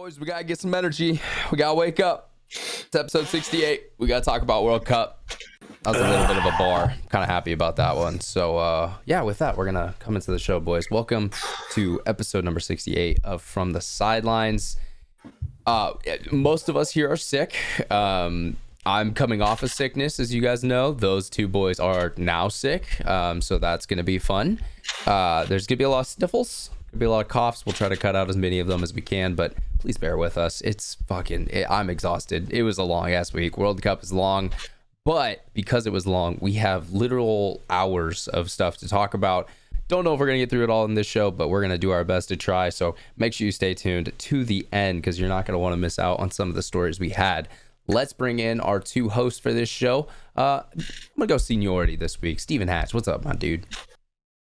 Boys, we gotta get some energy. We gotta wake up. It's episode 68. We gotta talk about World Cup. That was a little bit of a bar. Kind of happy about that one. So yeah, with that, we're gonna come into the show, boys. Welcome to episode number 68 of From the Sidelines. Most of us here are sick. I'm coming off of sickness, as you guys know. Those two boys are now sick, so that's gonna be fun. There's gonna be a lot of sniffles. Gonna be a lot of coughs. We'll try to cut out as many of them as we can, but please bear with us. I'm exhausted. It was a long ass week. World Cup is long, but because it was long, we have literal hours of stuff to talk about. Don't know if we're gonna get through it all in this show, but we're gonna do our best to try. So make sure you stay tuned to the end because you're not gonna want to miss out on some of the stories we had. Let's bring in our two hosts for this show. I'm gonna go seniority this week. Steven Hatch, what's up, my dude?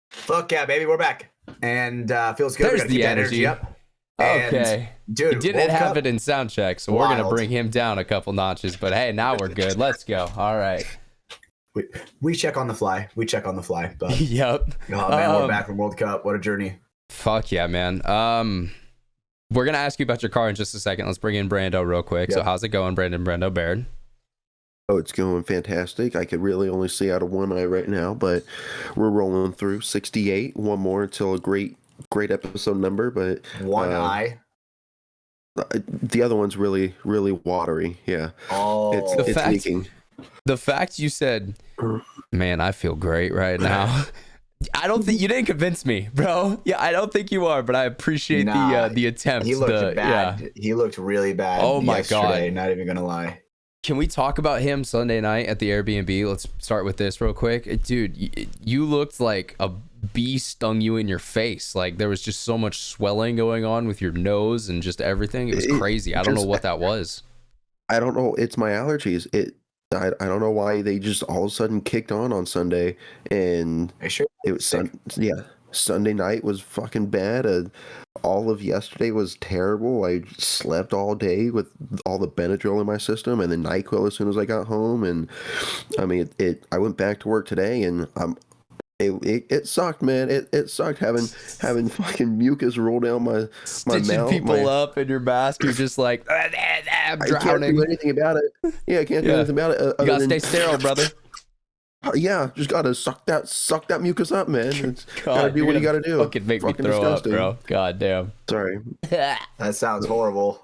Fuck yeah, baby, we're back. And feels good. There's we gotta the keep energy up. And, okay. Dude, we didn't have it in sound check, so we're going to bring him down a couple notches. But hey, now we're good. Let's go. All right. We check on the fly. But yep. Oh, man, we're back from World Cup. What a journey. Fuck yeah, man. We're going to ask you about your car in just a second. Let's bring in Brando real quick. Yep. So how's it going, Brando Baird? Oh, it's going fantastic. I could really only see out of one eye right now, but we're rolling through 68. One more until a great episode number, but one eye. The other one's really watery. Yeah. Oh, it's leaking. The fact you said, man, I feel great right now. I don't think you didn't convince me, bro. Yeah, I don't think you are, but I appreciate the attempt. He looked bad. Yeah. He looked really bad. Oh my god! Not even gonna lie. Can we talk about him Sunday night at the Airbnb? Let's start with this real quick. Dude, you looked like a bee stung you in your face. Like there was just so much swelling going on with your nose and just everything. It was crazy. I don't know what that was. I don't know. It's my allergies. I don't know why they just all of a sudden kicked on Sunday. And it was Sunday night was fucking bad. All of yesterday was terrible. I slept all day with all the Benadryl in my system and then NyQuil as soon as I got home. And I mean, I went back to work today and it sucked, man. It sucked having fucking mucus roll down my mouth. Stitching people up in your mask. You're just like, I'm drowning. I can't do anything about it. Yeah, I can't do anything about it. You gotta stay sterile, brother. Yeah, just gotta suck that mucus up, man. Gotta do what you gotta do. Fucking make me throw disgusting. Up, bro. God damn. Sorry. That sounds horrible.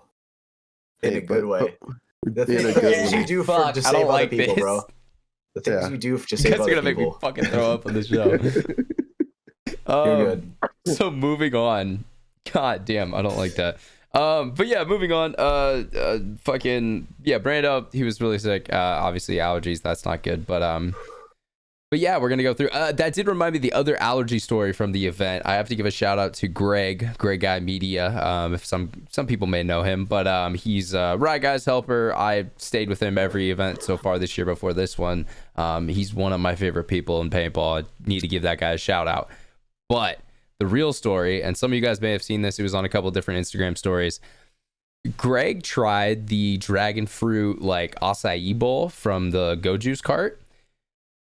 In a good way. The things you do for to save other people, bro. The things you do to save other people. You're gonna make me fucking throw up on the show. You're good. So moving on. God damn, I don't like that. But yeah, moving on. Brando, he was really sick. Obviously allergies, that's not good. But yeah, we're gonna go through. That did remind me of the other allergy story from the event. I have to give a shout out to Greg Guy Media. If some people may know him, but he's a Ride Guys helper. I stayed with him every event so far this year before this one. He's one of my favorite people in paintball. I need to give that guy a shout out. But the real story, and some of you guys may have seen this, it was on a couple different Instagram stories. Greg tried the dragon fruit like acai bowl from the Go Juice cart.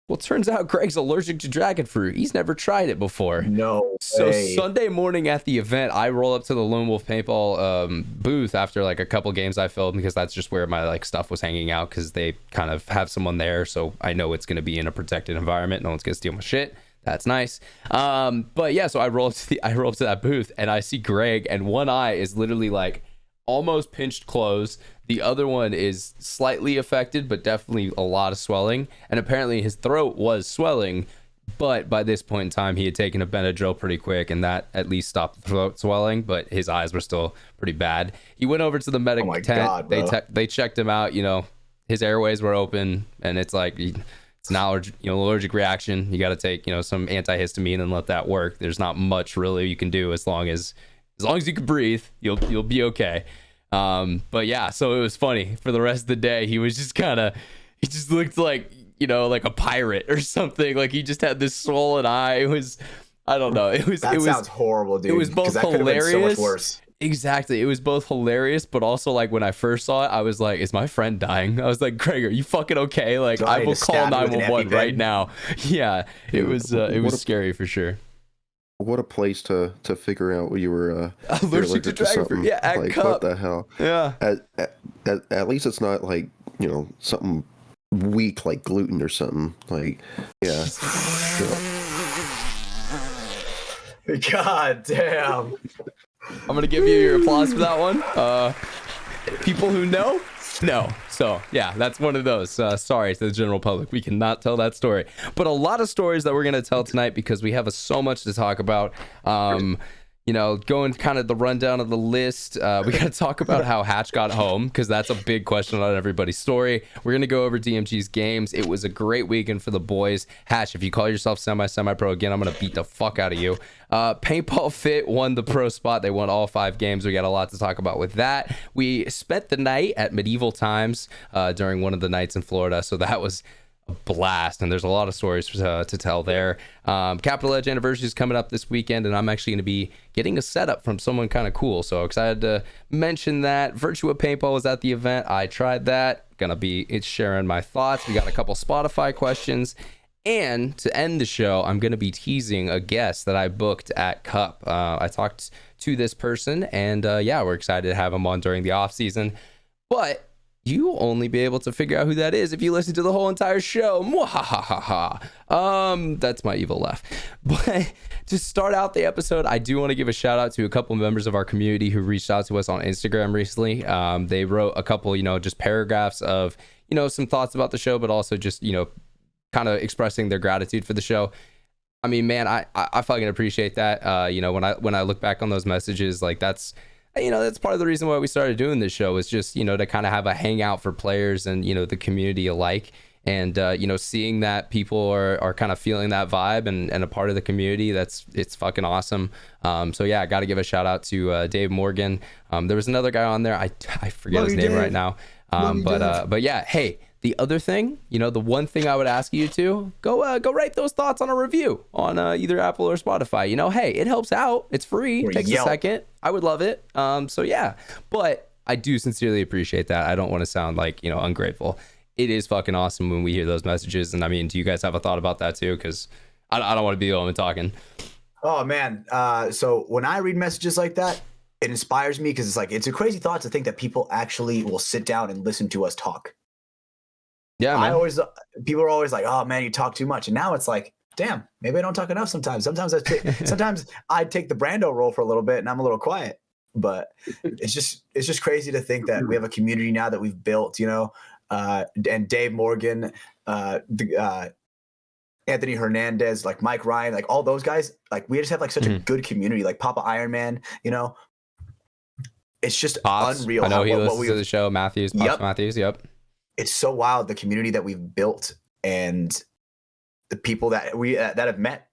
Well, it turns out Greg's allergic to dragon fruit. He's never tried it before. No So way. Sunday morning at the event, I roll up to the Lone Wolf Paintball booth after like a couple games I filmed because that's just where my like stuff was hanging out because they kind of have someone there. So I know it's going to be in a protected environment. No one's going to steal my shit. That's nice. But yeah, so I roll up to that booth and I see Greg and one eye is literally like almost pinched closed. The other one is slightly affected, but definitely a lot of swelling. And apparently his throat was swelling, but by this point in time, he had taken a Benadryl pretty quick, and that at least stopped the throat swelling, but his eyes were still pretty bad. He went over to the medic tent. God, they checked him out. You know, his airways were open, and it's like it's an allergic reaction. You got to take some antihistamine and let that work. There's not much really you can do as long as you can breathe, you'll be okay. But yeah, so it was funny for the rest of the day. He was just he just looked like like a pirate or something. Like he just had this swollen eye. It was, I don't know. That sounds horrible, dude. It was both hilarious. So much worse. Exactly. It was both hilarious, but also like when I first saw it, I was like, is my friend dying? I was like, Greg, are you fucking okay? Like I will call 911 right now. Yeah, it was scary for sure. what a place to figure out you were allergic to dragon fruit. Yeah, at like Cup. what the hell? Yeah. At least it's not like, you know, something weak like gluten or something. Like, yeah. God damn. I'm gonna give you your applause for that one. People who know. So yeah, that's one of those. Sorry to the general public, we cannot tell that story, but a lot of stories that we're gonna tell tonight because we have so much to talk about. You know, going kind of the rundown of the list, we got to talk about how Hatch got home because that's a big question on everybody's story. We're going to go over DMG's games. It was a great weekend for the boys. Hatch, if you call yourself semi-pro again, I'm going to beat the fuck out of you. Paintball Fit won the pro spot. They won all 5 games. We got a lot to talk about with that. We spent the night at Medieval Times during one of the nights in Florida, so that was a blast, and there's a lot of stories to tell there. Capital Edge anniversary is coming up this weekend, and I'm actually going to be getting a setup from someone kind of cool, so excited to mention that. Virtua Paintball was at the event. I tried that. Gonna be sharing my thoughts. We got a couple Spotify questions, and to end the show, I'm going to be teasing a guest that I booked at Cup. I talked to this person, and yeah, we're excited to have him on during the off season, but you'll only be able to figure out who that is if you listen to the whole entire show. That's my evil laugh. But to start out the episode, I do want to give a shout out to a couple members of our community who reached out to us on Instagram recently. They wrote a couple, just paragraphs of, some thoughts about the show, but also just, kind of expressing their gratitude for the show. I mean, man, I fucking appreciate that. When I look back on those messages, like that's part of the reason why we started doing this show, is just, to kind of have a hangout for players and, the community alike. And, seeing that people are kind of feeling that vibe and a part of the community, it's fucking awesome. So yeah, I got to give a shout out to Dave Morgan. There was another guy on there. I forget his name right now. But yeah, hey, the other thing, the one thing I would ask you to go write those thoughts on a review on either Apple or Spotify. Hey, it helps out. It's free. Takes a second. I would love it. So yeah, but I do sincerely appreciate that. I don't want to sound like, ungrateful. It is fucking awesome when we hear those messages. And I mean, do you guys have a thought about that too? Because I don't want to be the only one talking. Oh man. So when I read messages like that, it inspires me because it's a crazy thought to think that people actually will sit down and listen to us talk. Yeah, man. People are always like, "Oh man, you talk too much," and now it's like, "Damn, maybe I don't talk enough." Sometimes I take the Brando role for a little bit, and I'm a little quiet. But it's just crazy to think that we have a community now that we've built, and Dave Morgan, Anthony Hernandez, like Mike Ryan, like all those guys, like we just have like such a good community, like Papa Iron Man, It's just unreal. I know he listens to the show. Matthews. Yep. It's so wild, the community that we've built and the people that we've met.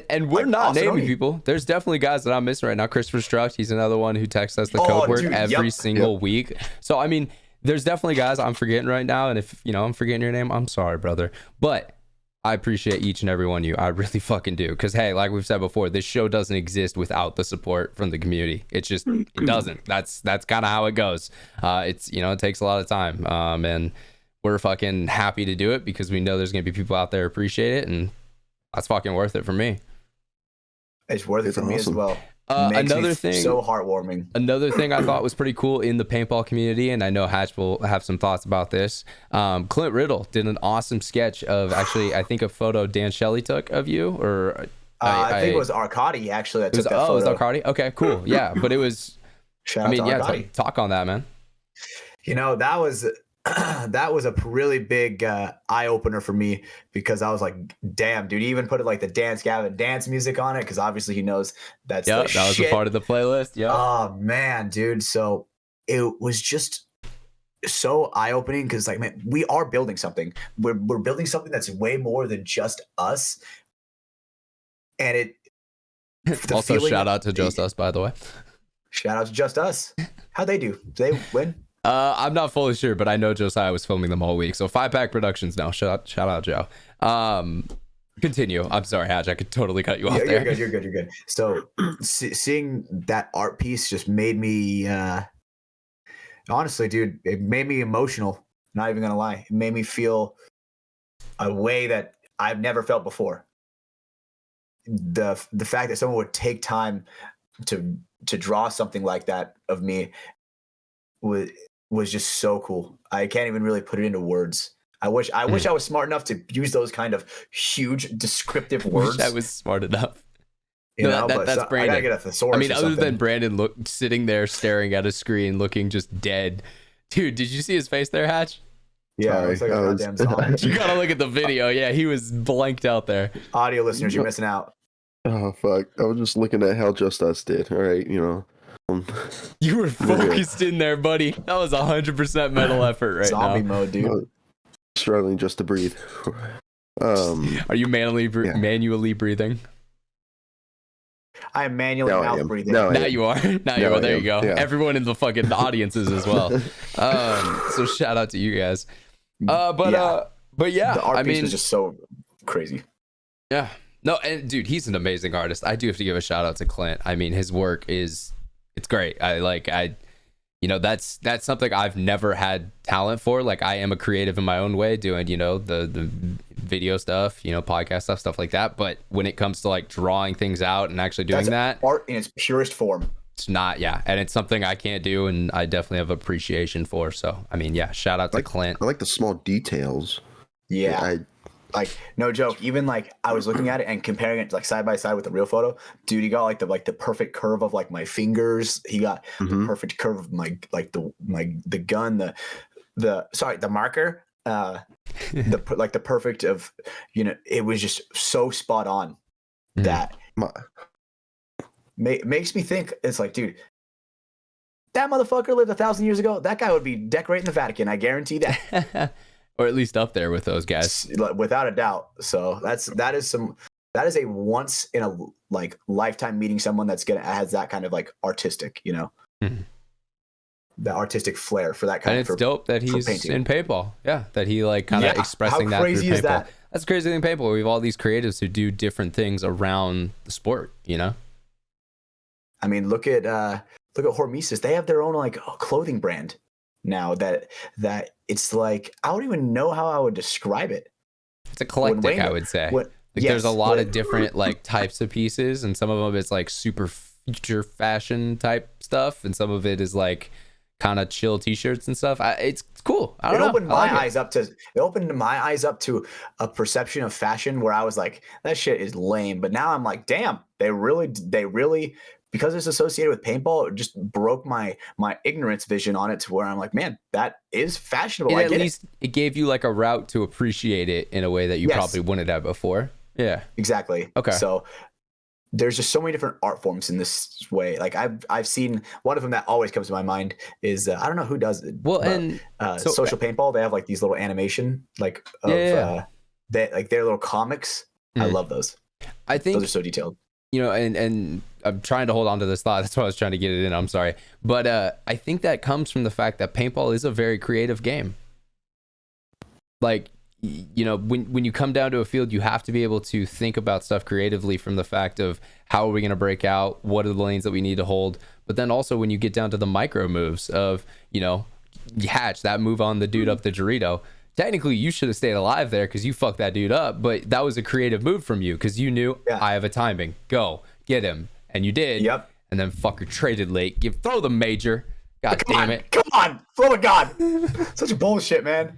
And we're not naming people. There's definitely guys that I'm missing right now. Christopher Struck, he's another one who texts us the code word every single week. So I mean, there's definitely guys I'm forgetting right now, and if I'm forgetting your name, I'm sorry, brother. But I appreciate each and every one of you. I really fucking do. Because hey, like we've said before, this show doesn't exist without the support from the community. It doesn't. That's kind of how it goes. It takes a lot of time. And we're fucking happy to do it because we know there's gonna be people out there who appreciate it, and that's fucking worth it for me. It's worth it for me as well. Another thing, so heartwarming. Another thing I thought was pretty cool in the paintball community, and I know Hatch will have some thoughts about this. Clint Riddle did an awesome sketch of I think a photo Dan Shelley took of you, or I think it was Arcadi actually that took that photo. Oh, it was Arcadi? Okay, cool. Yeah, but it was. Shout out to Arcadi. Talk on that, man. That was a really big eye opener for me because I was like, damn, dude, he even put like the Dance Gavin dance music on it because obviously he knows that was a part of the playlist. Yeah. Oh man, dude. So it was just so eye opening because like, man, we are building something. We're building something that's way more than just us. And it also shout out to Just Us, by the way. Shout out to Just Us. How'd they do? Did they win? I'm not fully sure, but I know Josiah was filming them all week. So 5-Pack Productions now. Shout out, Joe. Continue. I'm sorry, Hatch. I could totally cut you off there. You're good. So seeing that art piece just made me, honestly, dude, it made me emotional. Not even gonna lie. It made me feel a way that I've never felt before. the fact that someone would take time to draw something like that of me was just so cool. I can't even really put it into words. I wish I was smart enough to use those kind of huge descriptive words. I was smart enough. That's Brandon. I gotta get a thesaurus. I mean, other than Brandon sitting there staring at a screen, looking just dead. Dude, did you see his face there, Hatch? Yeah, it's like a goddamn zombie. You gotta look at the video. Yeah, he was blanked out there. Audio listeners, you're missing out. Oh fuck! I was just looking at how Just Us did. All right, You were focused in there, buddy. That was 100% mental effort right zombie now. Mode, dude. Struggling just to breathe. Are you manually breathing? I am manually mouth breathing. Now you are. Now you are. There you go. Yeah. Everyone in the fucking audiences as well. So shout out to you guys. But yeah, the art piece was just so crazy. Yeah. No, and dude, he's an amazing artist. I do have to give a shout out to Clint. I mean, his work it's great. That's something I've never had talent for. Like, I am a creative in my own way, doing, the video stuff, podcast stuff like that. But when it comes to like drawing things out and actually doing that, art in its purest form. It's not, and it's something I can't do, and I definitely have appreciation for. So, I mean, shout out to Clint. I like the small details. Yeah. Like, no joke, even like I was looking at it and comparing it like side by side with the real photo, dude, he got like the perfect curve of like my fingers. He got the perfect curve of the gun, the marker, the perfect of, it was just so spot on that makes me think. It's like, dude, that motherfucker lived 1,000 years ago. That guy would be decorating the Vatican. I guarantee that. Or at least up there with those guys, without a doubt. So that is a once in a like lifetime meeting someone that's has that kind of like artistic, the artistic flair for that kind. And it's dope that he's in paintball. Yeah, that he like kind of expressing that. How crazy is that? That's crazy in paintball. We have all these creatives who do different things around the sport. I mean, look at Hormesis. They have their own like clothing brand now that it's like, I don't even know how I would describe it. It's eclectic, I would say. There's a lot of different like types of pieces, and some of them it's like super future fashion type stuff, and some of it is like kind of chill t-shirts and stuff. It's cool. It opened my eyes up to a perception of fashion where I was like, that shit is lame. But now I'm like, damn, they really, because it's associated with paintball, it just broke my ignorance vision on it to where I'm like, man, that is fashionable. At least it gave you like a route to appreciate it in a way that you probably wouldn't have before. Yeah, exactly. Okay. So there's just so many different art forms in this way. Like I've seen one of them that always comes to my mind is I don't know who does it. Well, and Social Paintball, they have like these little animation like of like their little comics. I love those. I think those are so detailed. And I'm trying to hold on to this thought. That's why I was trying to get it in. I'm sorry. But I think that comes from the fact that paintball is a very creative game. Like, when you come down to a field, you have to be able to think about stuff creatively from the fact of how are we going to break out? What are the lanes that we need to hold? But then also when you get down to the micro moves of, Hatch, that move on the dude up the Dorito. Technically, you should have stayed alive there because you fucked that dude up. But that was a creative move from you because you knew I have a timing. Go get him, and you did. Yep. And then fucker traded late. Throw the major. God damn it! Come on, throw a god. Such bullshit, man.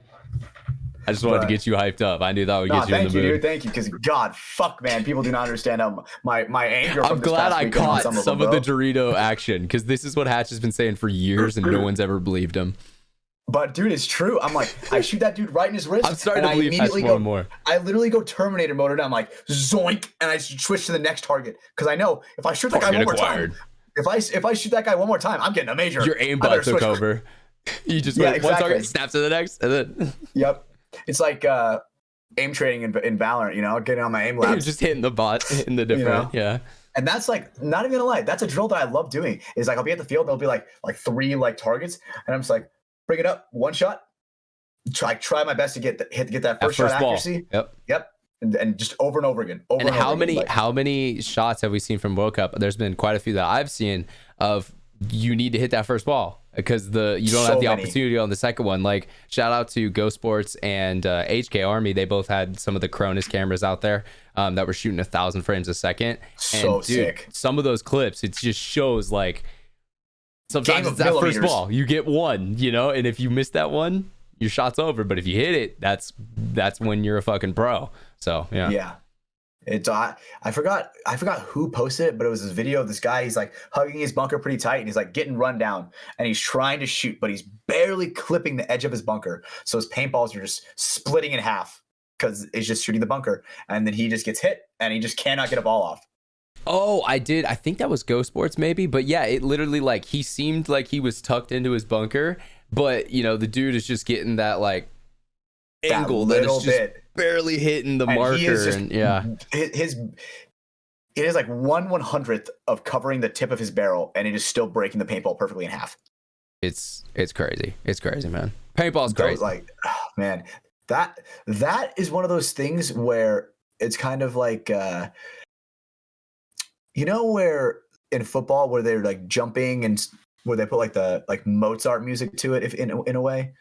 I just wanted to get you hyped up. I knew that would get you in the mood. Thank you, dude. Thank you, because God, fuck, man, people do not understand how my anger. I'm glad I caught some of the Dorito action because this is what Hatch has been saying for years, and no one's ever believed him. But dude, it's true. I'm like, I shoot that dude right in his wrist. I'm starting to believe Hatch more and more. I literally go Terminator mode, and I'm like, zoink, and I switch to the next target because I know if I shoot that guy one more time, if I shoot that guy one more time, I'm getting a major. Your aimbot took over. You just went one target, snap to the next, and then. Yep, it's like aim training in Valorant. Getting on my aim labs. You're just hitting the bot in the different, And that's like, not even gonna lie, that's a drill that I love doing. Is like I'll be at the field, there'll be like 3 like targets, and I'm just like, bring it up, one shot. Try my best to get that first shot accuracy. Yep. And just over and over again. How many shots have we seen from World Cup? There's been quite a few that I've seen of you need to hit that first ball because you don't So have the many. opportunity on the second one. Like, shout out to Go Sports and HK Army. They both had some of the Cronus cameras out there that were shooting 1,000 frames a second. So and, dude, sick. some of those clips, it just shows like sometimes Game it's of that first millimeters. ball. You get one, and if you miss that one, your shot's over. But if you hit it, that's when you're a fucking pro. So yeah. Yeah. It's I forgot who posted it, but it was this video of this guy. He's like hugging his bunker pretty tight, and he's like getting run down, and he's trying to shoot, but he's barely clipping the edge of his bunker. So his paintballs are just splitting in half because it's just shooting the bunker, and then he just gets hit, and he just cannot get a ball off. Oh, I did. I think that was Go Sports maybe, but yeah, it literally like he seemed like he was tucked into his bunker, but the dude is just getting that like angle that is just bit. barely hitting the marker, and yeah, it is like 1/100th of covering the tip of his barrel, and it is still breaking the paintball perfectly in half. It's crazy. It's crazy, man. Paintball's crazy. Like, oh, man, that is one of those things where it's kind of like where in football where they're like jumping and where they put like the Mozart music to it, if in a way,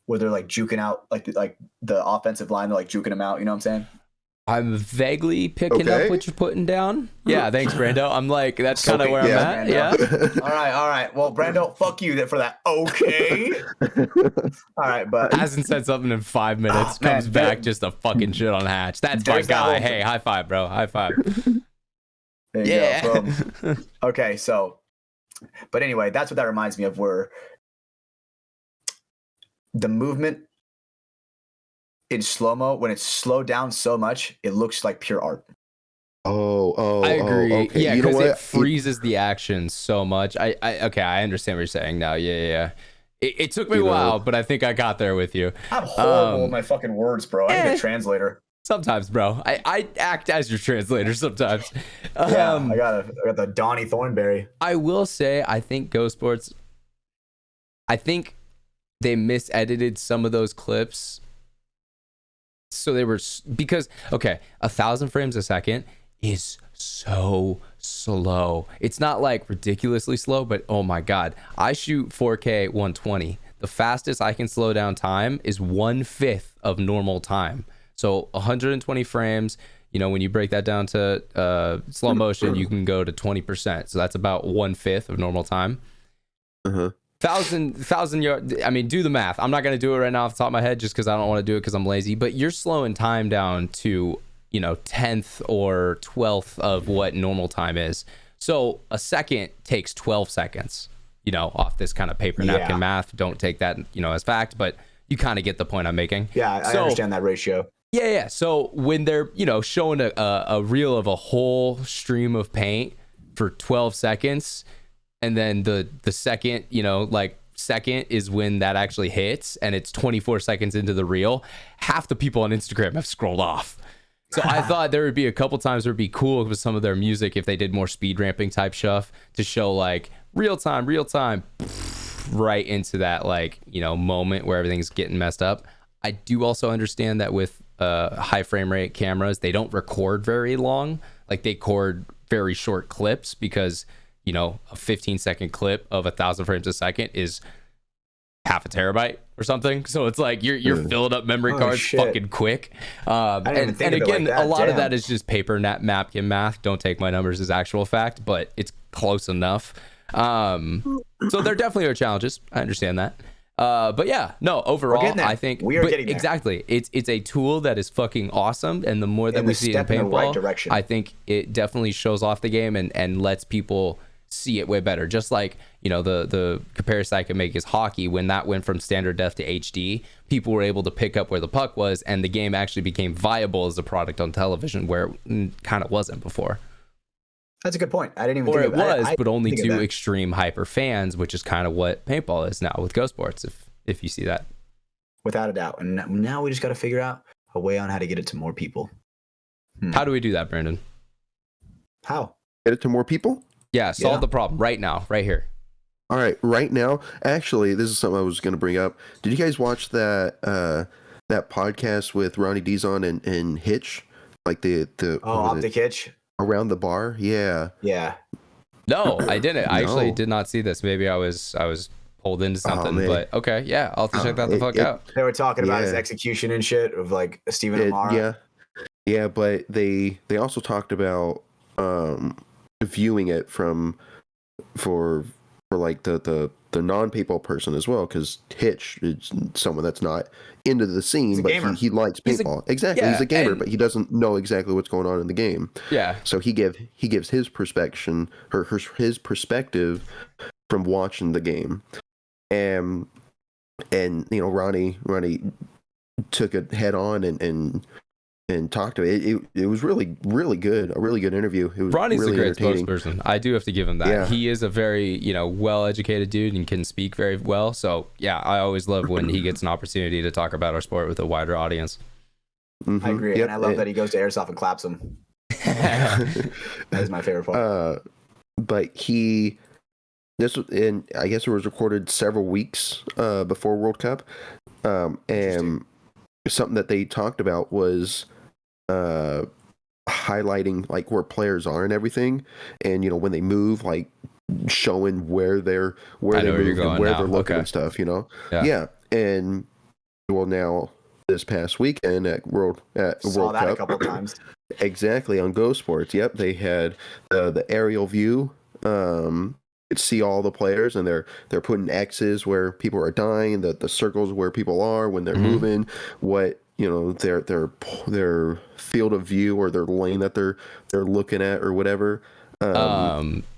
where they're like juking out like the offensive line, they're like juking them out. You know what I'm saying? I'm vaguely picking up what you're putting down. Yeah, thanks, Brando. I'm like, that's kind of where I'm at. Brando. Yeah. All right. Well, Brando, fuck you for that. Okay. All right, but hasn't said something in 5 minutes. Comes back just a fucking shit on Hatch. That's my guy. Hey, high five, bro. High five. There you go. Okay, so, but anyway, that's what that reminds me of, where the movement in slow-mo, when it's slowed down so much, it looks like pure art. I agree. Okay. Yeah, because it freezes the action so much. I understand what you're saying now. Yeah. It took me a while, but I think I got there with you. I'm horrible with my fucking words, bro. I need a translator. Sometimes, bro. I act as your translator sometimes. Yeah, I got the Donnie Thornberry. I will say, I think Go Sports, I think they misedited some of those clips. So they were, because, 1,000 frames a second is so slow. It's not like ridiculously slow, but oh my God. I shoot 4K 120. The fastest I can slow down time is 1/5 of normal time. So 120 frames, when you break that down to slow motion, you can go to 20%. So that's about 1/5 of normal time. 1,000 yards. I mean, do the math. I'm not going to do it right now off the top of my head just because I don't want to do it because I'm lazy. But you're slowing time down to, 10th or 12th of what normal time is. So a second takes 12 seconds, off this kind of paper napkin math. Don't take that, as fact, but you kind of get the point I'm making. Yeah, I understand that ratio. Yeah. So when they're, showing a reel of a whole stream of paint for 12 seconds, and then the second, second is when that actually hits, and it's 24 seconds into the reel, half the people on Instagram have scrolled off. So I thought there would be a couple times where it'd be cool with some of their music if they did more speed ramping type stuff to show like real time, right into that moment where everything's getting messed up. I do also understand that with high frame rate cameras, they don't record very long. Like they record very short clips because a 15-second clip of 1,000 frames a second is half a terabyte or something. So it's like you're filling up memory cards fucking quick. And again, a lot of that is just paper napkin math. Don't take my numbers as actual fact, but it's close enough. So there definitely are challenges. I understand that. But yeah, no, overall, I think we are getting there. Exactly. It's a tool that is fucking awesome. And the more that we see it in paintball, I think it definitely shows off the game and lets people see it way better. Just like, the comparison I can make is hockey. When that went from standard def to HD, people were able to pick up where the puck was, and the game actually became viable as a product on television, where it kind of wasn't before. That's a good point. I didn't even think of it was, but only to extreme hyper fans, which is kind of what paintball is now with Go Sports, if you see that. Without a doubt. And now we just got to figure out a way on how to get it to more people. How do we do that, Brandon? How? Get it to more people? Yeah, solve the problem right now, right here. All right, right now. Actually, this is something I was going to bring up. Did you guys watch that podcast with Ronnie Dizon and Hitch? Like the Optic Hitch? Around the bar? Yeah. Yeah. No, I didn't. I actually did not see this. Maybe I was pulled into something, but okay, yeah, I'll have to check that the fuck out. They were talking about his execution and shit of like Stephen Amara. Yeah, but they also talked about viewing it for like the non-paintball person as well, because Hitch is someone that's not into the scene, but he likes paintball. Exactly, he's a gamer, but he doesn't know exactly what's going on in the game. Yeah. So he gives his perspective from watching the game, and Ronnie took it head on and talked to it. It was really, really good. A really good interview. It was Ronnie's really a great spokesperson. I do have to give him that. Yeah. He is a very, well-educated dude and can speak very well. So yeah, I always love when he gets an opportunity to talk about our sport with a wider audience. Mm-hmm. I agree. Yep. And I love that he goes to Airsoft and claps him. That is my favorite part. But I guess it was recorded several weeks before World Cup. And something that they talked about was highlighting like where players are and everything, and when they move, like showing where they move and where they're looking and stuff. Yeah. And well, now this past weekend at World Cup, a couple of times. Exactly, on Go Sports. Yep, they had the aerial view. See all the players, and they're putting X's where people are dying, the circles where people are when they're moving, what their field of view or their lane that they're looking at or whatever.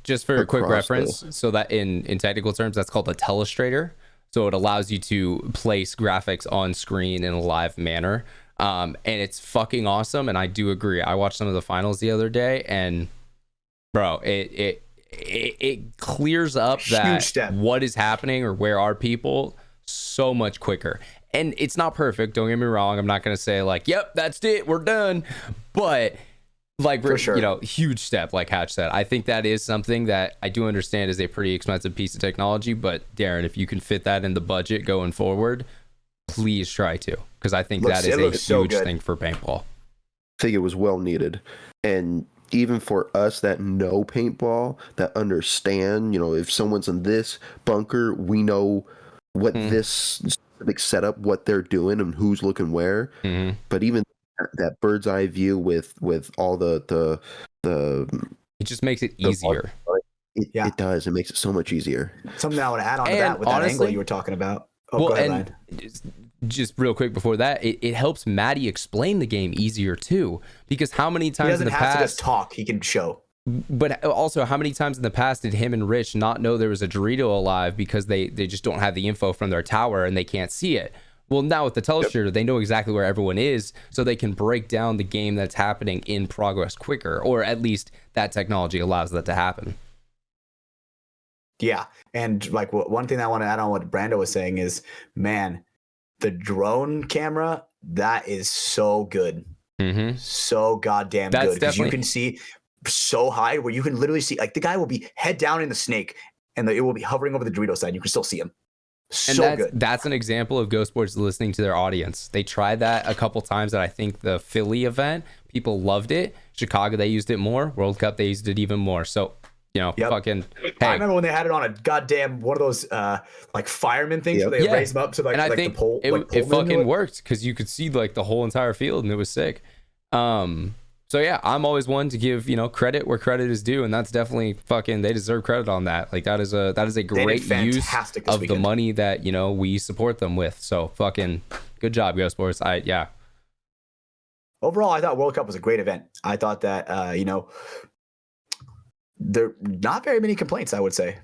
Just for a quick reference, so that in technical terms, that's called a telestrator. So it allows you to place graphics on screen in a live manner, and it's fucking awesome. And I do agree. I watched some of the finals the other day, and bro, it clears up what is happening or where are people so much quicker. And it's not perfect, don't get me wrong. I'm not going to say like, yep, that's it, we're done. But like, for sure, huge step, like Hatch said. I think that is something that I do understand is a pretty expensive piece of technology. But Darren, if you can fit that in the budget going forward, please try to, because I think that is a huge thing for paintball. I think it was well needed. And even for us that know paintball, that understand, if someone's in this bunker, we know what this specific setup, what they're doing and who's looking where. But even that bird's eye view with all the it just makes it easier. It does. It makes it so much easier. Something I would add on to that with that angle you were talking about. Go ahead, Ryan. Just real quick before that, it helps Maddie explain the game easier too, because how many times in the past he doesn't have to just talk, he can show. But also, how many times in the past did him and Rich not know there was a Dorito alive because they just don't have the info from their tower and they can't see it? Well, now with the telestrator, they know exactly where everyone is, so they can break down the game that's happening in progress quicker, or at least that technology allows that to happen. Yeah, and like one thing I want to add on what Brando was saying is, man, the drone camera, that is so good. So goddamn good, because you can see so high where you can literally see, like, the guy will be head down in the snake and it will be hovering over the Dorito side and you can still see him. Good. That's an example of Go Sports listening to their audience. They tried that a couple times at, I think, the Philly event. People loved it. Chicago, they used it more. World Cup, they used it even more. So fucking. Hey. I remember when they had it on a goddamn one of those like fireman things where they raise them up to like, and I like think the pole. It fucking worked, because you could see like the whole entire field and it was sick. So yeah, I'm always one to give credit where credit is due, and that's definitely fucking, they deserve credit on that. Like that is a great use of the money that we support them with. So fucking good job, Go Sports. Overall, I thought World Cup was a great event. I thought that there are not very many complaints, I would say.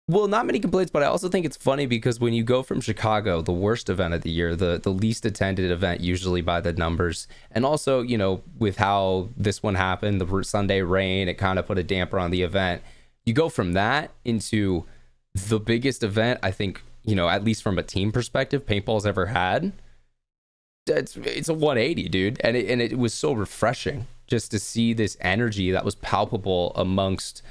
Well, not many complaints, but I also think it's funny because when you go from Chicago, the worst event of the year, the least attended event usually by the numbers, and also, with how this one happened, the Sunday rain, it kind of put a damper on the event. You go from that into the biggest event, I think, at least from a team perspective, paintball's ever had. It's a 180, dude. And it was so refreshing just to see this energy that was palpable amongst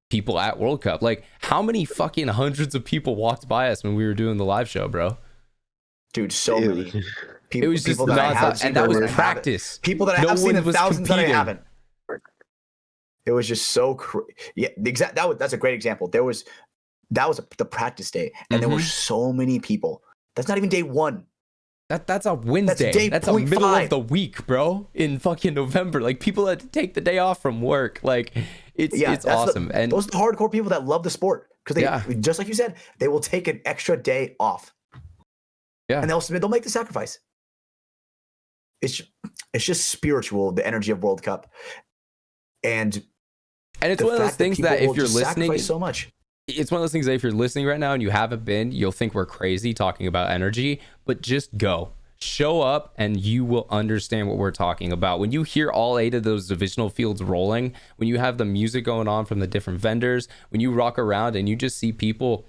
people at World Cup. Like, how many fucking hundreds of people walked by us when we were doing the live show, bro? Dude, so many. It was just nonstop, and that was practice. People that I have seen and thousands that I haven't. It was just so that's a great example. That was the practice day, and there were so many people. That's not even day one. That's a Wednesday. That's a middle of the week, bro. In fucking November, like people had to take the day off from work. Like it's awesome. And those are the hardcore people that love the sport because they, just like you said, they will take an extra day off. Yeah, and they'll make the sacrifice. It's just spiritual, the energy of World Cup, and it's one of those things that if you're listening, so much. It's one of those things that if you're listening right now and you haven't been, you'll think we're crazy talking about energy, but just go. Show up and you will understand what we're talking about. When you hear all 8 of those divisional fields rolling, when you have the music going on from the different vendors, when you rock around and you just see people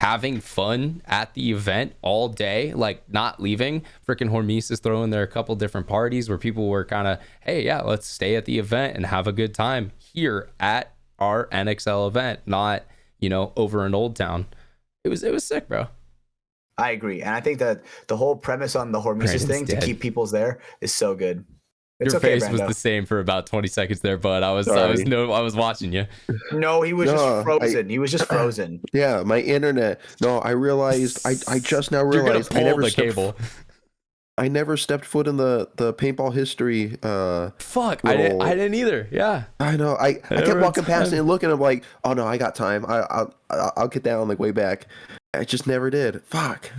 having fun at the event all day, like not leaving. Freaking Hormis is throwing there a couple different parties where people were kind of, hey, yeah, let's stay at the event and have a good time here at our NXL event, not over in Old Town. It was sick, bro. I agree. And I think that the whole premise on the Hormesis thing to keep people's there is so good. Your face was the same for about 20 seconds there, bud. I was watching you. No, he was just frozen. He was just frozen. Yeah, my internet. No, I realized. I just now realized I never stepped foot in the paintball history. Fuck, I didn't either. Yeah, I know. I kept walking past it and looking. I'm like, oh no, I got time. I'll get down like way back. I just never did. Fuck.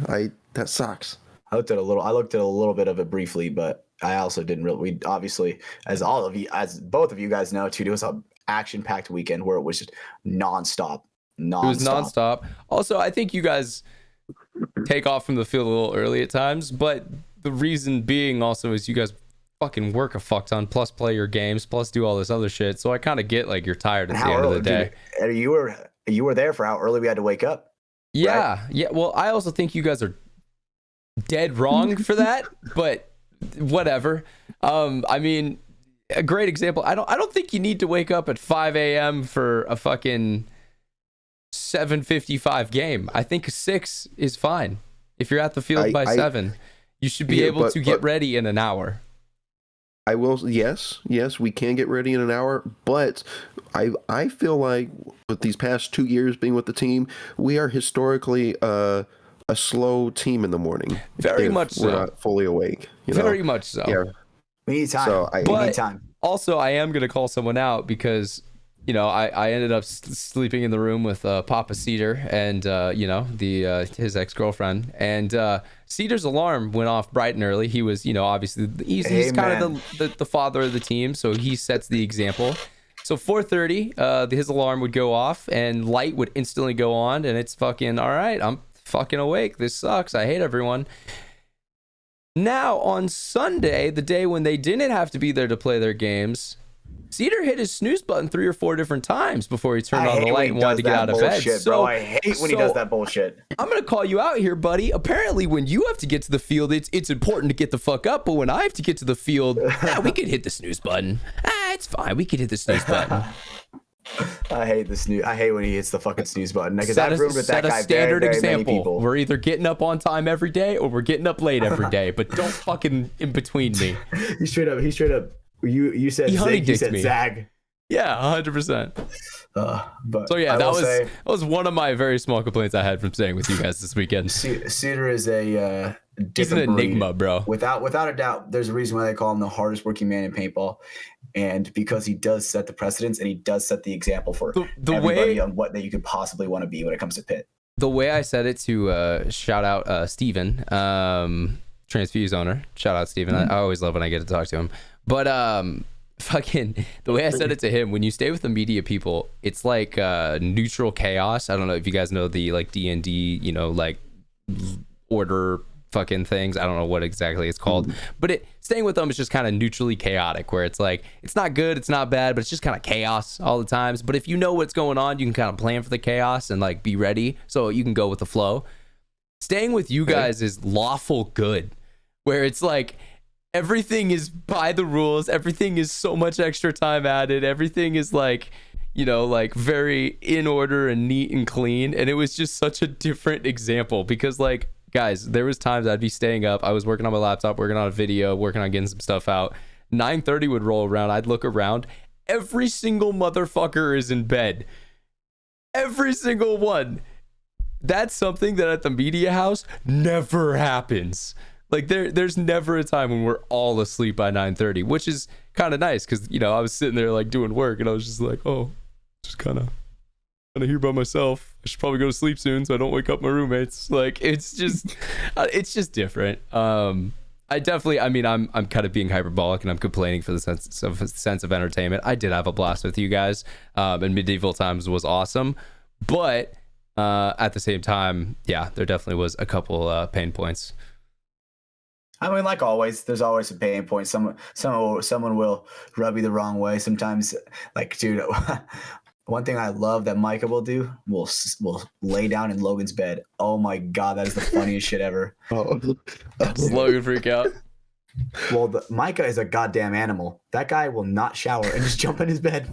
That sucks. I looked at a little bit of it briefly, but I also didn't really. We obviously, as both of you guys know, too, it was an action-packed weekend where it was just nonstop. It was nonstop. Also, I think you guys take off from the field a little early at times, but the reason being also is you guys fucking work a fuck ton, plus play your games, plus do all this other shit. So I kind of get like you're tired at the end of the day. Dude, you were there for how early we had to wake up. Yeah, right? Yeah. Well, I also think you guys are dead wrong for that, but whatever. I mean, a great example. I don't think you need to wake up at 5 a.m. for a fucking 7:55 game. I think 6 is fine. If you're at the field by 7, you should be able to get ready in an hour. I will. Yes, we can get ready in an hour, but I feel like with these past 2 years being with the team, we are historically a slow team in the morning. Very much so. We're not fully awake. Very much so. Yeah. We need time. So we need time. Also, I am going to call someone out because, I ended up sleeping in the room with Papa Cedar and, his ex-girlfriend. And Cedar's alarm went off bright and early. He was, obviously, he's kind of the father of the team, so he sets the example. So 4:30, his alarm would go off and light would instantly go on, and it's fucking, all right, I'm fucking awake. This sucks. I hate everyone. Now on Sunday, the day when they didn't have to be there to play their games, Cedar hit his snooze button 3 or 4 different times before he turned on the light and wanted to get out of bed. Bro, I hate when he does that bullshit. I'm gonna call you out here, buddy. Apparently, when you have to get to the field, it's important to get the fuck up. But when I have to get to the field, we could hit the snooze button. It's fine. We could hit the snooze button. I hate the snooze. I hate when he hits the fucking snooze button because I've roomed with that guy standard very example. Many people. We're either getting up on time every day or we're getting up late every day. But don't fucking in between me. He straight up. You said Zig. You said Zag. Yeah, 100%. But so yeah, that was one of my very small complaints I had from staying with you guys this weekend. Cedar is a he's an enigma, bro. Without a doubt, there's a reason why they call him the hardest working man in paintball, and because he does set the precedence and he does set the example for everybody on what that you could possibly want to be when it comes to pit. The way I said it to shout out Steven, Transfuse owner. Shout out Steven. I always love when I get to talk to him. But fucking the way I said it to him, when you stay with the media people, it's like neutral chaos. I don't know if you guys know the like D&D, like order fucking things. I don't know what exactly it's called, but staying with them is just kind of neutrally chaotic, where it's like it's not good, it's not bad, but it's just kind of chaos all the times. But if you know what's going on, you can kind of plan for the chaos and like be ready, so you can go with the flow. Staying with you guys is lawful good, where it's like everything is by the rules, everything is so much extra time added, everything is like, like very in order and neat and clean. And it was just such a different example because like, guys, there was times I'd be staying up, I was working on my laptop, working on a video, working on getting some stuff out. 9:30 would roll around, I'd look around, every single motherfucker is in bed. Every single one. That's something that at the media house never happens. Like there's never a time when we're all asleep by 9:30, which is kind of nice because I was sitting there like doing work and I was just like, oh, just kind of here by myself. I should probably go to sleep soon so I don't wake up my roommates. Like it's just different. I'm kind of being hyperbolic and I'm complaining for the sense of entertainment. I did have a blast with you guys, and Medieval Times was awesome, but at the same time, yeah, there definitely was a couple pain points. I mean, like always, there's always some pain points. Someone will rub you the wrong way. Sometimes, like, dude, one thing I love that Micah will do, will lay down in Logan's bed. Oh my God, that is the funniest shit ever. Does Logan freak out? Well, Micah is a goddamn animal. That guy will not shower and just jump in his bed.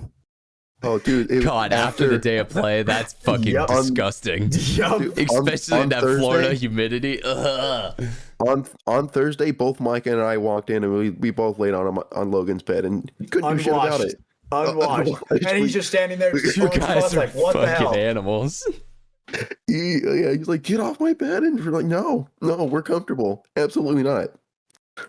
Oh, dude! God, after the day of play, that's fucking disgusting. Dude, especially in that Thursday, Florida humidity. On Thursday, both Micah and I walked in, and we both laid on Logan's bed, and couldn't do shit about it. Unwashed. And he's just standing there. You guys are like, what the hell? Animals. He's like, get off my bed, and we're like, no, we're comfortable. Absolutely not.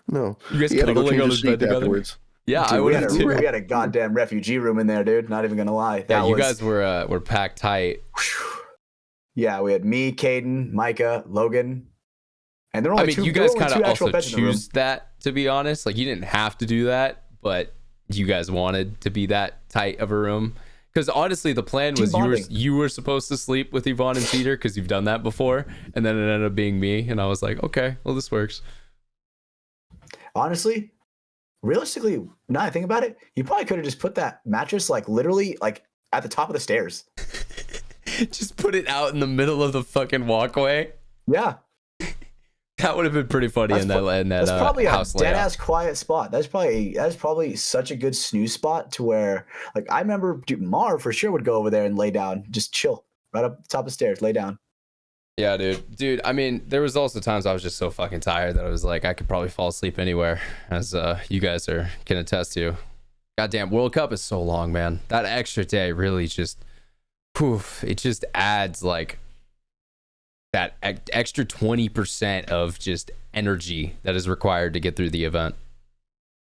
No. You guys cuddling on his bed together? Afterwards. Yeah, dude, I would have too. We had a goddamn refugee room in there, dude. Not even gonna lie. You guys were packed tight. Yeah, we had me, Caden, Micah, Logan, and there were only you guys kind of also choose that, to be honest. Like, you didn't have to do that, but you guys wanted to be that tight of a room. Because honestly, the plan was you were supposed to sleep with Yvonne and Cedar because you've done that before, and then it ended up being me, and I was like, okay, well, this works. Honestly, realistically, now I think about it, you probably could have just put that mattress like literally like at the top of the stairs. Just put it out in the middle of the fucking walkway. Yeah, that would have been pretty funny in that that's probably house a dead ass quiet spot. That's probably such a good snooze spot to where, like, I remember Mar for sure would go over there and lay down, just chill right up the top of the stairs, lay down. Yeah, dude. I mean, there was also times I was just so fucking tired that I was like, I could probably fall asleep anywhere, as you guys can attest to. Goddamn, World Cup is so long, man. That extra day really just, it just adds like that extra 20% of just energy that is required to get through the event.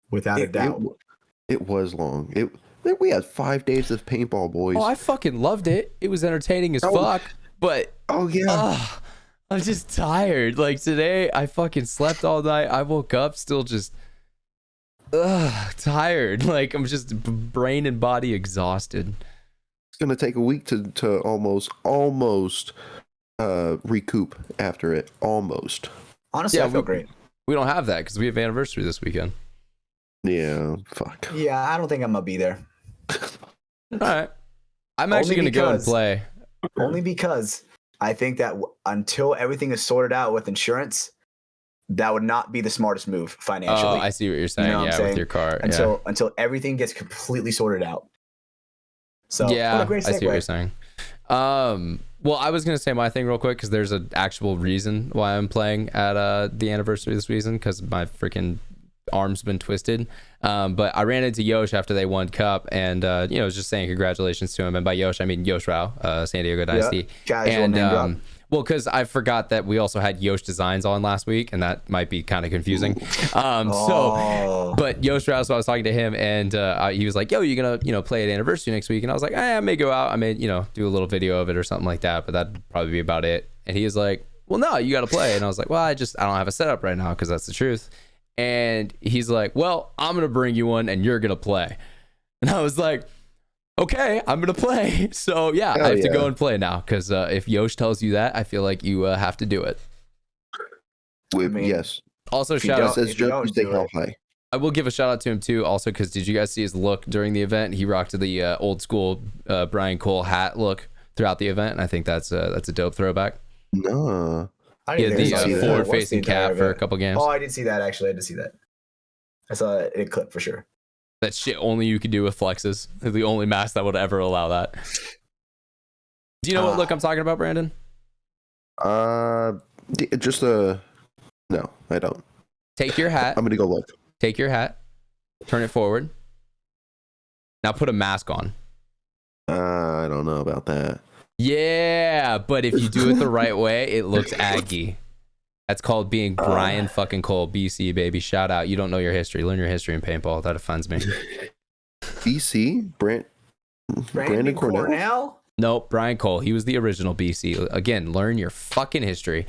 Without a doubt. It was long. We had 5 days of paintball, boys. Oh, I fucking loved it. It was entertaining as fuck. But I'm just tired. Like, today I fucking slept all night. I woke up still just tired. Like, I'm just brain and body exhausted. It's gonna take a week to almost recoup after it. Almost. Honestly, I feel great. We don't have that because we have anniversary this weekend. Yeah, fuck. Yeah, I don't think I'm gonna be there. All right, I'm actually gonna go and play. Only because I think that until everything is sorted out with insurance, that would not be the smartest move financially. Oh, I see what you're saying. With your car. Until everything gets completely sorted out. So yeah, I see what you're saying. Well, I was gonna say my thing real quick because there's an actual reason why I'm playing at the anniversary this season, because my freaking arm's been twisted. But I ran into Yosh after they won Cup, and was just saying congratulations to him. And by Yosh, I mean Yosh Rao, San Diego Dynasty. And well, because I forgot that we also had Yosh Designs on last week, and that might be kind of confusing. But Yosh Rao, so I was talking to him, and he was like, "Yo, you gonna play at anniversary next week?" And I was like, "I may go out. I may do a little video of it or something like that, but that'd probably be about it." And he was like, "Well, no, you got to play." And I was like, "Well, I don't have a setup right now because that's the truth." And he's like, "Well, I'm gonna bring you one, and you're gonna play." And I was like, "Okay, I'm gonna play." So yeah, I have to go and play now because if Yosh tells you that, I feel like you have to do it. Yes. Also, shout out. I will give a shout out to him too. Also, because did you guys see his look during the event? He rocked the old school Brian Cole hat look throughout the event, and I think that's a dope throwback. No. He had the forward-facing cap for a couple games. Oh, I did see that, actually. I did see that. I saw it in a clip for sure. That shit only you could do with flexes. The only mask that would ever allow that. Do you know what look I'm talking about, Brandon? Just no, I don't. Take your hat. I'm gonna go look. Take your hat, turn it forward, Now put a mask on. I don't know about that. Yeah, but if you do it the right way, it looks Aggie. That's called being Brian fucking Cole, BC, baby. Shout out. You don't know your history. Learn your history in paintball. That offends me. BC? Brandon Cornell? Nope, Brian Cole. He was the original BC. Again, learn your fucking history.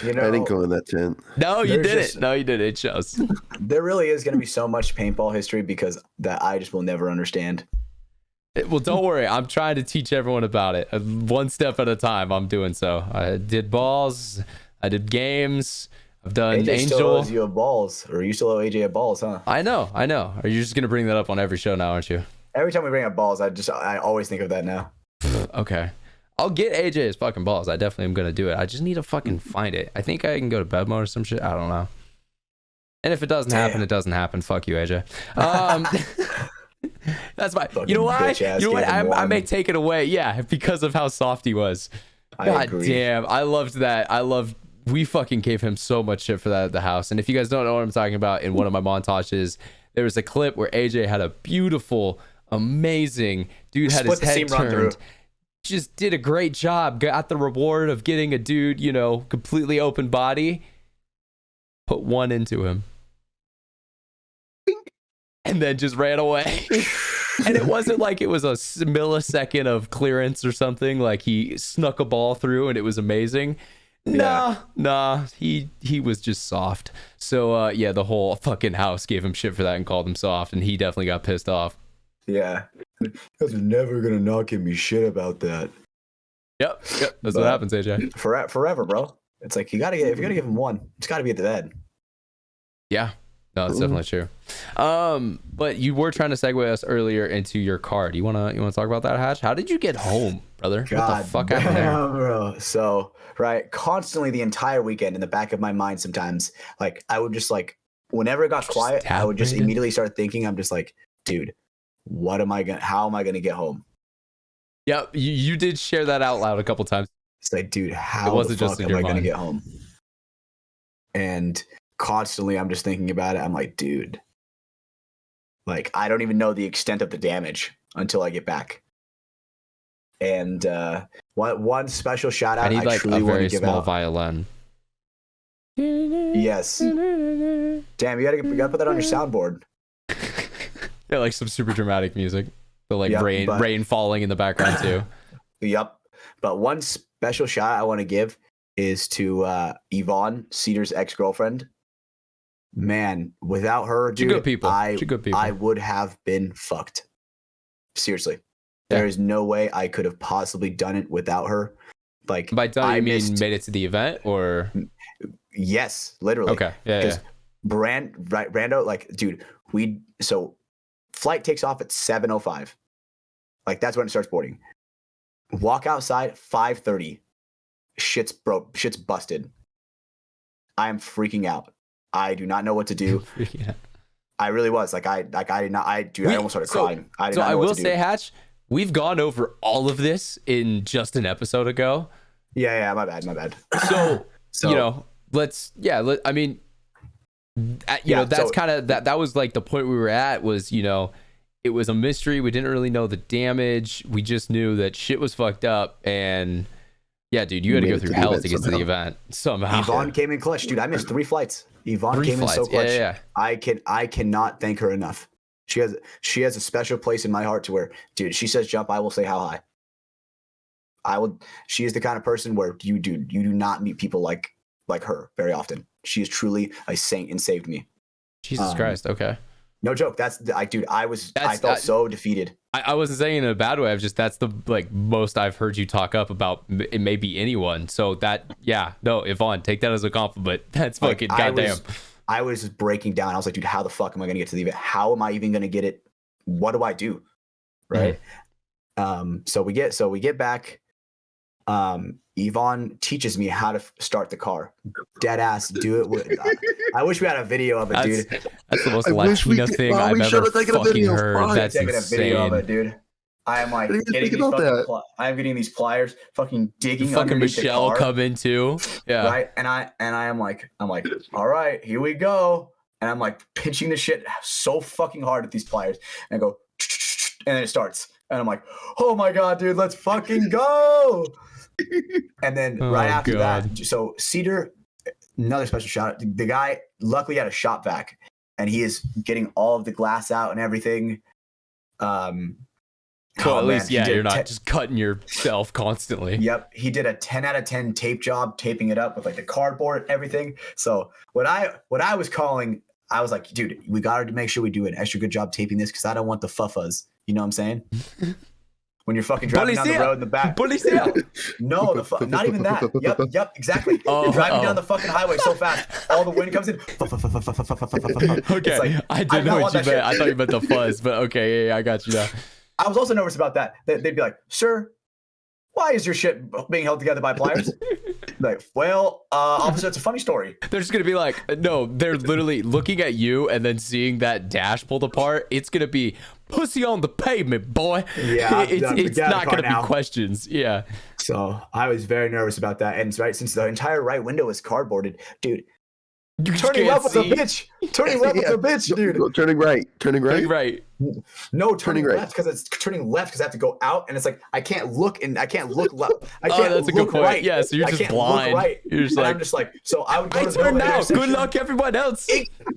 You know, I didn't go in that tent. No, you didn't. No, you didn't. It shows. There really is going to be so much paintball history because that I just will never understand. Well, don't worry. I'm trying to teach everyone about it. One step at a time, I'm doing so. I did balls. I did games. I've done AJ Angel. still owes you a balls, or you still owe AJ a balls, huh? I know. Are you just going to bring that up on every show now, aren't you? Every time we bring up balls, I always think of that now. Okay. I'll get AJ his fucking balls. I definitely am going to do it. I just need to fucking find it. I think I can go to bed mode or some shit. I don't know. And if it doesn't happen, it doesn't happen. Fuck you, AJ. That's fine. You know why? You know what? I may take it away. Yeah, because of how soft he was. God damn. I loved that. We fucking gave him so much shit for that at the house. And if you guys don't know what I'm talking about, in one of my montages, there was a clip where AJ had a beautiful, amazing dude, had his head turned. Just did a great job. Got the reward of getting a dude, you know, completely open body. Put one into him. And then just ran away. And it wasn't like it was a millisecond of clearance or something. Like he snuck a ball through and it was amazing. Nah. He was just soft. So yeah, the whole fucking house gave him shit for that and called him soft, and he definitely got pissed off. Yeah. You guys are never gonna not give me shit about that. Yep. That's what happens, AJ. Forever, bro. It's like if you're gonna give him one, it's gotta be at the bed. Yeah. No, it's definitely true. But you were trying to segue us earlier into your card. You wanna talk about that, Hatch? How did you get home, brother? God what the fuck happened there? Bro. So constantly the entire weekend in the back of my mind, sometimes like I would just like whenever it got quiet, I would just immediately start thinking. I'm just like, dude, how am I gonna get home? Yep, you did share that out loud a couple times. It's like, dude, how the fuck am I gonna get home? And constantly I'm just thinking about it. I'm like, dude, like I don't even know the extent of the damage until I get back. And one special shout out, I need like truly a very want to give small out. violin. Yes. Damn, you gotta put that on your soundboard. Yeah, like some super dramatic music. But like rain falling in the background too. Yep. But one special shout I want to give is to Yvonne, Cedar's ex-girlfriend. Man, without her, dude, good people. I would have been fucked. Seriously. Yeah. There is no way I could have possibly done it without her. Like, by done, you mean made it to the event, or? Yes, literally. Okay. Yeah. Because Brando, like, dude, flight takes off at 7:05. Like, that's when it starts boarding. Walk outside 5:30. Shit's busted. I am freaking out. I do not know what to do. I really was I almost started crying. I will say, Hatch, we've gone over all of this in just an episode ago. Yeah, my bad. So you know, I mean, you know, that's kind of that was like the point we were at was, you know, it was a mystery. We didn't really know the damage. We just knew that shit was fucked up. And yeah, dude, you had to go through hell to get to the event somehow. Yvonne came in clutch, dude. I missed 3 flights. Yvonne came in so clutch. Yeah. I cannot thank her enough. She has a special place in my heart to where, dude, she says jump, I will say how high. She is the kind of person where you do not meet people like her very often. She is truly a saint and saved me. Jesus Christ. Okay. No joke. I felt so defeated. I wasn't saying in a bad way. That's the like most I've heard you talk up about. It may be anyone. So Yvonne, take that as a compliment. That's fucking goddamn. I was just breaking down. I was like, dude, how the fuck am I going to get to the event? How am I even going to get it? What do I do? Right. Mm-hmm. So we get back. Yvonne teaches me how to start the car. Dead ass, do it. I wish we had a video of it, dude. That's the most Latino thing I've ever fucking heard. That's taking insane. A video of it, dude. I am like I'm getting these pliers, fucking digging. Fucking Michelle the car, come in too. Yeah. Right. And I am like, all right, here we go. and I'm like pinching the shit so fucking hard at these pliers, and I go, and then it starts, and I'm like, oh my god, dude, let's fucking go. And then right after that, so Cedar, another special shout out. The guy luckily had a shop vac, and he is getting all of the glass out and everything. Well, at least, you're not just cutting yourself constantly. Yep. He did a 10 out of 10 tape job, taping it up with like the cardboard and everything. So what I was calling, I was like, dude, we got to make sure we do an extra good job taping this because I don't want the fuffas. You know what I'm saying? When you're fucking driving down the road in the back. No, not even that. Yep, exactly. You're driving down the fucking highway so fast, all the wind comes in. Okay, like, I didn't know what you meant. I thought you meant the fuzz, but okay, yeah, I got you now. I was also nervous about that. They'd be like, sir, why is your shit being held together by pliers? Like, well, officer, it's a funny story. They're just going to be like, no, they're literally looking at you and then seeing that dash pulled apart. It's going to be pussy on the pavement, boy. Yeah. It's not going to be questions. Yeah. So I was very nervous about that. And right, since the entire right window is cardboarded, dude, turning left with a bitch. Turning left with a bitch, dude. Turning right. No, turning left because it's turning left because I have to go out, and it's like I can't look left. I can't that's a good point. Right. Yeah, so you're just blind. Right. You're just I'm just like, so I would go to turn now. Good luck, everyone else.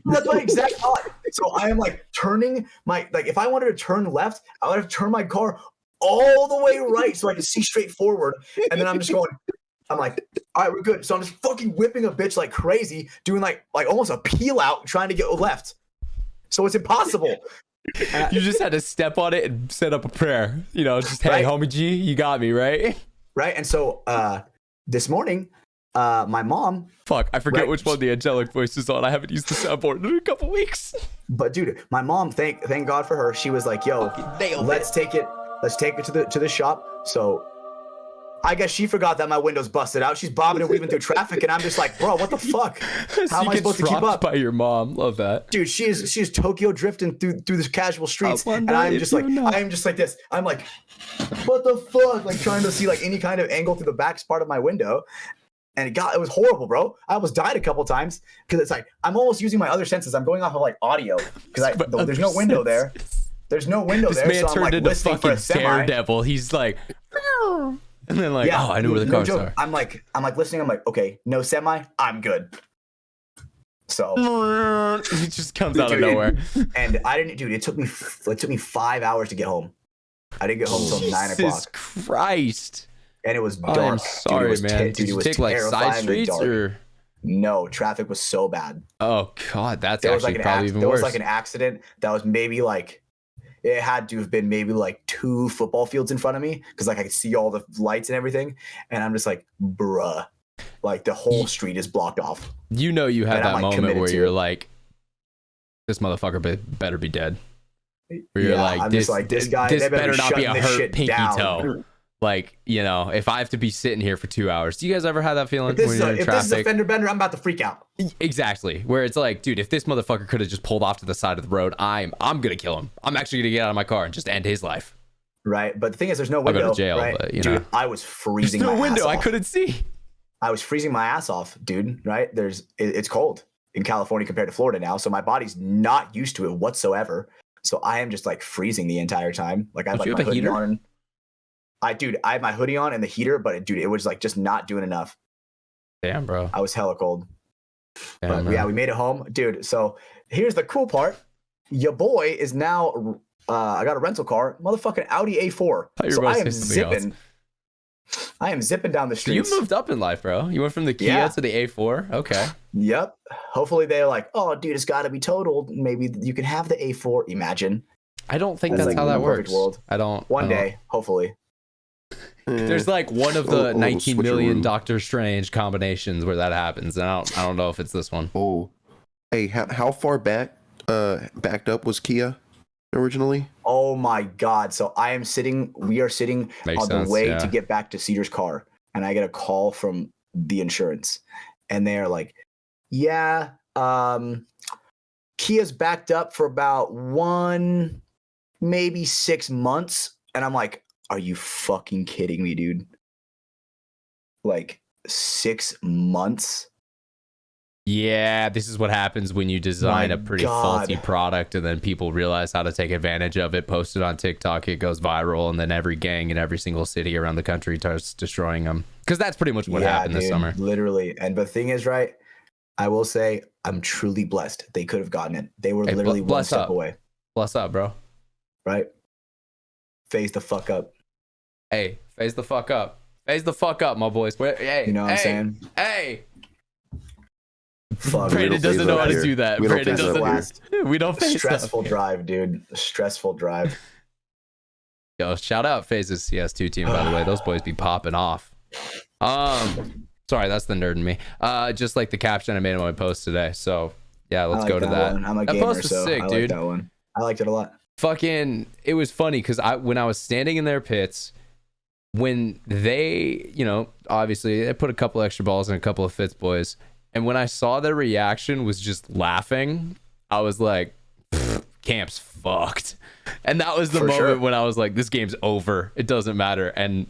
That's my exact thought. So I am like turning if I wanted to turn left, I would have to turn my car all the way right so I can see straight forward, and then I'm just going. I'm like, all right, we're good. So I'm just fucking whipping a bitch like crazy, doing like almost a peel out, trying to get left. So it's impossible. You just had to step on it and set up a prayer. You know, just, hey, homie G, you got me, right? Right. And so this morning, my mom. Fuck, I forget which one the angelic voice is on. I haven't used the soundboard in a couple weeks. But dude, my mom, thank God for her. She was like, yo, let's take it to the shop. So I guess she forgot that my window's busted out. She's bobbing and weaving through traffic, and I'm just like, bro, what the fuck? How am I supposed to keep up? By your mom, love that, dude. She is Tokyo drifting through the casual streets, and I'm just like this. I'm like, what the fuck? Like trying to see like any kind of angle through the back part of my window, and it was horrible, bro. I almost died a couple times because it's like I'm almost using my other senses. I'm going off of like audio because there's no window there. There's no window there. This man so turned I'm like into listening fucking for a semi. daredevil. He's like. And then like, oh, I knew where the cars are. I'm like listening. I'm like, okay, no semi, I'm good. So it just comes out of nowhere. And I didn't, dude. It took me 5 hours to get home. I didn't get home until 9 o'clock. Jesus Christ! And it was dark. I'm sorry, dude, man. Did you take like side streets or? No, traffic was so bad. Oh God, that's actually probably even worse. There was like an accident that was maybe like. It had to have been maybe like 2 football fields in front of me because like I could see all the lights and everything, and I'm just like, bruh, like the whole street is blocked off. You know, you had that moment where you're like, this motherfucker better be dead. Where you're like, this guy, this better not be a hurt pinky toe. Like, you know, if I have to be sitting here for 2 hours, do you guys ever have that feeling? If this is a fender bender, I'm about to freak out. Exactly. Where it's like, dude, if this motherfucker could have just pulled off to the side of the road, I'm gonna kill him. I'm actually gonna get out of my car and just end his life. Right. But the thing is, there's no window. I'll go to jail, right? but you dude, know, I was freezing. There's no my window. Ass off. I couldn't see. I was freezing my ass off, dude. Right. It's cold in California compared to Florida now, so my body's not used to it whatsoever. So I am just like freezing the entire time. Like I have like my hoodie on. I had my hoodie on and the heater, but it was like just not doing enough. Damn, bro. I was hella cold. Damn, but yeah, we made it home, dude. So here's the cool part. Your boy is now. I got a rental car, motherfucking Audi A4. So I am zipping. I am zipping down the street. So you moved up in life, bro. You went from the Kia to the A4. Okay. Yep. Hopefully they're like, oh, dude, it's got to be totaled. Maybe you can have the A4. Imagine. I don't think that's like how that works. World. One day, hopefully. There's like one of the 19 million Doctor Strange combinations where that happens. And I don't know if it's this one. Oh, hey, how far backed up was Kia originally? Oh my God! So we are sitting on the way to get back to Cedar's car, and I get a call from the insurance, and they're like, "Yeah, Kia's backed up for about 1, maybe 6 months," and I'm like. Are you fucking kidding me, dude? Like 6 months? Yeah, this is what happens when you design a pretty faulty product and then people realize how to take advantage of it, post it on TikTok, it goes viral, and then every gang in every single city around the country starts destroying them. Because that's pretty much what happened this summer. Literally. And the thing is, right, I will say I'm truly blessed. They could have gotten it. They were literally one step away. Bless up, bro. Right? Phase the fuck up. Hey, phase the fuck up. Phase the fuck up, my boys. Hey, you know what I'm saying? Hey. Fuck. Brandon doesn't know how to do that. Brandon doesn't. We don't face stressful drive, dude. Stressful drive. Yo, shout out Phases CS2 team, by the way. Those boys be popping off. Sorry, that's the nerd in me. Just like the caption I made on my post today. So yeah, let's go to that. I'm a gamer, post was sick, dude. That one. I liked it a lot. Fucking, it was funny because when I was standing in their pits, when they, obviously they put a couple extra balls in a couple of Fitz boys. And when I saw their reaction was just laughing, I was like, camp's fucked. And that was the moment when I was like, this game's over. It doesn't matter. And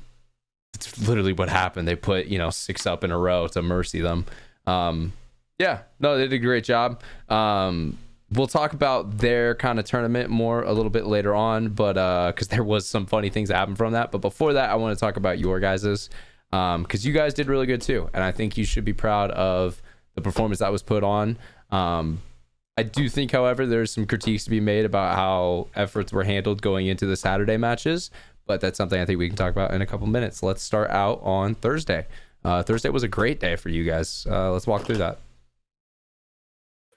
it's literally what happened. They put, 6 up in a row to mercy them. Yeah, no, they did a great job. We'll talk about their kind of tournament a little bit later on, but because there was some funny things that happened from that. But before that, I want to talk about your guys's, because you guys did really good too. And I think you should be proud of the performance that was put on. I do think, however, there's some critiques to be made about how efforts were handled going into the Saturday matches, but that's something I think we can talk about in a couple minutes. Let's start out on Thursday. Thursday was a great day for you guys. Let's walk through that.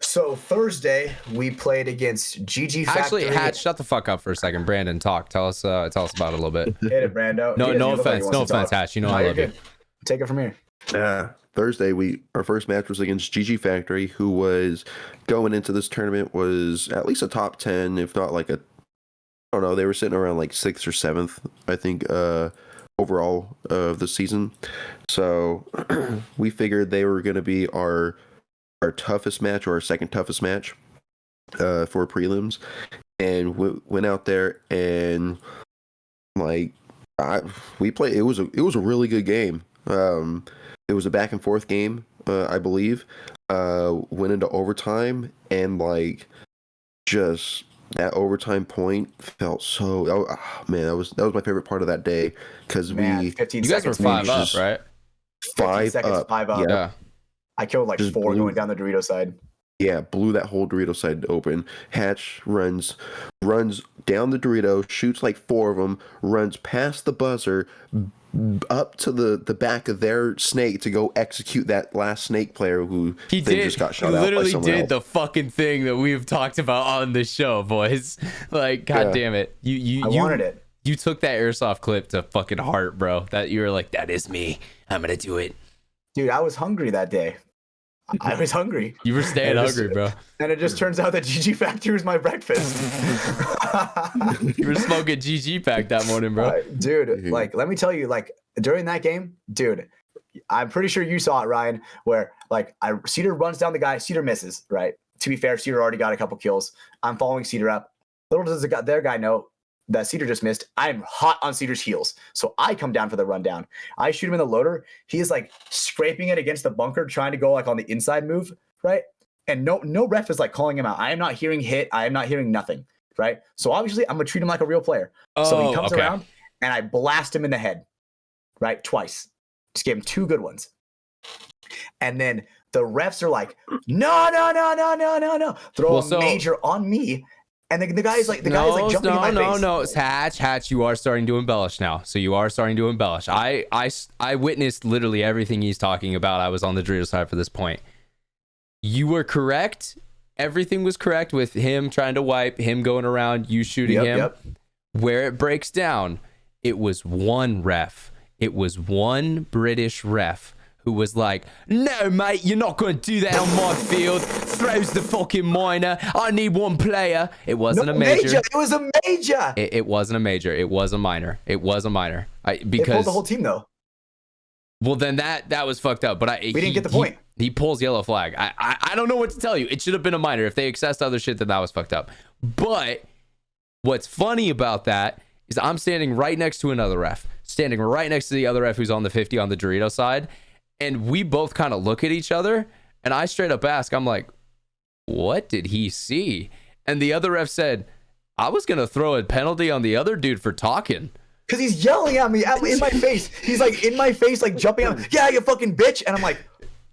So Thursday we played against GG Factory. Actually, Hatch, shut the fuck up for a second. Brandon, talk. Tell us about it a little bit. Hit it, Brando. No offense, Hatch. You know I love you. Take it from here. Thursday, our first match was against GG Factory, who was going into this tournament was at least a top 10, if not like I don't know, they were sitting around like 6th or 7th, I think, overall of the season. So we figured they were going to be our toughest match, or our second toughest match for prelims, and went out there and we played. It was a really good game. It was a back and forth game, I believe. Went into overtime, and just that overtime point felt so. Man, that was my favorite part of that day, because you guys were 5 up, right? 5 up. 5 up. Yeah. I killed like 4 going down the Dorito side. Yeah, blew that whole Dorito side open. Hatch runs down the Dorito, shoots like 4 of them, runs past the buzzer, up to the back of their snake to go execute that last snake player who just got shot out. He literally did the fucking thing that we've talked about on the show, boys. Like, god damn it. I wanted it. You took that airsoft clip to fucking heart, bro. That you were like, that is me. I'm gonna do it. Dude, I was hungry that day. I was hungry. You were staying hungry, bro. And it just turns out that GG Factory was my breakfast. You were smoking GG pack that morning, bro. Dude, let me tell you, during that game, dude, I'm pretty sure you saw it, Ryan, where Cedar runs down the guy, Cedar misses, right? To be fair, Cedar already got a couple kills. I'm following Cedar up. Little does their guy know that Cedar just missed. I'm hot on Cedar's heels. So I come down for the rundown. I shoot him in the loader. He is scraping it against the bunker, trying to go on the inside move, right? And no ref is calling him out. I am not hearing hit. I am not hearing nothing, right? So obviously I'm going to treat him like a real player. So he comes around and I blast him in the head, right? Twice. Just gave him 2 good ones. And then the refs are like, no. Throw a major on me. And the guy's jumping in my face. No. Hatch, you are starting to embellish now. So you are starting to embellish. I witnessed literally everything he's talking about. I was on the Dorito side for this point. You were correct. Everything was correct with him trying to wipe, him going around, you shooting him. Yep. Where it breaks down, it was one ref. It was one British ref who was like, no, mate, you're not going to do that on my field. Throws the fucking minor. I need one player. It wasn't a major. It was a major. It wasn't a major. It was a minor. Because it pulled the whole team, though. Well, then that was fucked up. But we didn't get the point. He pulls yellow flag. I don't know what to tell you. It should have been a minor. If they accessed other shit, then that was fucked up. But what's funny about that is I'm standing right next to another ref. Standing right next to the other ref who's on the 50 on the Dorito side. And we both kind of look at each other And I straight up ask, I'm like, what did he see? And the other ref said, I was going to throw a penalty on the other dude for talking. Because he's yelling at me in my face. He's like in my face, like jumping out. Yeah, you fucking bitch. And I'm like,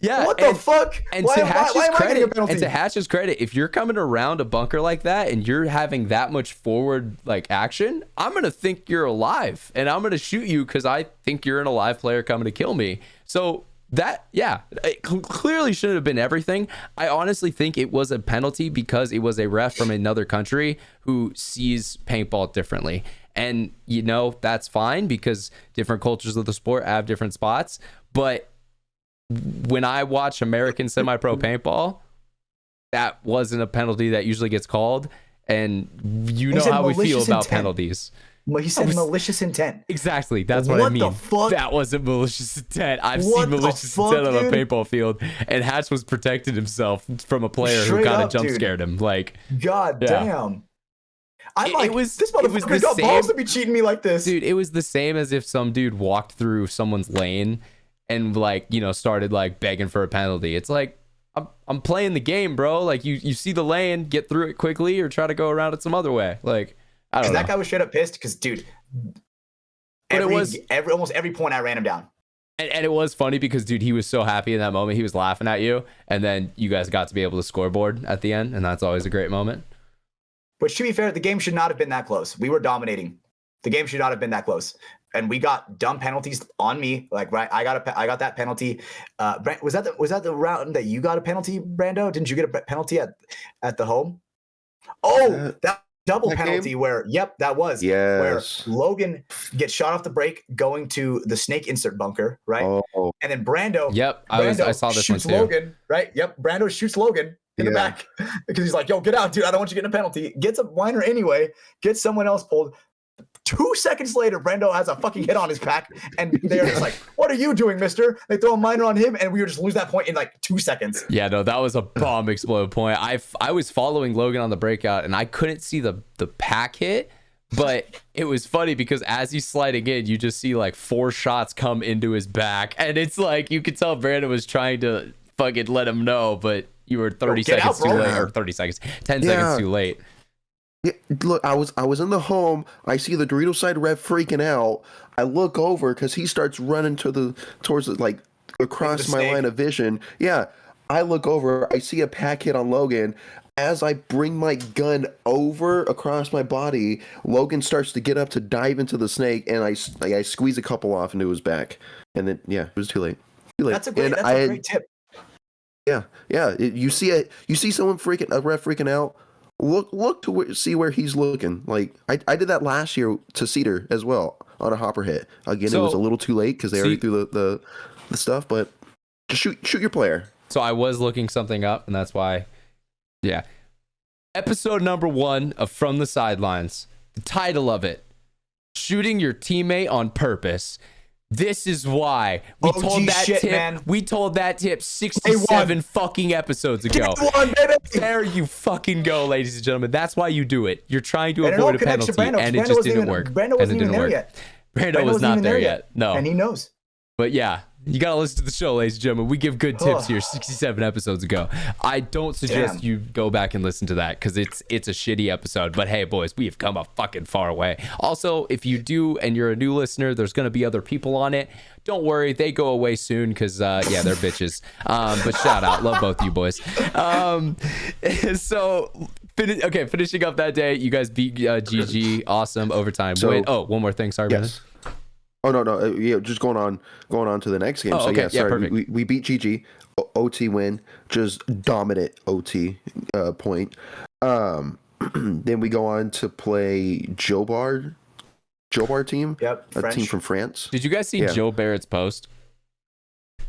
yeah, what the fuck? And why am I getting a penalty? And to Hatch's credit, if you're coming around a bunker like that and you're having that much forward like action, I'm going to think you're alive and I'm going to shoot you because I think you're an alive player coming to kill me. So that, yeah, it clearly shouldn't have been everything. I honestly think it was a penalty because it was a ref from another country who sees paintball differently. And, you know, that's fine because different cultures of the sport have different spots. But when I watch American semi-pro paintball, that wasn't a penalty that usually gets called. And you know how we feel about penalties. Well, he said malicious intent. Exactly. That's what I mean. What the fuck? That wasn't malicious intent. I've seen malicious intent on a paintball field, and Hatch was protecting himself from a player who kind of jump scared him. Like, God damn. I'm like, this motherfucker got balls to be cheating me like this. Dude, it was the same as if some dude walked through someone's lane and like, you know, started like begging for a penalty. It's like, I'm playing the game, bro. Like you see the lane, get through it quickly or try to go around it some other way. Like, I don't know. That guy was straight up pissed because, dude, almost every point I ran him down. And it was funny because, dude, he was so happy in that moment. He was laughing at you. And then you guys got to be able to scoreboard at the end. And that's always a great moment. But to be fair, the game should not have been that close. We were dominating. The game should not have been that close. And we got dumb penalties on me. Like, right, I got that penalty. Was that the round that you got a penalty, Brando? Didn't you get a penalty at the home? Oh, that double penalty game? Where, yep, that was. Yes. Where Logan gets shot off the break going to the snake insert bunker, right? Oh. And then Brando. Yep, I saw this one too. Logan, right? Yep, Brando shoots Logan in the back because he's like, yo, get out, dude. I don't want you getting a penalty. Gets a whiner anyway, gets someone else pulled. 2 seconds later, Brando has a fucking hit on his back, and they're just like, what are you doing, mister? They throw a minor on him, and we would just lose that point in like 2 seconds. Yeah, no, that was a bomb explode point. I was following Logan on the breakout, and I couldn't see the pack hit, but it was funny because as he's sliding in, you just see like 4 shots come into his back, and it's like, you could tell Brando was trying to fucking let him know, but you were 30 seconds too late, or 30 seconds, 10 seconds too late. Yeah, look, I was in the home. I see the Dorito side ref freaking out. I look over because he starts running towards like across my line of vision. Yeah, I look over. I see a pack hit on Logan. As I bring my gun over across my body, Logan starts to get up to dive into the snake, and I squeeze a couple off into his back. And then it was too late. That's a great tip. Yeah. You see someone a ref freaking out. Look to see where he's looking. Like I did that last year to Cedar as well on a hopper hit. Again, it was a little too late because they already threw the stuff. But just shoot your player. So I was looking something up, and that's why. Yeah, episode number 1 of From the Sidelines. The title of it: shooting your teammate on purpose. This is why we told that tip. Man. We told that tip 67 fucking episodes ago. There you fucking go, ladies and gentlemen. That's why you do it. You're trying to avoid a penalty, and it just didn't work. Brando wasn't even there yet. Brando was not there yet. No, and he knows. But yeah, you gotta listen to the show, ladies and gentlemen. We give good tips here 67 episodes ago. I don't suggest you go back and listen to that because it's a shitty episode. But hey, boys, we have come a fucking far way. Also, if you do and you're a new listener, there's gonna be other people on it. Don't worry, they go away soon because they're bitches. But shout out, love both you boys. Finishing up that day, you guys beat GG, awesome overtime win. Oh, one more thing, sorry, Brandon. Oh no, yeah, just going on to the next game. Perfect. We beat GG, OT win, just dominant OT point. Then we go on to play Joe Bard team. Yep, a team from France. Did you guys see Joe Barrett's post?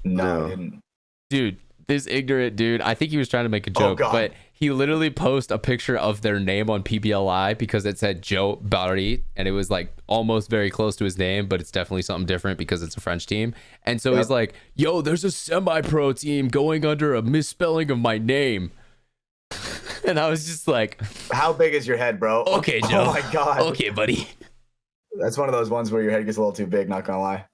No, I didn't. Dude, this ignorant dude, I think he was trying to make a joke, but he literally posted a picture of their name on PBLI because it said Joe Barry, and it was like almost very close to his name, but it's definitely something different because it's a French team. And so he's like, yo, there's a semi-pro team going under a misspelling of my name. And I was just like, how big is your head, bro? Okay, Joe. Oh my God. Okay, buddy. That's one of those ones where your head gets a little too big, not gonna lie.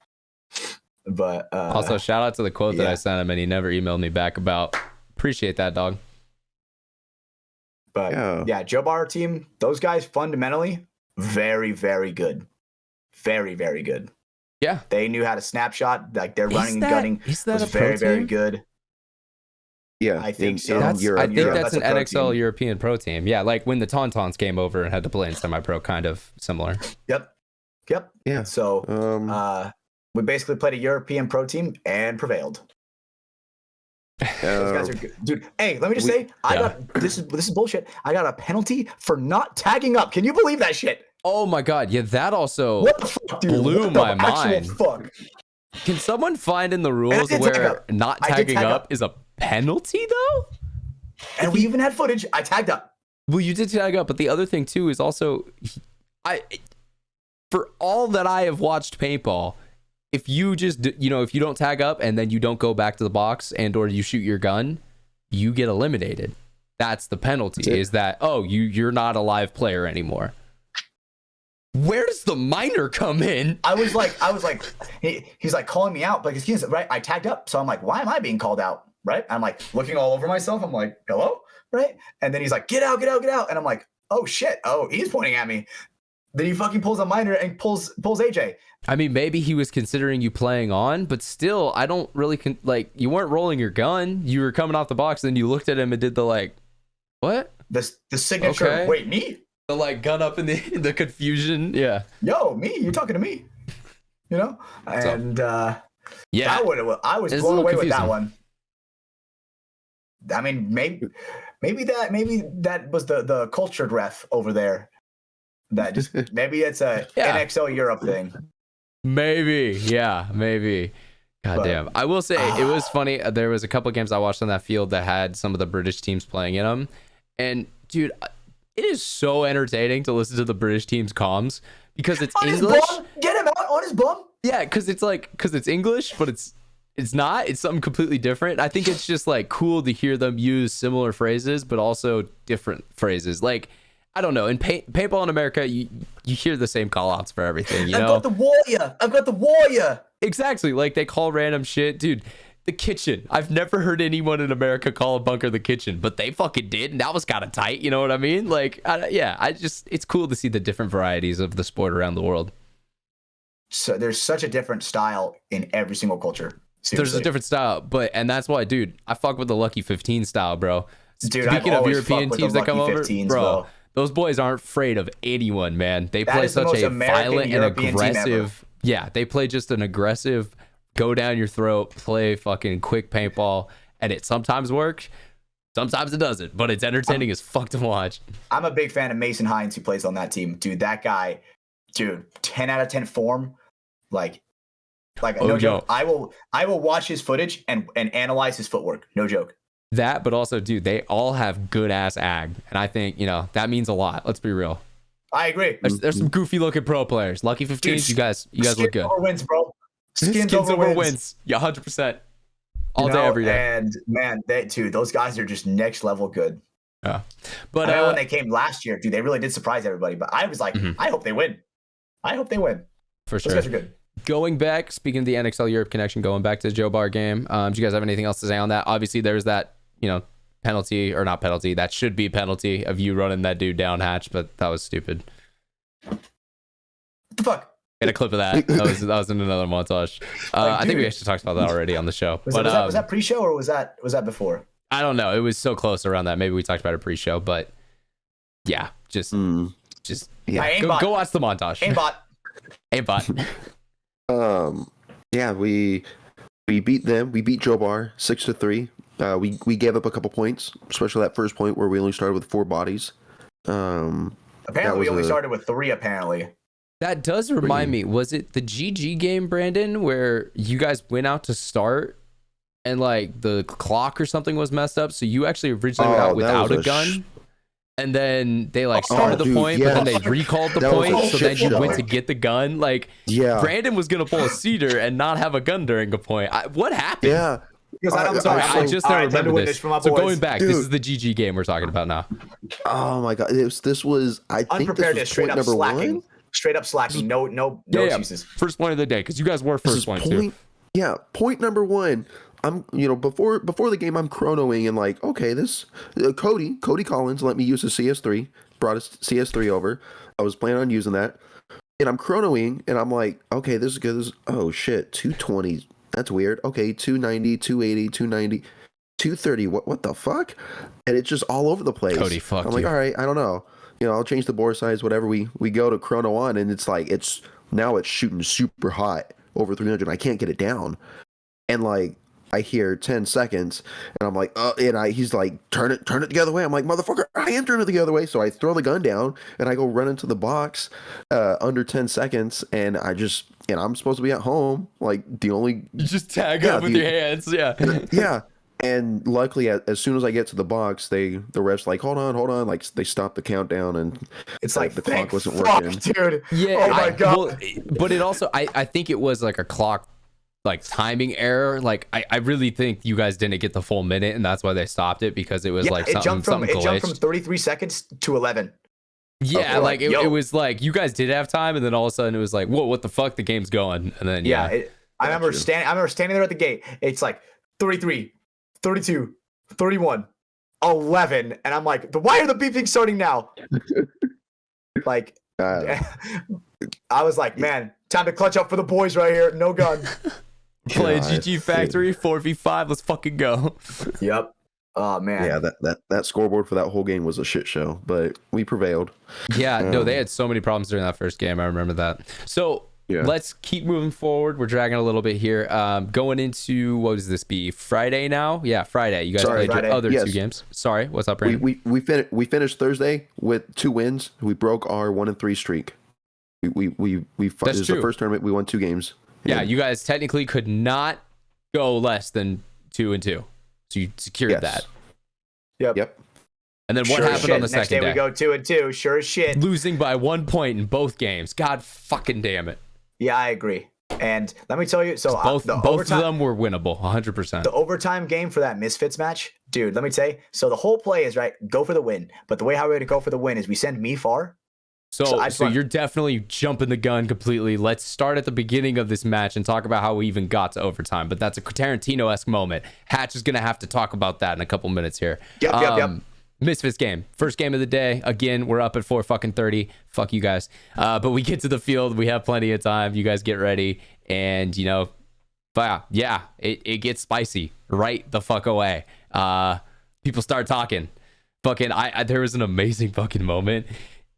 But also shout out to the quote that I sent him, and he never emailed me back about Appreciate that, dog. But yeah, Joe Bar team, those guys fundamentally very, very good. Very, very good. Yeah. They knew how to snapshot. Like their running and gunning was very, very good. Yeah, I think so. I think that's an NXL team. European pro team. Yeah, like when the Tauntauns came over and had to play in semi-pro, kind of similar. Yep. Yeah. So we basically played a European pro team and prevailed. Those guys are good. Dude, hey, let me just say, I got this is bullshit. I got a penalty for not tagging up. Can you believe that shit? Oh my god, yeah, that also what the fuck, dude? blew my mind. Fuck? Can someone find in the rules where not tagging up is a penalty though? And we even had footage. I tagged up. Well, you did tag up, but the other thing too is also, for all that I have watched paintball, if you just, if you don't tag up and then you don't go back to the box and or you shoot your gun, you get eliminated. That's the penalty. Is that you're not a live player anymore. Where does the minor come in? I was like, he's like calling me out, like excuse me, right? I tagged up, so I'm like, why am I being called out? Right? I'm like looking all over myself. I'm like, hello, right? And then he's like, get out, and I'm like, oh shit, he's pointing at me. Then he fucking pulls a minor and pulls AJ. I mean, maybe he was considering you playing on, but still, I don't really you weren't rolling your gun. You were coming off the box, then you looked at him and did the what? The signature. Okay. Wait, me? The gun up in the confusion. Yeah. Yo, me? You're talking to me? And yeah, I was blown away with that one. I mean, maybe that was the cultured ref over there. That just maybe it's a NXL Europe thing. Maybe, yeah, maybe. God damn. I will say it was funny. There was a couple games I watched on that field that had some of the British teams playing in them, and dude, it is so entertaining to listen to the British team's comms because it's on English. His bum? Get him out on his bum. Yeah, because it's English, but it's not. It's something completely different. I think it's just cool to hear them use similar phrases, but also different phrases. I don't know. In paintball in America, you hear the same call outs for everything. I've got the warrior. Exactly. They call random shit, dude. The kitchen. I've never heard anyone in America call a bunker the kitchen, but they fucking did, and that was kind of tight. You know what I mean? It's cool to see the different varieties of the sport around the world. So there's such a different style in every single culture. Seriously. There's a different style, and that's why, dude, I fuck with the Lucky 15 style, bro. Dude, speaking of European teams that come over, bro, those boys aren't afraid of anyone, man. They play such a violent and aggressive. Yeah, they play just an aggressive, go down your throat, play fucking quick paintball, and it sometimes works, sometimes it doesn't, but it's entertaining as fuck to watch. I'm a big fan of Mason Hines, who plays on that team. Dude, that guy, 10 out of 10 form, no joke. I will watch his footage and analyze his footwork. No joke. That, but also, dude, they all have good ass ag, and I think that means a lot. Let's be real. I agree. There's some goofy looking pro players. Lucky 15s, dude, you guys look good. Over wins, bro. Skins over wins. Yeah, 100%. All day, every day. And man, those guys are just next level good. Yeah, but when they came last year, dude, they really did surprise everybody. But I was like, I hope they win. For sure. Those guys are good. Going back, speaking of the NXL Europe connection, going back to the Joe Bar game, do you guys have anything else to say on that? Obviously, there's that, penalty, or not penalty, that should be penalty of you running that dude down hatch, but that was stupid. What the fuck? Get a clip of that. That was in another montage. I think we actually talked about that already on the show. Was that pre-show or was that before? I don't know. It was so close around that. Maybe we talked about it pre-show, but yeah, go watch the montage. Aimbot. Yeah, we beat them. We beat Joe Bar 6-3. We gave up a couple points, especially that first point where we only started with 4 bodies. Apparently, we only started with 3. Apparently, that does remind me. Was it the GG game, Brandon, where you guys went out to start and the clock or something was messed up, so you actually originally went out without a gun? And then they started the point, but then they recalled the point, so then you went to get the gun. Brandon was gonna pull a cedar and not have a gun during a point. What happened? Yeah, I just now remember this. So going back, this is the GG game we're talking about now. Oh my god, this was I think this was straight point up number slacking. 1. Straight up slacking. No excuses. First point of the day, because you guys were first point too. Yeah, point number 1. I'm before the game I'm chronoing and like, okay, this Cody Collins let me use his CS3, brought his CS3 over. I was planning on using that, and I'm chronoing and I'm like, okay, this is good. Oh shit, 220. That's weird. Okay, 290, 280, 290, 230. What the fuck? And it's just all over the place. Cody, fuck I'm like, you. all right, I don't know. I'll change the bore size, whatever. We go to chrono on, and it's like now it's shooting super hot over 300. I can't get it down, and like I hear 10 seconds, and I'm like, he's like, turn it the other way. I'm like, motherfucker, I am turning it the other way. So I throw the gun down and I go run into the box under 10 seconds, and I'm supposed to be at home. Like you just tag up with your hands, yeah. And luckily, as soon as I get to the box, the refs like, hold on, like they stop the countdown, and it's like the clock wasn't working, dude. Yeah. Oh my god. Well, but it also, I think it was like a clock, like timing error. Like I really think you guys didn't get the full minute, and that's why they stopped it, because it was like something glitched. It jumped from 33 seconds to 11. Yeah, like it was like you guys did have time, and then all of a sudden it was like, whoa, what the fuck? The game's going, and then I remember standing there at the gate. It's like 33. 32, 31, 11, and I'm like, why are the beeping starting now? Like, I was like, man, time to clutch up for the boys right here. No gun. Play GG Factory 4v5. Let's fucking go. Yep. Oh man. Yeah, that scoreboard for that whole game was a shit show, but we prevailed. Yeah, no, they had so many problems during that first game. I remember that. So. Yeah. Let's keep moving forward. We're dragging a little bit here. Going into, what does this be? Friday now? Yeah, Friday. You guys played your other two games. Sorry, what's up, Brandon? We finished Thursday with 2 wins. We broke our 1-3 streak. This is the first tournament we won 2 games. Yeah, you guys technically could not go less than 2-2. So you secured that. Yep. And then what happened on the Next second day? We go 2-2. Sure as shit. Losing by 1 point in both games. God fucking damn it. Yeah, I agree. And let me tell you, so both of them were winnable, 100%. The overtime game for that Misfits match, dude, let me tell you. So the whole play is, right, go for the win. But the way how we're going to go for the win is we send me far. So you're definitely jumping the gun completely. Let's start at the beginning of this match and talk about how we even got to overtime. But that's a Tarantino-esque moment. Hatch is going to have to talk about that in a couple minutes here. Yep. Misfits game, first game of the day. Again, we're up at 4:30. Fuck you guys. But we get to the field. We have plenty of time. You guys get ready, and it gets spicy right the fuck away. People start talking. Fucking, there was an amazing fucking moment.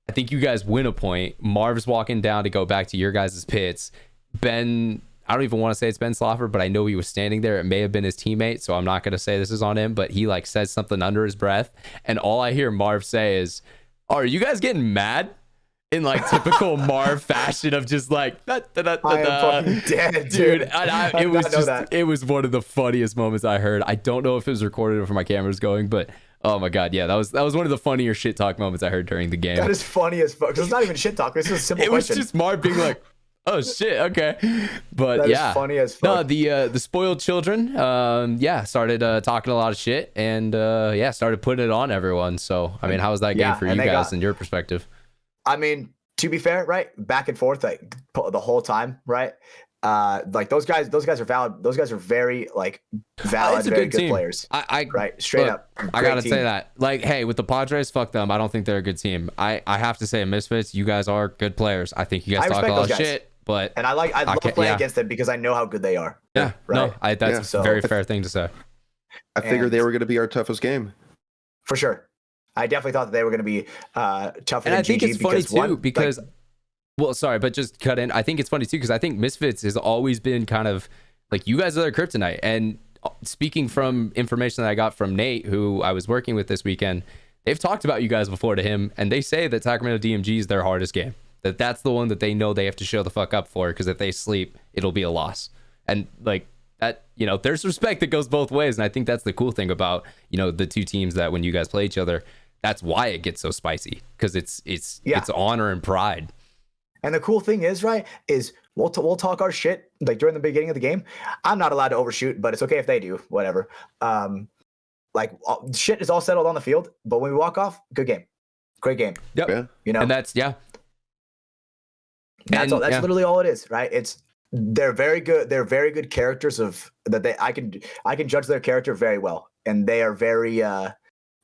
I think you guys win a point. Marv's walking down to go back to your guys' pits. Ben, I don't even want to say it's Ben Sloffer, but I know he was standing there. It may have been his teammate, so I'm not going to say this is on him, but he like said something under his breath. And all I hear Marv say is, are you guys getting mad? In like typical Marv fashion of just like, I am fucking dead, dude. It was one of the funniest moments I heard. I don't know if it was recorded or if my camera's going, but oh my God. Yeah, that was one of the funnier shit talk moments I heard during the game. That is funny as fuck. It's not even shit talk. It's just a simple question. It was just Marv being like, oh shit, okay. But that is funny as fuck. No, the spoiled children started talking a lot of shit and started putting it on everyone. So I mean, how was that game for you guys in your perspective? I mean, to be fair, right, back and forth like the whole time, right? Like those guys are valid. Those guys are very like valid, very good players. Right, straight up. I gotta say that. Like, hey, with the Padres, fuck them. I don't think they're a good team. I have to say, Misfits, you guys are good players. I think you guys talk a lot of shit. But I love playing against them because I know how good they are. Yeah, right. No, that's a very fair thing to say. I figured they were going to be our toughest game. For sure. I definitely thought that they were going to be tougher than I think GG it's funny too because well, sorry, but just cut in. I think it's funny too because I think Misfits has always been kind of like you guys are their kryptonite. And speaking from information that I got from Nate, who I was working with this weekend, they've talked about you guys before to him, and they say that Sacramento DMG is their hardest game. That's the one that they know they have to show the fuck up for because if they sleep, it'll be a loss. And like that, there's respect that goes both ways. And I think that's the cool thing about, the two teams that when you guys play each other, that's why it gets so spicy because it's honor and pride. And the cool thing is, right, is we'll talk our shit like during the beginning of the game. I'm not allowed to overshoot, but it's okay if they do, whatever. Shit is all settled on the field, but when we walk off, good game, great game. Yep. And that's That's literally all it is, right? It's they're very good. They're very good characters of that. I can judge their character very well, and they are very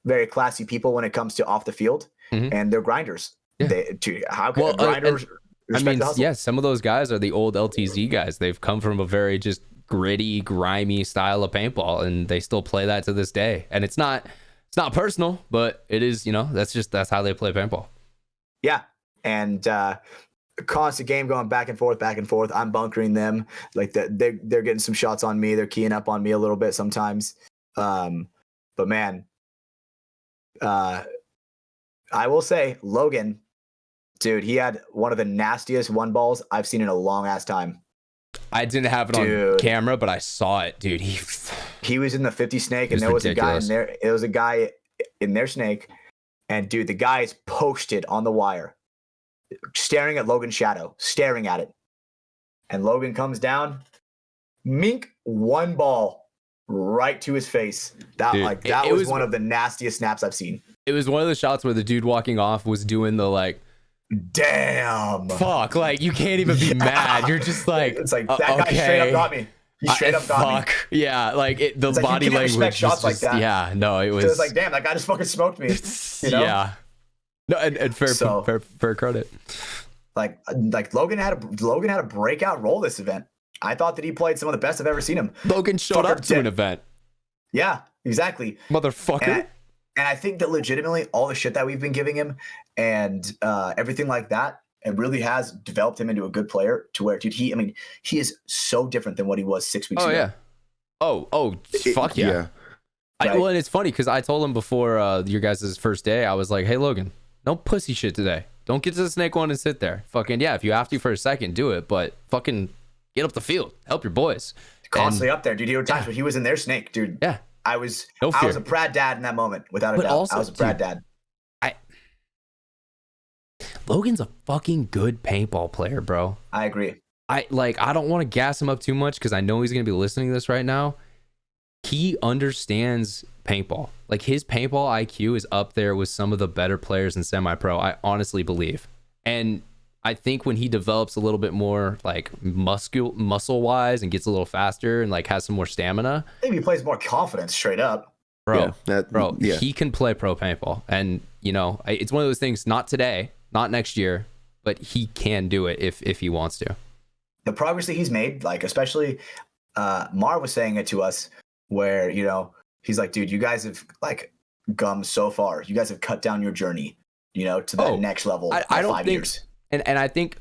very classy people when it comes to off the field, and they're grinders. Yeah. How can grinders? I mean, yeah, some of those guys are the old LTZ guys. They've come from a very just gritty, grimy style of paintball, and they still play that to this day. And it's not personal, but it is, that's how they play paintball. Yeah. And constant game going back and forth. I'm bunkering them. Like they're getting some shots on me. They're keying up on me a little bit sometimes. But man, I will say Logan, dude, he had one of the nastiest one balls I've seen in a long ass time. I didn't have it on camera, but I saw it, dude. He was in the 50 snake, and there was ridiculous. A guy in there. It was a guy in their snake, and dude, the guy is posted on the wire, staring at Logan's shadow, staring at it. And Logan comes down, mink, one ball right to his face. That was one of the nastiest snaps I've seen. It was one of the shots where the dude walking off was doing the like, damn, fuck, like you can't even be mad. You're just like, it's like that guy straight up got me. He straight up got me. Yeah, like the body language shots like that. Yeah, no, it was like, damn, that guy just fucking smoked me. Yeah, no, and fair credit. Like Logan had a breakout role this event. I thought that he played some of the best I've ever seen him. Logan showed up to an event. Yeah, exactly, motherfucker. And I think that legitimately all the shit that we've been giving him and everything like that, it really has developed him into a good player to where, dude, he is so different than what he was 6 weeks ago. Yeah. Oh, fuck yeah. Right? Well, and it's funny because I told him before your guys' first day, I was like, hey, Logan, no pussy shit today. Don't get to the snake one and sit there. Fucking, yeah, if you have to for a second, do it. But fucking get up the field. Help your boys. Constantly up there, dude. There were times when he was in their snake, dude. Yeah. I was a Brad dad in that moment, without a doubt. Also, I was a Brad dad. Logan's a fucking good paintball player, bro. I agree. I don't want to gas him up too much because I know he's gonna be listening to this right now. He understands paintball. Like his paintball IQ is up there with some of the better players in semi-pro. I honestly believe. And I think when he develops a little bit more like muscle wise and gets a little faster and like has some more stamina, I think he plays more confidence straight up. Bro, he can play pro paintball. And it's one of those things, not today, not next year, but he can do it if he wants to. The progress that he's made, like especially Mar was saying it to us where, he's like, dude, you guys have like come so far. You guys have cut down your journey, to that next level. I don't 5 years. And I think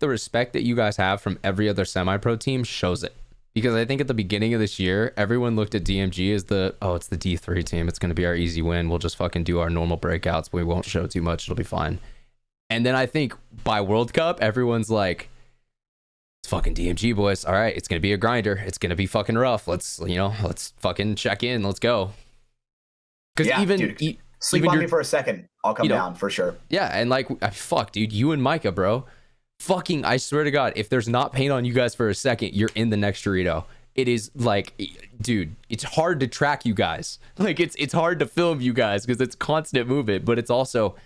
the respect that you guys have from every other semi-pro team shows it. Because I think at the beginning of this year, everyone looked at DMG as it's the D3 team. It's going to be our easy win. We'll just fucking do our normal breakouts. We won't show too much. It'll be fine. And then I think by World Cup, everyone's like, it's fucking DMG, boys. All right, it's going to be a grinder. It's going to be fucking rough. Let's fucking check in. Let's go. Because sleep on me for a second. I'll come down for sure. Yeah, and like, fuck, dude, you and Micah, bro. Fucking, I swear to God, if there's not paint on you guys for a second, you're in the next Dorito. It is like, dude, it's hard to track you guys. Like, it's hard to film you guys because it's constant movement, but it's also,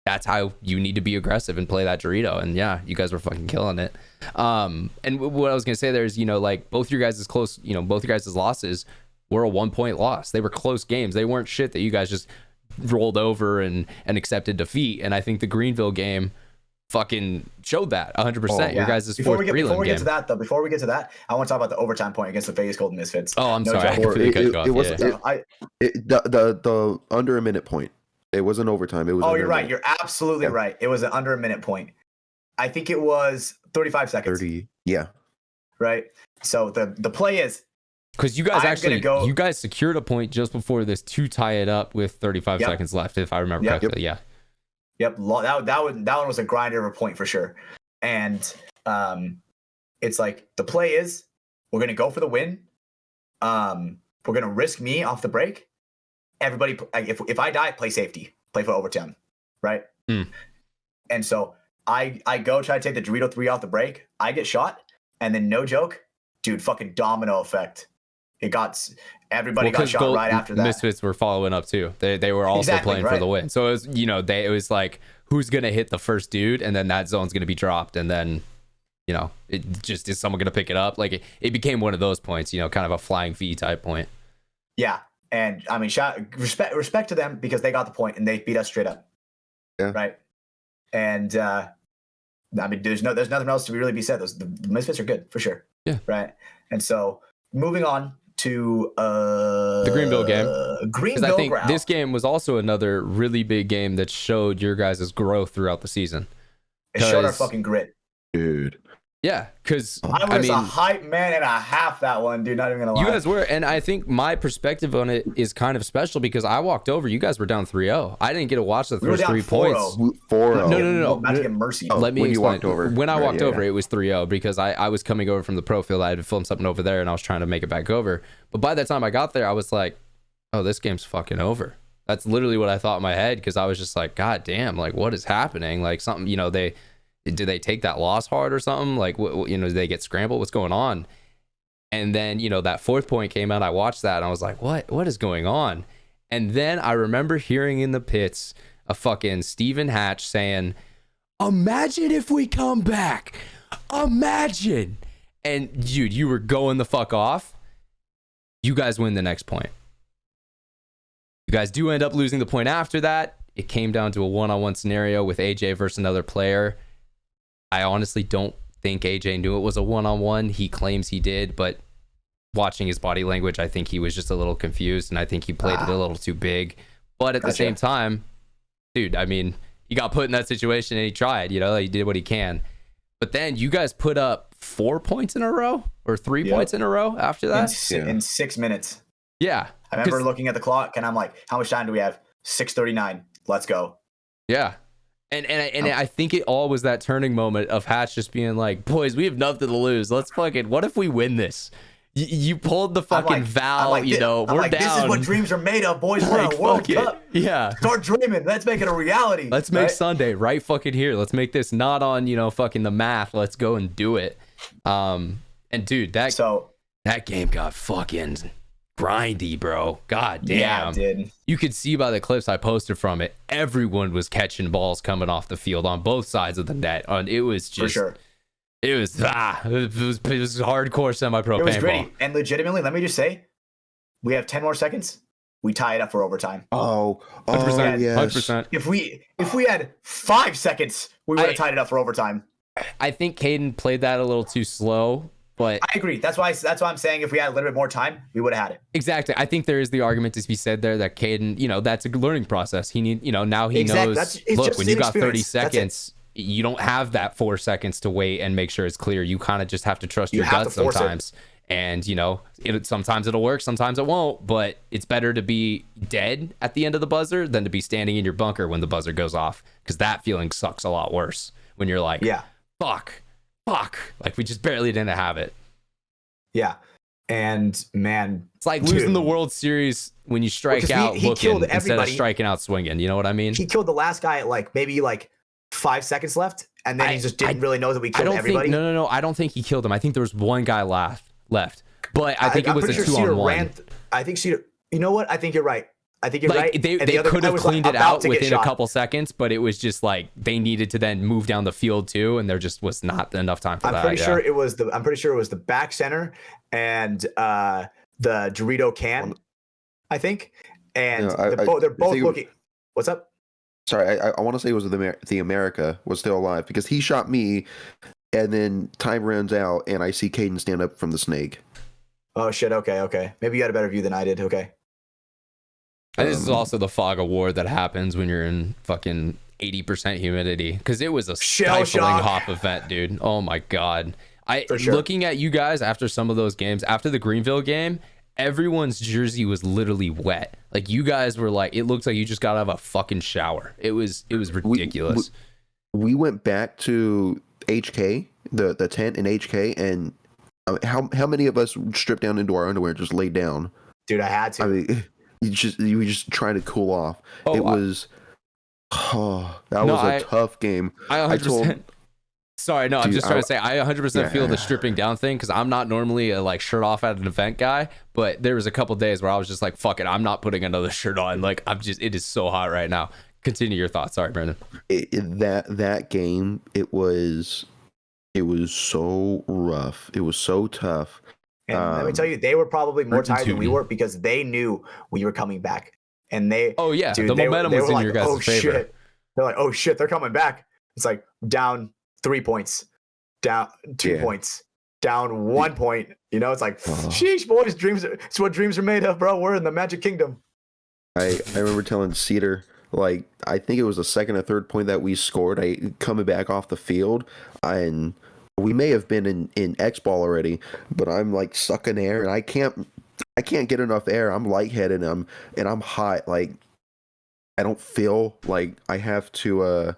that's how you need to be aggressive and play that Dorito. And yeah, you guys were fucking killing it. And what I was going to say there is, like both your guys' both your guys' losses were a 1 point loss. They were close games. They weren't shit that you guys just rolled over and accepted defeat. And I think the Greenville game fucking showed that 100%. Your guys' before we get to that, I want to talk about the overtime point against the Vegas Golden Misfits. Oh, I'm sorry. The under a minute point. It wasn't overtime. It was. Oh, you're right. You're absolutely right. It was an under a minute point. I think it was 35 seconds. 30. Yeah. Right. So the play is, because you guys you guys secured a point just before this to tie it up with 35 seconds left, if I remember correctly. Yeah. Yep. That one was a grinder of a point for sure. And it's like the play is, we're gonna go for the win. We're gonna risk me off the break. Everybody, if I die, play safety, play for overtime, right? And so I go try to take the Dorito 3 off the break. I get shot, and then no joke, dude, fucking domino effect. It got everybody got shot right after that. Misfits were following up too. They were also playing for the win. So it was it was like, who's gonna hit the first dude, and then that zone's gonna be dropped, and then you know, it just is someone going to pick it up? Like it became one of those points, you know, kind of a flying V type point. Yeah. And I mean, respect to them because they got the point and they beat us straight up. Yeah. Right. And I mean, there's nothing else to really be said. The Misfits are good for sure. Yeah. Right. And so moving on to the Greenville game. Greenville, I think this game was also another really big game that showed your guys' growth throughout the season. It showed our fucking grit, dude. Yeah, because I was a hype man and a half that one, dude. Not even gonna lie. You guys were, and I think my perspective on it is kind of special because I walked over. You guys were down 3-0. I didn't get to watch the first 3 points. 4-0. No. About to get mercy. Let me when explain. You walked over. When I walked over, it was 3-0 because I was coming over from the pro field. I had to film something over there, and I was trying to make it back over. But by the time I got there, I was like, "Oh, this game's fucking over." That's literally what I thought in my head because I was just like, "God damn! Like, what is happening? Like, something, you know, did they take that loss hard or something? Like, you know, did they get scrambled? What's going on?" And then, you know, that 4th point came out. I watched that and I was like, what is going on? And then I remember hearing in the pits a fucking Stephen Hatch saying, "Imagine if we come back. Imagine." And dude, you were going the fuck off. You guys win the next point. You guys do end up losing the point after that. It came down to a one-on-one scenario with AJ versus another player. I honestly don't think AJ knew it was a one-on-one. He claims he did, but watching his body language, I think he was just a little confused, and I think he played it a little too big. But at the same time, dude, I mean, he got put in that situation and he tried, you know, he did what he can. But then you guys put up 4 points in a row or 3 points in a row after that? In 6 minutes. Yeah. I remember looking at the clock and I'm like, how much time do we have? 6:39. Let's go. Yeah. And I think it all was that turning moment of Hatch just being like, "Boys, we have nothing to lose. Let's fucking, what if we win this?" You pulled the fucking Val, you know, we're down. This is what dreams are made of, boys. We're on a World Cup. Yeah. Start dreaming. Let's make it a reality. Let's make Sunday right fucking here. Let's make this not on, you know, fucking the math. Let's go and do it. And dude, that game got fucking grindy, bro. God damn. Yeah, it did. You could see by the clips I posted from it, everyone was catching balls coming off the field on both sides of the net. It was just, for sure. It was hardcore semi-pro paintball. It was gritty. And legitimately, let me just say, we have 10 more seconds. We tie it up for overtime. 100%. Yes. 100%. If we had 5 seconds, we would have tied it up for overtime. I think Caden played that a little too slow. But I agree. That's why I'm saying if we had a little bit more time, we would have had it. Exactly. I think there is the argument to be said there that Caden, you know, that's a learning process. He need, you know, now he knows. Look, when you got 30 seconds, you don't have that 4 seconds to wait and make sure it's clear. You kind of just have to trust your gut sometimes. And you know, sometimes it'll work, sometimes it won't. But it's better to be dead at the end of the buzzer than to be standing in your bunker when the buzzer goes off, because that feeling sucks a lot worse when you're like, fuck, like we just barely didn't have it. Yeah. And man, it's like losing the World Series when you strike out looking instead of striking out swinging. You know what I mean? He killed the last guy at maybe 5 seconds left, and then he just didn't really know that we killed everybody. No. I don't think he killed him. I think there was one guy left, but I think it was a 2-on-1. I think Cedar. You know what? I think you're right. Right. They could have cleaned it out within a couple seconds, but it was just like they needed to then move down the field too, and there just was not enough time for that. I'm pretty sure it was the back center and the Dorito can, I think, and they're both looking. What's up? Sorry, I want to say it was the America was still alive because he shot me, and then time runs out, and I see Caden stand up from the snake. Oh shit! Okay. Maybe you had a better view than I did. Okay. And this is also the fog of war that happens when you're in fucking 80% humidity, because it was a stifling hot event, dude. Oh my god. Looking at you guys after some of those games, after the Greenville game, everyone's jersey was literally wet. Like you guys were like, it looked like you just got out of a fucking shower. It was ridiculous. We went back to HK, the tent in HK, and how many of us stripped down into our underwear and just laid down? Dude, I had to. I mean, you were just trying to cool off. That was a tough game. I told. Sorry, no, I'm just trying to say I 100% feel the stripping down thing, because I'm not normally a shirt off at an event guy, but there was a couple days where I was just like, fuck it, I'm not putting another shirt on. Like it is so hot right now. Continue your thoughts. Sorry, Brandon. That game, it was It was so rough. It was so tough. And let me tell you, they were probably more tired than we were because they knew we were coming back. And they, the momentum was in your guys' favor. Shit. They're like, oh shit, they're coming back. It's like down 3 points, down 2 points, down 1 point. You know, it's like, sheesh, boys, it's what dreams are made of, bro. We're in the Magic Kingdom. I remember telling Cedar, like, I think it was the second or third point that we scored, coming back off the field, and we may have been in X ball already, but I'm like sucking air and I can't get enough air. I'm lightheaded and I'm hot. Like, I don't feel like I have to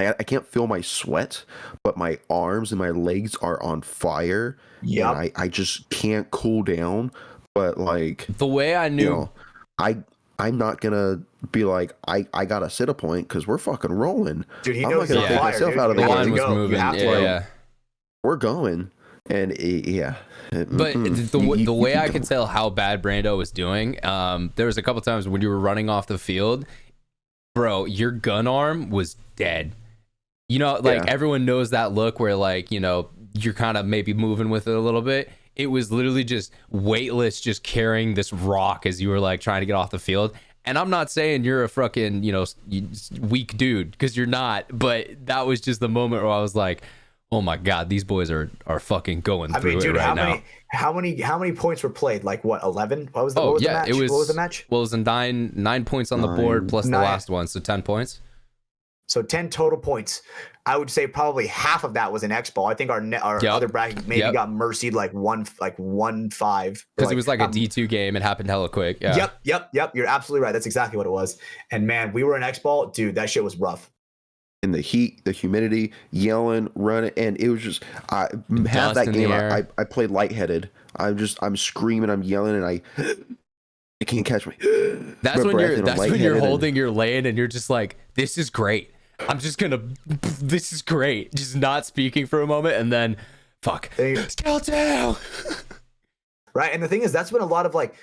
I can't feel my sweat, but my arms and my legs are on fire. Yeah. And I just can't cool down. But like, the way I knew, you know, I'm not gonna be like I gotta sit a point because we're fucking rolling. Dude, he knows I'm not gonna take myself out of the line was moving. Yeah. We're going, and yeah. But the way I could tell how bad Brando was doing, there was a couple times when you were running off the field, bro, your gun arm was dead. You know, like everyone knows that look where, like, you know, you're kind of maybe moving with it a little bit. It was literally just weightless, just carrying this rock as you were like trying to get off the field. And I'm not saying you're a fucking, you know, weak dude, because you're not. But that was just the moment where I was like, oh my God, these boys are fucking going through it right now. How many points were played? Like what, 11? What was the match? What was the match? Well, it was 9 points on the board plus the last one, so 10 points. So 10 total points. I would say probably half of that was in X ball. I think our other bracket maybe got mercied like 1-5. Because it was like a D2 game. It happened hella quick. Yeah. Yep. You're absolutely right. That's exactly what it was. And man, we were in X ball, dude. That shit was rough. In the heat, the humidity, yelling, running, and it was just half that game. I played lightheaded. I'm screaming, I'm yelling, and I can't catch me. That's when you're holding your lane and you're just like, this is great. This is great. Just not speaking for a moment, and then fuck. Skeleton. Right, and the thing is, that's when a lot of like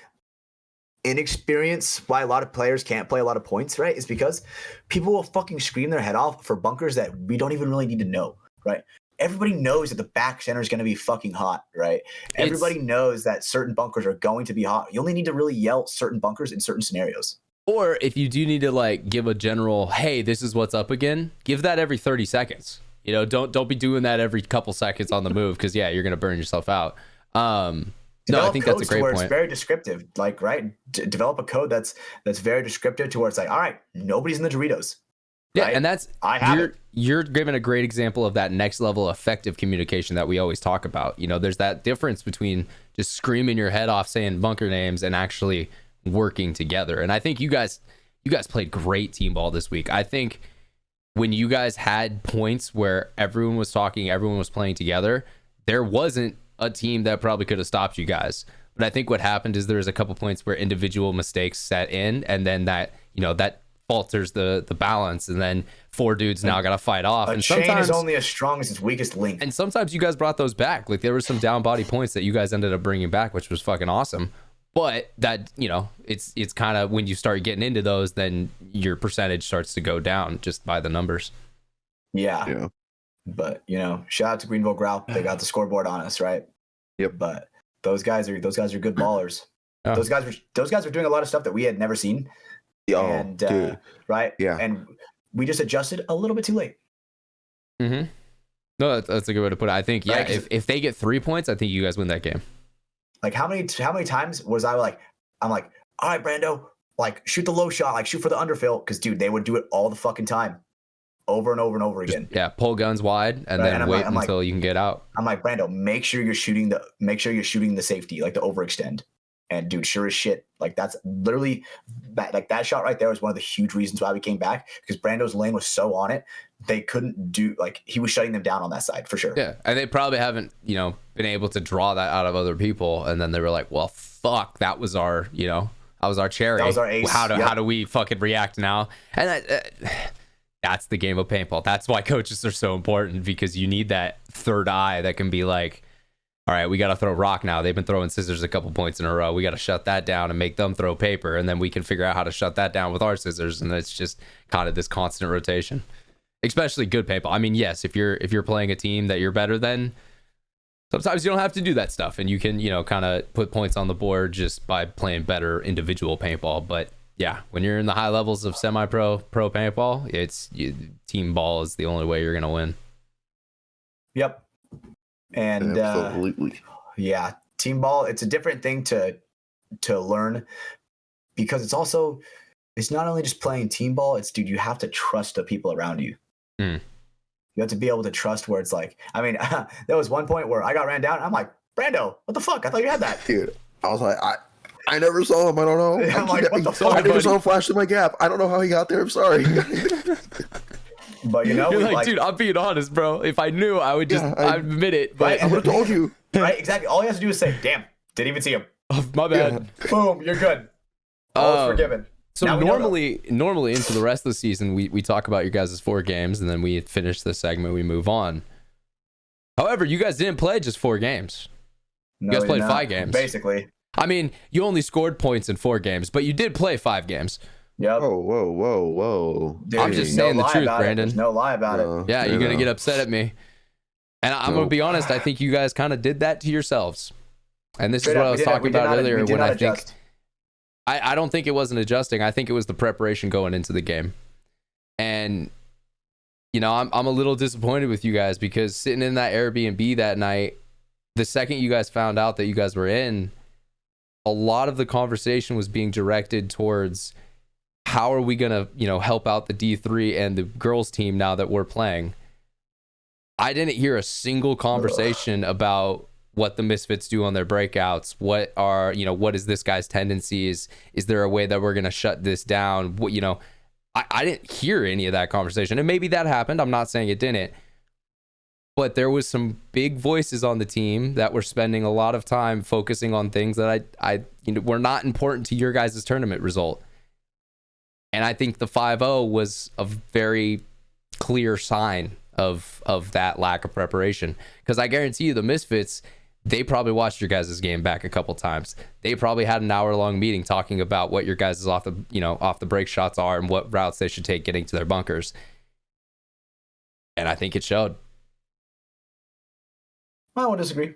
inexperience, why a lot of players can't play a lot of points, right, is because people will fucking scream their head off for bunkers that we don't even really need to know, right? Everybody knows that the back center is going to be fucking hot, right? Everybody knows that certain bunkers are going to be hot. You only need to really yell certain bunkers in certain scenarios. Or if you do need to like give a general, hey, this is what's up again, give that every 30 seconds. You know, don't be doing that every couple seconds on the move, because yeah, you're going to burn yourself out. No, I think that's a great point. It's very descriptive, like, right? Develop a code that's very descriptive to where it's like, all right, nobody's in the Doritos. Yeah, right? And you're giving a great example of that next level effective communication that we always talk about. You know, there's that difference between just screaming your head off saying bunker names and actually working together. And I think you guys played great team ball this week. I think when you guys had points where everyone was talking, everyone was playing together, there wasn't a team that probably could have stopped you guys. But I think what happened is there was a couple points where individual mistakes set in, and then that falters the balance, and then four dudes now got to fight off. And chain is only as strong as its weakest link. And sometimes you guys brought those back. Like there were some down body points that you guys ended up bringing back, which was fucking awesome. But that, you know, it's kind of when you start getting into those, then your percentage starts to go down just by the numbers. Yeah. But, you know, shout out to Greenville Growl. They got the scoreboard on us, right? Yep. But those guys are good ballers. Oh. Those guys were doing a lot of stuff that we had never seen. Dude. Right? Yeah. And we just adjusted a little bit too late. Mm-hmm. No, that's a good way to put it. I think, yeah, right, if they get 3 points, I think you guys win that game. Like how many times was I'm like, all right, Brando, like shoot the low shot, like shoot for the underfill, because dude, they would do it all the fucking time, over and over and over again. Yeah, pull guns wide and then wait until you can get out. I'm like, Brando, make sure you're shooting the safety, like the overextend. And dude, sure as shit, like that's literally that shot right there was one of the huge reasons why we came back, because Brando's lane was so on it, they couldn't do, like, he was shutting them down on that side for sure. Yeah, and they probably haven't, you know, been able to draw that out of other people, and then they were like, well, fuck, that was our, you know, that was our cherry. That was our ace. How do we fucking react now? And that's the game of paintball. That's why coaches are so important, because you need that third eye that can be like, all right, we got to throw rock now. They've been throwing scissors a couple points in a row. We got to shut that down and make them throw paper, and then we can figure out how to shut that down with our scissors. And it's just kind of this constant rotation. especially good paintball. I mean, yes, if you're playing a team that you're better than, sometimes you don't have to do that stuff, and you can, kind of put points on the board just by playing better individual paintball. But yeah, when you're in the high levels of semi-pro, pro paintball, team ball is the only way you're gonna win. Yep. And absolutely, yeah, team ball. It's a different thing to learn, because it's not only just playing team ball. It's, dude, you have to trust the people around you. You have to be able to trust where it's like, I mean, there was one point where I got ran down. I'm like, Brando, what the fuck? I thought you had that. Dude, I was like, I never saw him. I don't know. I'm like, what the fuck? I never saw him flash through my gap. I don't know how he got there. I'm sorry. But you're like, dude, I'm being honest, bro. If I knew, I would I'd admit it. But right? I would have told you. Right, exactly. All he has to do is say, damn, didn't even see him. Oh, my bad. Yeah. Boom, you're good. All forgiven. So normally into the rest of the season, we talk about your guys' 4 games, and then we finish the segment, we move on. However, you guys didn't play just 4 games. You guys played 5 games. Basically. I mean, you only scored points in 4 games, but you did play 5 games. Yep. Whoa. Dude, I'm just saying the truth, Brandon. There's no lie about it. Yeah, you're going to get upset at me. And I'm going to be honest, I think you guys kind of did that to yourselves. And this is what I was talking about earlier when I think... I don't think it wasn't adjusting. I think it was the preparation going into the game. And, I'm a little disappointed with you guys, because sitting in that Airbnb that night, the second you guys found out that you guys were in, a lot of the conversation was being directed towards how are we going to, help out the D3 and the girls team now that we're playing. I didn't hear a single conversation about what the Misfits do on their breakouts. What is this guy's tendencies? Is there a way that we're going to shut this down? I didn't hear any of that conversation. And maybe that happened. I'm not saying it didn't. But there was some big voices on the team that were spending a lot of time focusing on things that were not important to your guys' tournament result. And I think the 5-0 was a very clear sign of that lack of preparation. Because I guarantee you the Misfits, they probably watched your guys' game back a couple times. They probably had an hour-long meeting talking about what your guys' off the break shots are and what routes they should take getting to their bunkers. And I think it showed. I would disagree.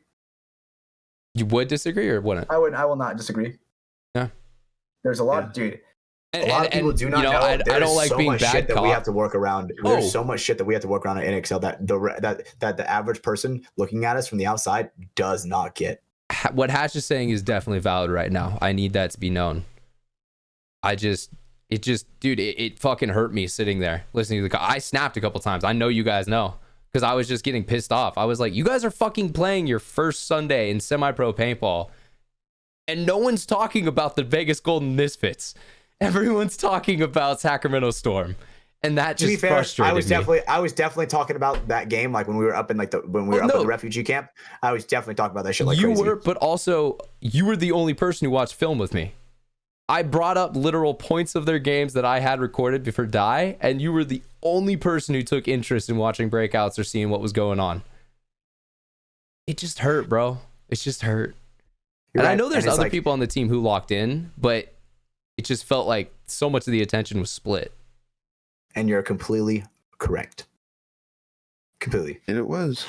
You would disagree or wouldn't? I will not disagree. Yeah. There's a lot, dude. A lot of people do not know. I don't like being bad shit cop. that we have to work around. There's so much shit that we have to work around at NXL that the average person looking at us from the outside does not get. What Hatch is saying is definitely valid right now. I need that to be known. It fucking hurt me sitting there listening to the. I snapped a couple times. I know you guys know, because I was just getting pissed off. I was like, you guys are fucking playing your first Sunday in semi-pro paintball, and no one's talking about the Vegas Golden Misfits. Everyone's talking about Sacramento Storm, and that just frustrated me. I was definitely talking about that game, like when we were up in at the refugee camp. I was definitely talking about that shit like crazy. You were, but also you were the only person who watched film with me. I brought up literal points of their games that I had recorded before die, and you were the only person who took interest in watching breakouts or seeing what was going on. It just hurt, bro. It just hurt. And I know there's other people on the team who locked in, but it just felt like so much of the attention was split. And you're completely correct. Completely. And it was.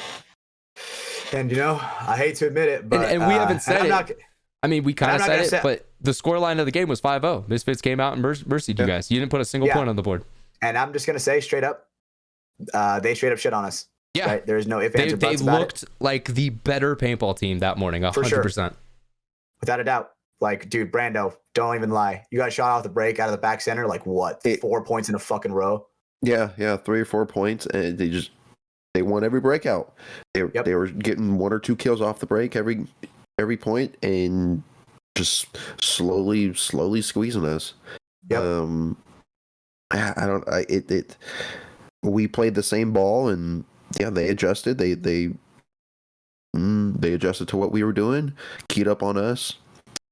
And, I hate to admit it, but... And we haven't said it. We kind of said it, but the scoreline of the game was 5-0. Misfits came out and mercied you guys. You didn't put a single point on the board. And I'm just going to say straight up, they straight up shit on us. Yeah. Right? There's no ifs, ands, or buts about it. They looked like the better paintball team that morning, 100%. For sure. Without a doubt. Like, dude, Brando, don't even lie. You got shot off the break out of the back center, like what? 4 points in a fucking row? Yeah, 3 or 4 points, and they won every breakout. They were getting 1 or 2 kills off the break every point, and just slowly squeezing us. Yep. We played the same ball, and they adjusted. They adjusted to what we were doing, keyed up on us.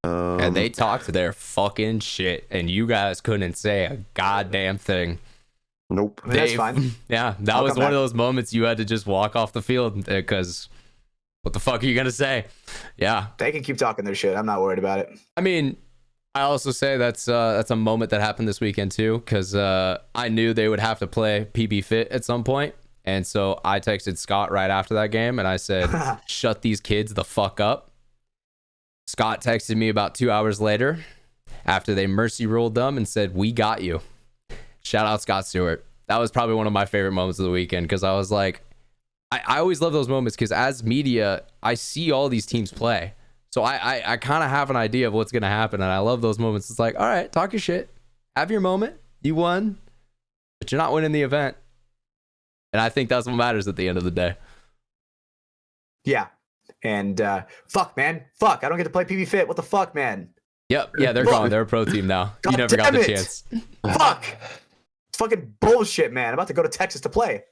And they talked their fucking shit, and you guys couldn't say a goddamn thing. Nope. That's fine. Yeah, that was one of those moments you had to just walk off the field, because what the fuck are you gonna say? Yeah. They can keep talking their shit. I'm not worried about it. I mean, I also say that's a moment that happened this weekend too, because I knew they would have to play PB Fit at some point, and so I texted Scott right after that game, and I said, "Shut these kids the fuck up." Scott texted me about 2 hours later, after they mercy ruled them, and said, "We got you." Shout out Scott Stewart. That was probably one of my favorite moments of the weekend, because I was like, I always love those moments, because as media, I see all these teams play. So I kind of have an idea of what's going to happen, and I love those moments. It's like, all right, talk your shit. Have your moment. You won, but you're not winning the event. And I think that's what matters at the end of the day. Yeah. And fuck, man. Fuck, I don't get to play PB Fit. What the fuck, man? Yep. Yeah, they're gone. They're a pro team now. You never got the chance. Fuck. It's fucking bullshit, man. I'm about to go to Texas to play.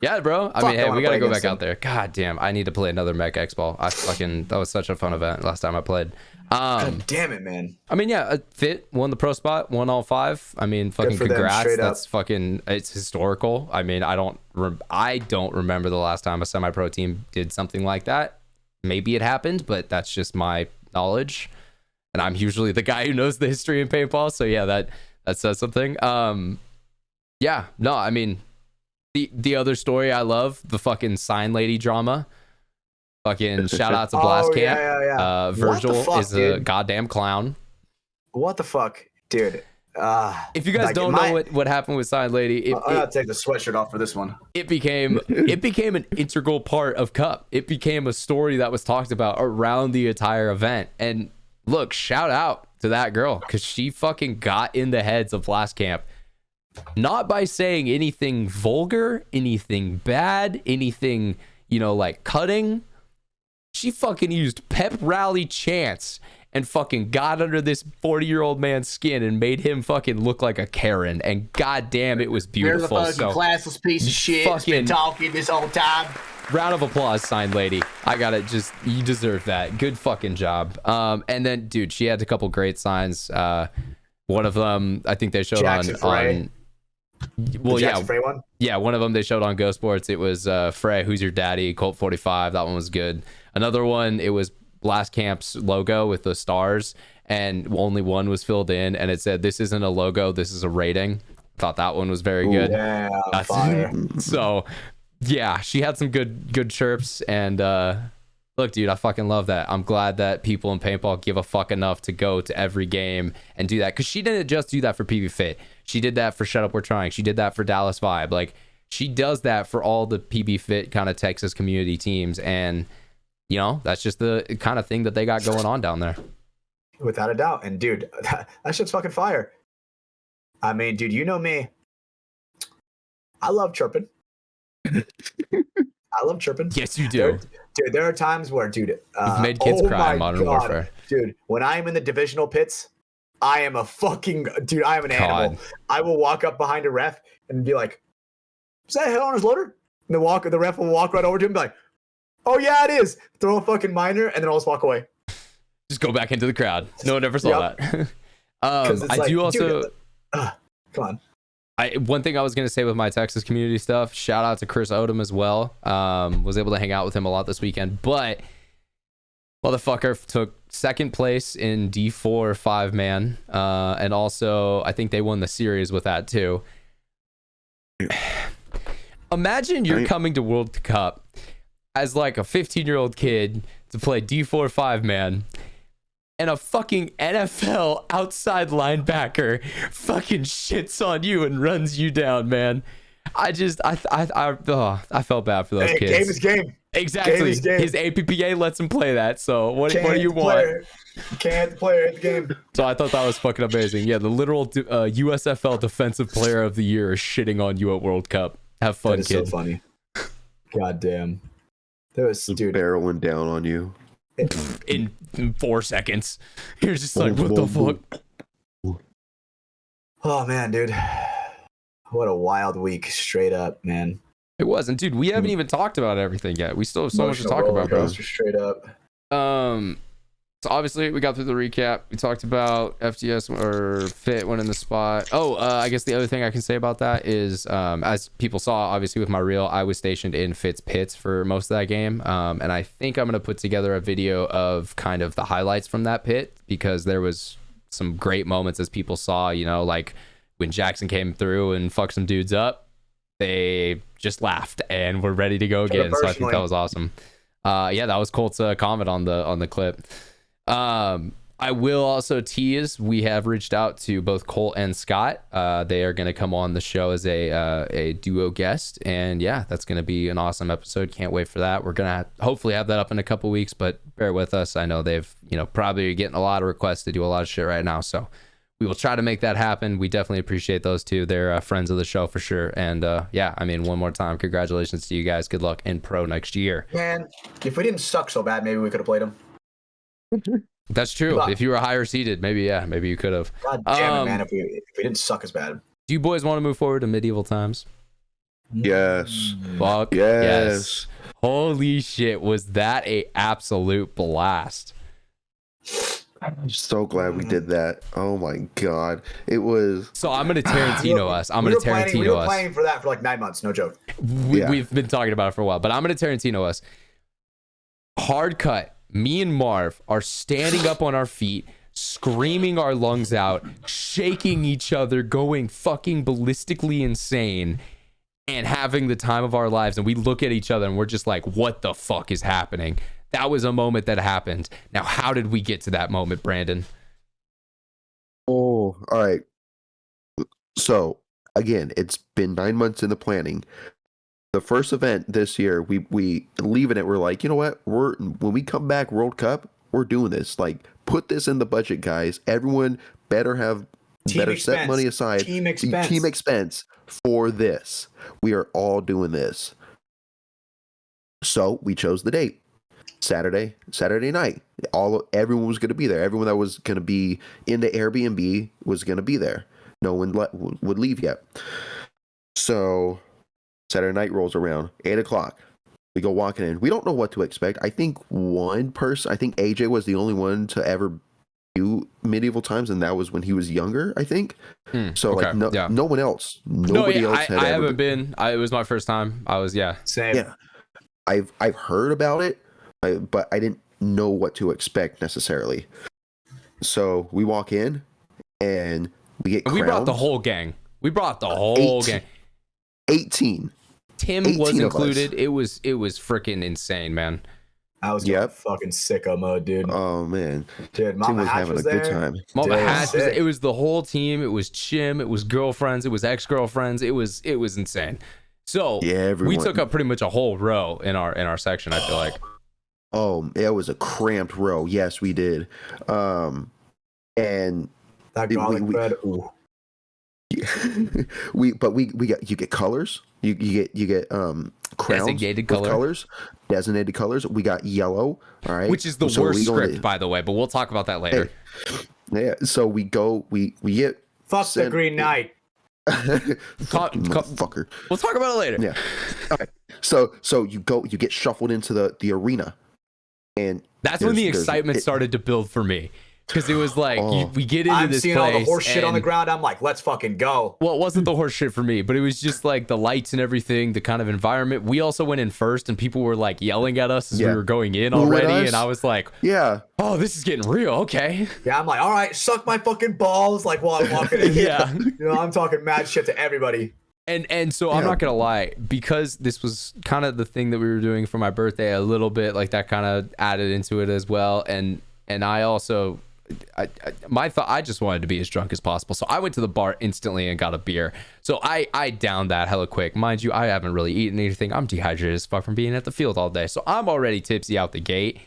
Yeah, bro. I mean, hey, we got to go back out there. God damn. I need to play another Mech X Ball. That was such a fun event last time I played. God damn it, man. I mean, yeah, Fit won the pro spot, won all 5. I mean, fucking congrats. That's fucking, it's historical. I mean, I don't remember the last time a semi-pro team did something like that. Maybe it happened, but that's just my knowledge. And I'm usually the guy who knows the history in paintball. So yeah, that says something. Yeah, no, I mean, the other story I love, the fucking sign lady drama. Fucking shout out to Blast Camp. Yeah. Virgil is a goddamn clown. What the fuck, dude? If you guys don't know what happened with Sign Lady, I gotta take the sweatshirt off for this one. It became an integral part of Cup. It became a story that was talked about around the entire event. And look, shout out to that girl, because she fucking got in the heads of Blast Camp. Not by saying anything vulgar, anything bad, anything, like cutting. She fucking used pep rally chants and fucking got under this 40-year-old man's skin and made him fucking look like a Karen. And goddamn, it was beautiful. You're the fucking classless piece of shit. Fucking been talking this whole time. Round of applause, Sign Lady. I got it. You deserve that. Good fucking job. And then, dude, she had a couple great signs. One of them, I think they showed Jackson on well, yeah, Frey one? Yeah, one of them they showed on Go Sports. It was Frey, Who's Your Daddy, Colt 45. That one was good. Another one, it was Blast Camp's logo with the stars, and only one was filled in, and it said, "This isn't a logo, this is a rating." Thought that one was very good. Yeah, fire. So, yeah, she had some good chirps, and look, dude, I fucking love that. I'm glad that people in paintball give a fuck enough to go to every game and do that, because she didn't just do that for PV Fit. She did that for Shut Up We're Trying. She did that for Dallas Vibe. Like, she does that for all the PB Fit kind of Texas community teams, and that's just the kind of thing that they got going on down there. Without a doubt. And dude, that shit's fucking fire. I mean, dude, you know me. I love chirping. I love chirping. Yes, you do. There are times where, dude, you've made kids cry in Modern Warfare. Dude, when I am in the divisional pits, I am an animal. I will walk up behind a ref and be like, "Is that a hell on his loader?" And the ref will walk right over to him and be like, "Oh yeah, it is." Throw a fucking minor, and then I'll just walk away. Just go back into the crowd. No one ever saw that. I do also. Dude, come on. One thing I was going to say with my Texas community stuff, shout out to Chris Odom as well. Was able to hang out with him a lot this weekend, but motherfucker took second place in D4 5-man. And also, I think they won the series with that too. Imagine you're coming to World Cup as like a 15-year-old kid to play D4 5-man, and a fucking NFL outside linebacker fucking shits on you and runs you down, man. I felt bad for those kids. Game is game. Exactly. Game is game. His APPA lets him play that. So what do you want? You can't the player at the game. So I thought that was fucking amazing. Yeah, the literal USFL Defensive Player of the Year is shitting on you at World Cup. Have fun, kid. That is so funny. God damn. That was dude barreling down on you. In 4 seconds. You're just like, what the fuck? Oh man, dude. What a wild week, straight up, man. It wasn't, dude. We haven't even talked about everything yet. We still have so much to talk about, bro. Straight up. So obviously we got through the recap. We talked about FTS or Fit winning the spot. I guess the other thing I can say about that is, as people saw, obviously with my reel, I was stationed in Fit's pits for most of that game. And I think I'm going to put together a video of kind of the highlights from that pit, because there was some great moments, as people saw, you know, like when Jackson came through and fucked some dudes up, they just laughed and were ready to go again. So I think that was awesome. Yeah, that was Colt's comment on the clip. I will also tease, we have reached out to both Colt and Scott. They are going to come on the show as a duo guest, and yeah, that's going to be an awesome episode. Can't wait for that. We're going to hopefully have that up in a couple weeks, but bear with us. I know they've, you know, probably getting a lot of requests to do a lot of shit right now, so we will try to make that happen. We definitely appreciate those two. They're friends of the show for sure. And yeah, I mean, one more time, congratulations to you guys. Good luck in pro next year. Man, if we didn't suck so bad, maybe we could have played them. That's true. If you were higher seeded, maybe you could have. God damn it, man! If we didn't suck as bad. Do you boys want to move forward to medieval times? Yes. Fuck yes. Holy shit! Was that a absolute blast? I'm so glad we did that. Oh my god, it was. So I'm gonna Tarantino us. I'm gonna Tarantino us. We were planning for that for like 9 months. No joke. We've been talking about it for a while, but I'm gonna Tarantino us. Hard cut. Me and Marv are standing up on our feet, screaming our lungs out, shaking each other, going fucking ballistically insane, and having the time of our lives. And we look at each other and we're just like, what the fuck is happening? That was a moment that happened. Now, how did we get to that moment, Brandon? Oh, all right. So, again, it's been 9 months in the planning. The first event this year, we leaving it. We're like, you know what? When we come back World Cup, we're doing this. Like, put this in the budget, guys. Everyone better set money aside. Team expense for this. We are all doing this. So we chose the date. Saturday night. Everyone was going to be there. Everyone that was going to be in the Airbnb was going to be there. No one would leave yet. So Saturday night rolls around, 8:00. We go walking in. We don't know what to expect. I think AJ was the only one to ever do medieval times, and that was when he was younger, I think. So okay. No one else. Nobody else had I haven't been. It was my first time. I was same. Yeah. I've heard about it, but I didn't know what to expect necessarily. So we walk in and we get crowned. We brought the whole gang. We brought the whole gang. 18. Tim 18 was included. It was freaking insane, man. I was getting fucking sicko mode, dude. Oh man, dude, Mama Tim was Hatch having was a there. good time. Mama Hatch was. It was the whole team. It was Chim. It was girlfriends. It was ex-girlfriends. It was insane. So we took up pretty much a whole row in our section. I feel like. Oh, it was a cramped row. Yes, we did. And that garlic bread. Ooh. we get colors. You get crowns designated colors. Designated colors. We got yellow. All right, which is the worst script, by the way. But we'll talk about that later. Hey, yeah. So we get fuck the Green Knight. Fucker. We'll talk about it later. Yeah. Okay. So you get shuffled into the arena, and that's when the excitement started to build for me. Because it was like, we get into this place. I'm seeing all the horse shit on the ground. I'm like, let's fucking go. Well, it wasn't the horse shit for me, but it was just like the lights and everything, the kind of environment. We also went in first, and people were like yelling at us as we were going in already. And I was like, oh, this is getting real. Okay. Yeah, I'm like, all right, suck my fucking balls. Like while I'm walking in. Yeah. You know, I'm talking mad shit to everybody. And so I'm not going to lie, because this was kind of the thing that we were doing for my birthday a little bit, like that kind of added into it as well. And I also... I just wanted to be as drunk as possible, so I went to the bar instantly and got a beer. So I downed that hella quick. Mind you, I haven't really eaten anything. I'm dehydrated as fuck from being at the field all day, so I'm already tipsy out the gate.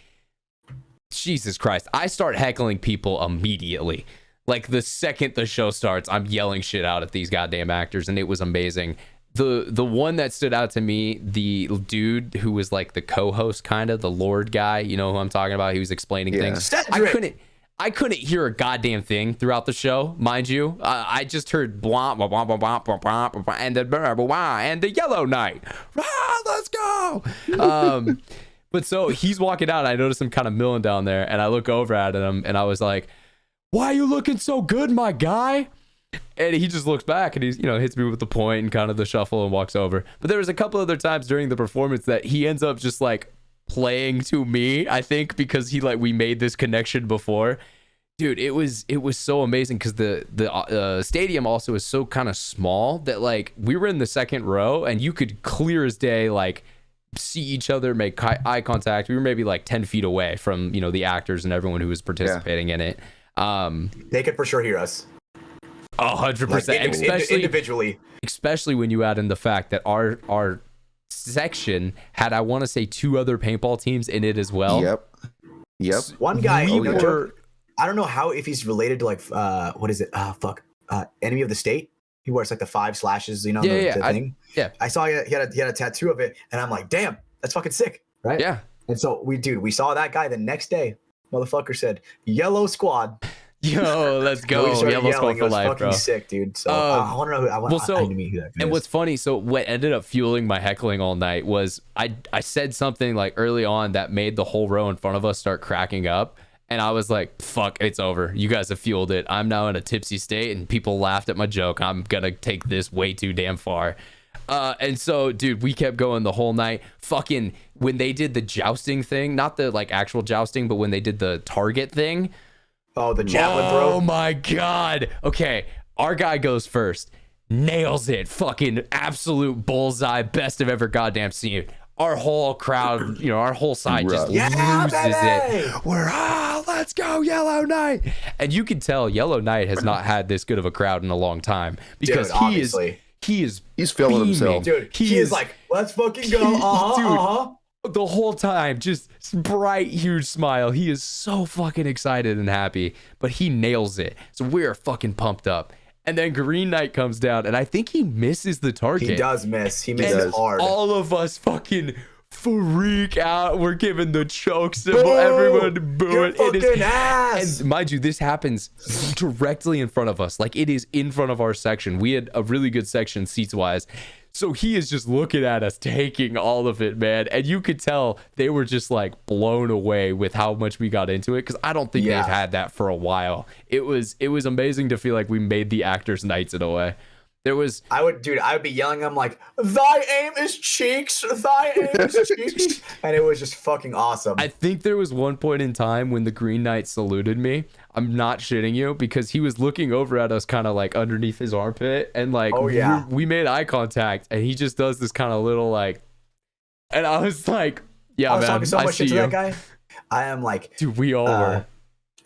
Jesus Christ, I start heckling people immediately. Like the second the show starts, I'm yelling shit out at these goddamn actors, and it was amazing. The one that stood out to me, the dude who was like the co-host, kind of the Lord guy, you know who I'm talking about? He was explaining things. Cedric. I couldn't hear a goddamn thing throughout the show, mind you. I just heard blah, blah, blah, blah, blah, blah, blah, blah, and the blah, blah, blah, and the Yellow Knight. Let's go. But so he's walking out. And I noticed him kind of milling down there, and I look over at him, and I was like, "Why are you looking so good, my guy?" And he just looks back, and he's hits me with the point and kind of the shuffle and walks over. But there was a couple other times during the performance that he ends up just like playing to me, I think, because we made this connection before, Dude, it was so amazing because the stadium also is so kind of small that like we were in the second row and you could clear as day like see each other, make eye contact. We were maybe like 10 feet away from, you know, the actors and everyone who was participating in it. They could for sure hear us. 100%, like especially individually. Especially when you add in the fact that our section had, I want to say, 2 other paintball teams in it as well. Yep. One guy, I don't know how, if he's related to like what is it? Enemy of the State. He wears like the 5 slashes, you know, the thing. I saw he had a tattoo of it, and I'm like, damn, that's fucking sick, right? Yeah. And so we saw that guy the next day. Motherfucker said, "Yellow Squad." Yo, let's go. Yellow Squad for life, bro. Sick, dude. So I want to know. I need to meet who that guy is. And what's funny, so what ended up fueling my heckling all night was I said something like early on that made the whole row in front of us start cracking up. And I was like, fuck, it's over. You guys have fueled it. I'm now in a tipsy state and people laughed at my joke. I'm going to take this way too damn far. And so, dude, we kept going the whole night. Fucking when they did the jousting thing, not the like actual jousting, but when they did the target thing. Oh, the javelin throw. Oh my God. Okay. Our guy goes first. Nails it. Fucking absolute bullseye. Best I've ever goddamn seen. Our whole crowd, you know, our whole side just loses it. We're let's go Yellow Knight. And you can tell Yellow Knight has not had this good of a crowd in a long time because he's feeling himself. Dude, he is like, let's fucking go. The whole time, just bright, huge smile. He is so fucking excited and happy, but he nails it. So we're fucking pumped up. And then Green Knight comes down, and I think he misses the target. He does miss. He misses hard. All of us fucking freak out. We're giving the choke symbol. Everyone booing. Ass. And mind you, this happens directly in front of us. Like, it is in front of our section. We had a really good section seats-wise. So he is just looking at us, taking all of it, man. And you could tell they were just like blown away with how much we got into it. Cause I don't think they've had that for a while. It was amazing to feel like we made the actors' nights in a way. I would be yelling. I'm like, thy aim is cheeks, thy aim is cheeks. And it was just fucking awesome. I think there was one point in time when the Green Knight saluted me. I'm not shitting you, because he was looking over at us kind of like underneath his armpit, and like we made eye contact, and he just does this kind of little like, and I was like, yeah, I was talking so much shit to that guy. I am like, dude, we all were.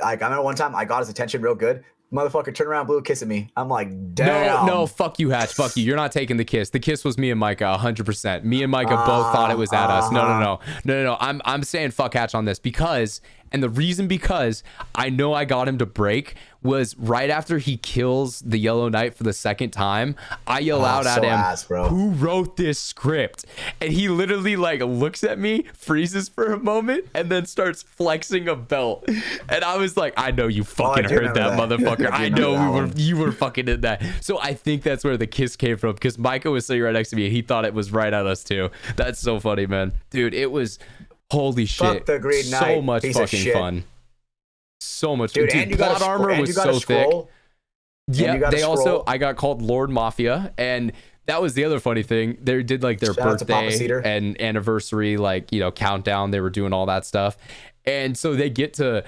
Like, I remember one time I got his attention real good. Motherfucker turned around, blew a kiss at me. I'm like, damn. No, fuck you, Hatch. Fuck you. You're not taking the kiss. The kiss was me and Micah, 100%. Me and Micah both thought it was at us. No. I'm saying fuck Hatch on this because, and the reason because I know I got him to break was right after he kills the Yellow Knight for the second time, I yell out at him, who wrote this script? And he literally like looks at me, freezes for a moment, and then starts flexing a belt. And I was like, I know you fucking heard that, motherfucker. I know you were fucking in that. So I think that's where the kiss came from, because Micah was sitting right next to me and he thought it was right at us too. That's so funny, man. Dude, it was holy shit. The Green Knight, so much fucking fun. So much, dude. And plot armor was so thick. Yeah, they also, I got called Lord Mafia, and that was the other funny thing. They did like their birthday and anniversary, like, you know, countdown. They were doing all that stuff, and so they get to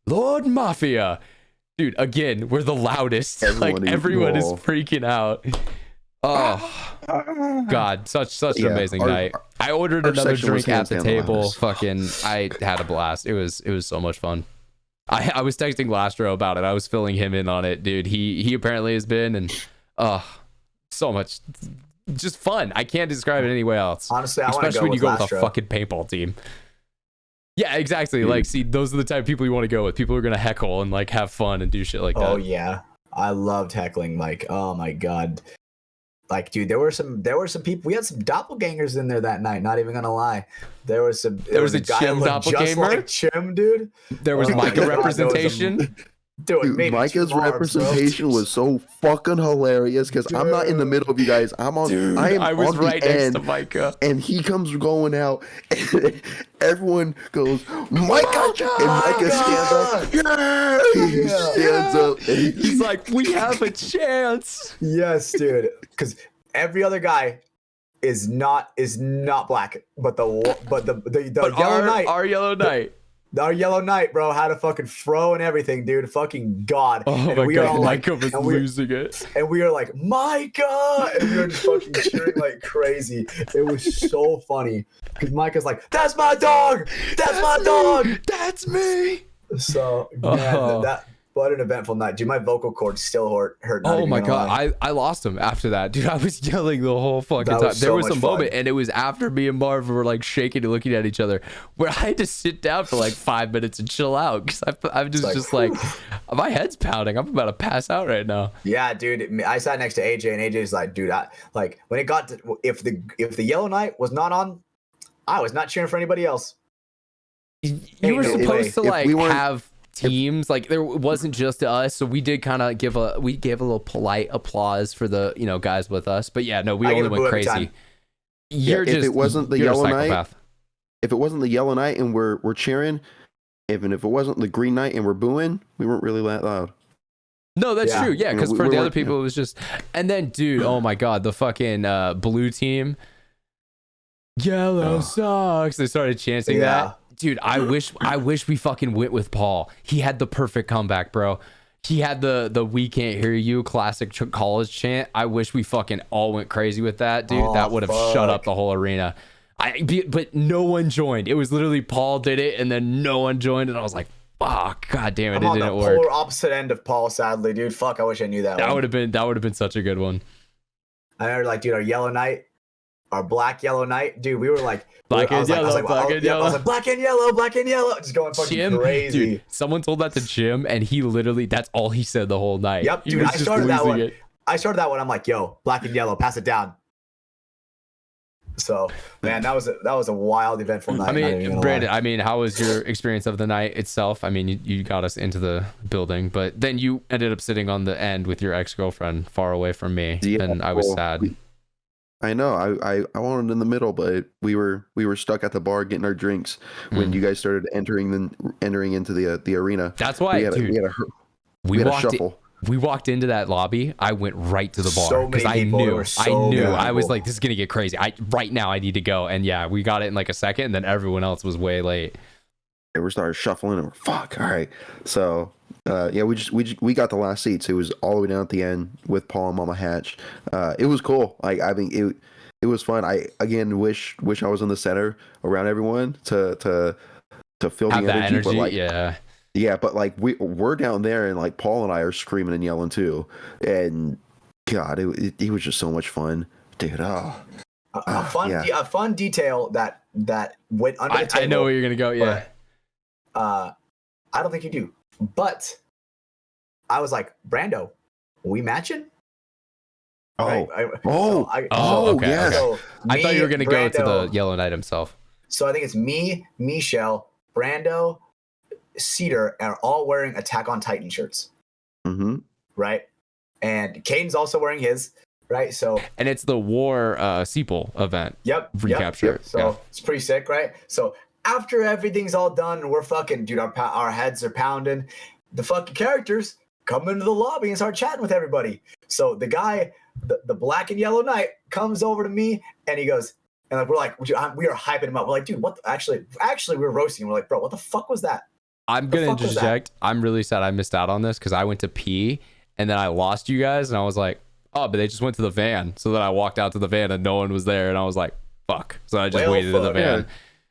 Lord Mafia, dude. Again, we're the loudest. Everyone is freaking out. Oh God, such an amazing night. I ordered another drink at the table. Fucking, I had a blast. It was so much fun. I was texting Lastro about it. I was filling him in on it, dude. He apparently has been, and so much just fun. I can't describe it any way else. Honestly, especially when you go with a fucking paintball team. Yeah, exactly. Dude. Like, see, those are the type of people you want to go with. People who are gonna heckle and like have fun and do shit like that. Oh yeah, I loved heckling. Like, oh my God. Like, dude, there were some people. We had some doppelgangers in there that night. Not even gonna lie. There was a Chim doppelganger. Just like Chim, dude. There was Micah representation. Dude, Micah's representation was so fucking hilarious because I'm not in the middle of you guys. I was right next to Micah, and he comes going out, and everyone goes, Micah, and Micah stands up. Yeah, he stands up, and he's like, "We have a chance." Yes, dude, because every other guy is not black, but the Yellow Knight, our Yellow Knight. our Yellow Knight, bro, had a fucking fro and everything, dude. Fucking God. Oh and my we God, like, Micah was losing it. And we were like, Micah! And we were just fucking cheering like crazy. It was so funny. Because Micah's like, that's my dog! That's my dog! That's me! So, man, what an eventful night. Dude, my vocal cords still hurt. Oh my God. I lost him after that. Dude, I was yelling the whole fucking time. There was a moment, and it was after me and Marv were like shaking and looking at each other, where I had to sit down for like 5 minutes and chill out. Because I'm just like, my head's pounding. I'm about to pass out right now. Yeah, dude. I sat next to AJ, and AJ's like, dude, like when it got to, if the Yellow Knight was not on, I was not cheering for anybody else. You were supposed to like have teams, like there wasn't just us, so we did kind of gave a little polite applause for the guys with us, but yeah, no, we only went crazy. If it wasn't the Yellow Knight, and we're cheering, even if it wasn't the Green Knight and we're booing, we weren't really that loud. No, that's true. Yeah, because for the other people it was just, and then dude, oh my God, the fucking blue team, yellow sucks, they started chanting that. Dude, I wish we fucking went with Paul. He had the perfect comeback, bro. He had the "We Can't Hear You" classic college chant. I wish we fucking all went crazy with that, dude. That would have shut up the whole arena. But no one joined. It was literally Paul did it, and then no one joined, and I was like, "Fuck, god damn it, it didn't work." Polar opposite end of Paul, sadly, dude. Fuck, I wish I knew that. That would have been such a good one. I remember, like, dude, our Yellow Knight. Our black Yellow Knight, dude, we were like black and yellow. I was like black and yellow, just going fucking crazy. Dude, someone told that to Jim, and he literally, that's all he said the whole night. Yep, dude, I started that one. I started that one. I'm like, yo, black and yellow, pass it down. So, man, that was a wild, eventful night. I mean, Brandon, how was your experience of the night itself? I mean, you got us into the building, but then you ended up sitting on the end with your ex-girlfriend far away from me, and I was sad. I know. I wanted in the middle, but we were stuck at the bar getting our drinks when you guys started entering into the arena. That's why, we had a shuffle. We walked into that lobby. I went right to the bar because I knew. I was like, this is gonna get crazy. Right now I need to go. And yeah, we got it in like a second, and then everyone else was way late. And we started shuffling, and we're fuck. All right, so. We got the last seats. It was all the way down at the end with Paul and Mama Hatch. It was cool. Like, I mean, it was fun. I again wish I was in the center around everyone to feel the energy. But like, yeah. But like we're down there, and like Paul and I are screaming and yelling too. And God, it was just so much fun, dude. A fun detail that went under the table. I know where you're gonna go. Yeah. But, I don't think you do. But I was like, Brando, we matching? Okay. Yes. So I thought you were gonna go to the Yellow Knight himself. So I think it's me, Michelle, Brando, Cedar are all wearing Attack on Titan shirts. Mm-hmm. Right? And Caden's also wearing his. Right? So and it's the War Seaple event. Yep. Recap shirt. So it's pretty sick, right? So after everything's all done and we're fucking, dude, our heads are pounding, the fucking characters come into the lobby and start chatting with everybody. So the guy, the black and yellow knight, comes over to me and he goes, and like we're like, we are hyping him up. We're like, dude, what? Actually, we were roasting him. We're like, bro, what the fuck was that? I'm gonna interject. I'm really sad I missed out on this because I went to pee and then I lost you guys and I was like, oh, but they just went to the van. So then I walked out to the van and no one was there and I was like, fuck. So I just waited in the van. Yeah.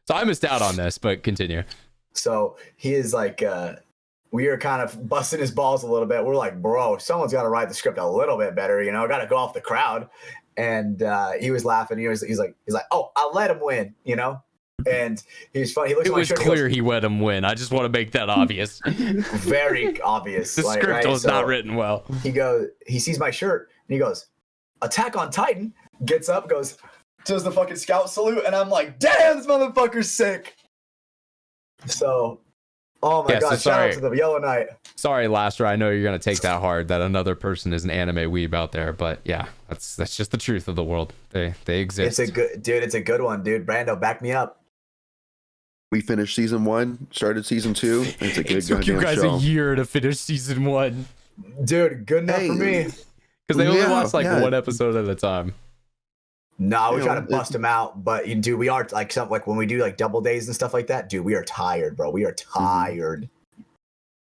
So I missed out on this, but continue. So he is like, we are kind of busting his balls a little bit. We're like, bro, someone's got to write the script a little bit better, got to go off the crowd. And he was laughing. He's like, oh, I'll let him win, And he's funny. He looks it was clear he let him win. I just want to make that obvious. Very obvious. The script was not written well. He sees my shirt and he goes, Attack on Titan, gets up, goes, does the fucking scout salute, and I'm like, damn, this motherfucker's sick. So, oh my god, shout out to the Yellow Knight. Sorry, Laster, I know you're gonna take that hard that another person is an anime weeb out there, but yeah, that's just the truth of the world. They exist. It's a good one, dude. Brando, back me up. We finished season 1, started season 2. It's a good it took you guys show. A year to finish season 1. Dude, good enough for me. Because they only watch like one episode at a time. No, we try to bust them out, but dude, we are like when we do like double days and stuff like that, dude, we are tired, bro. We are tired.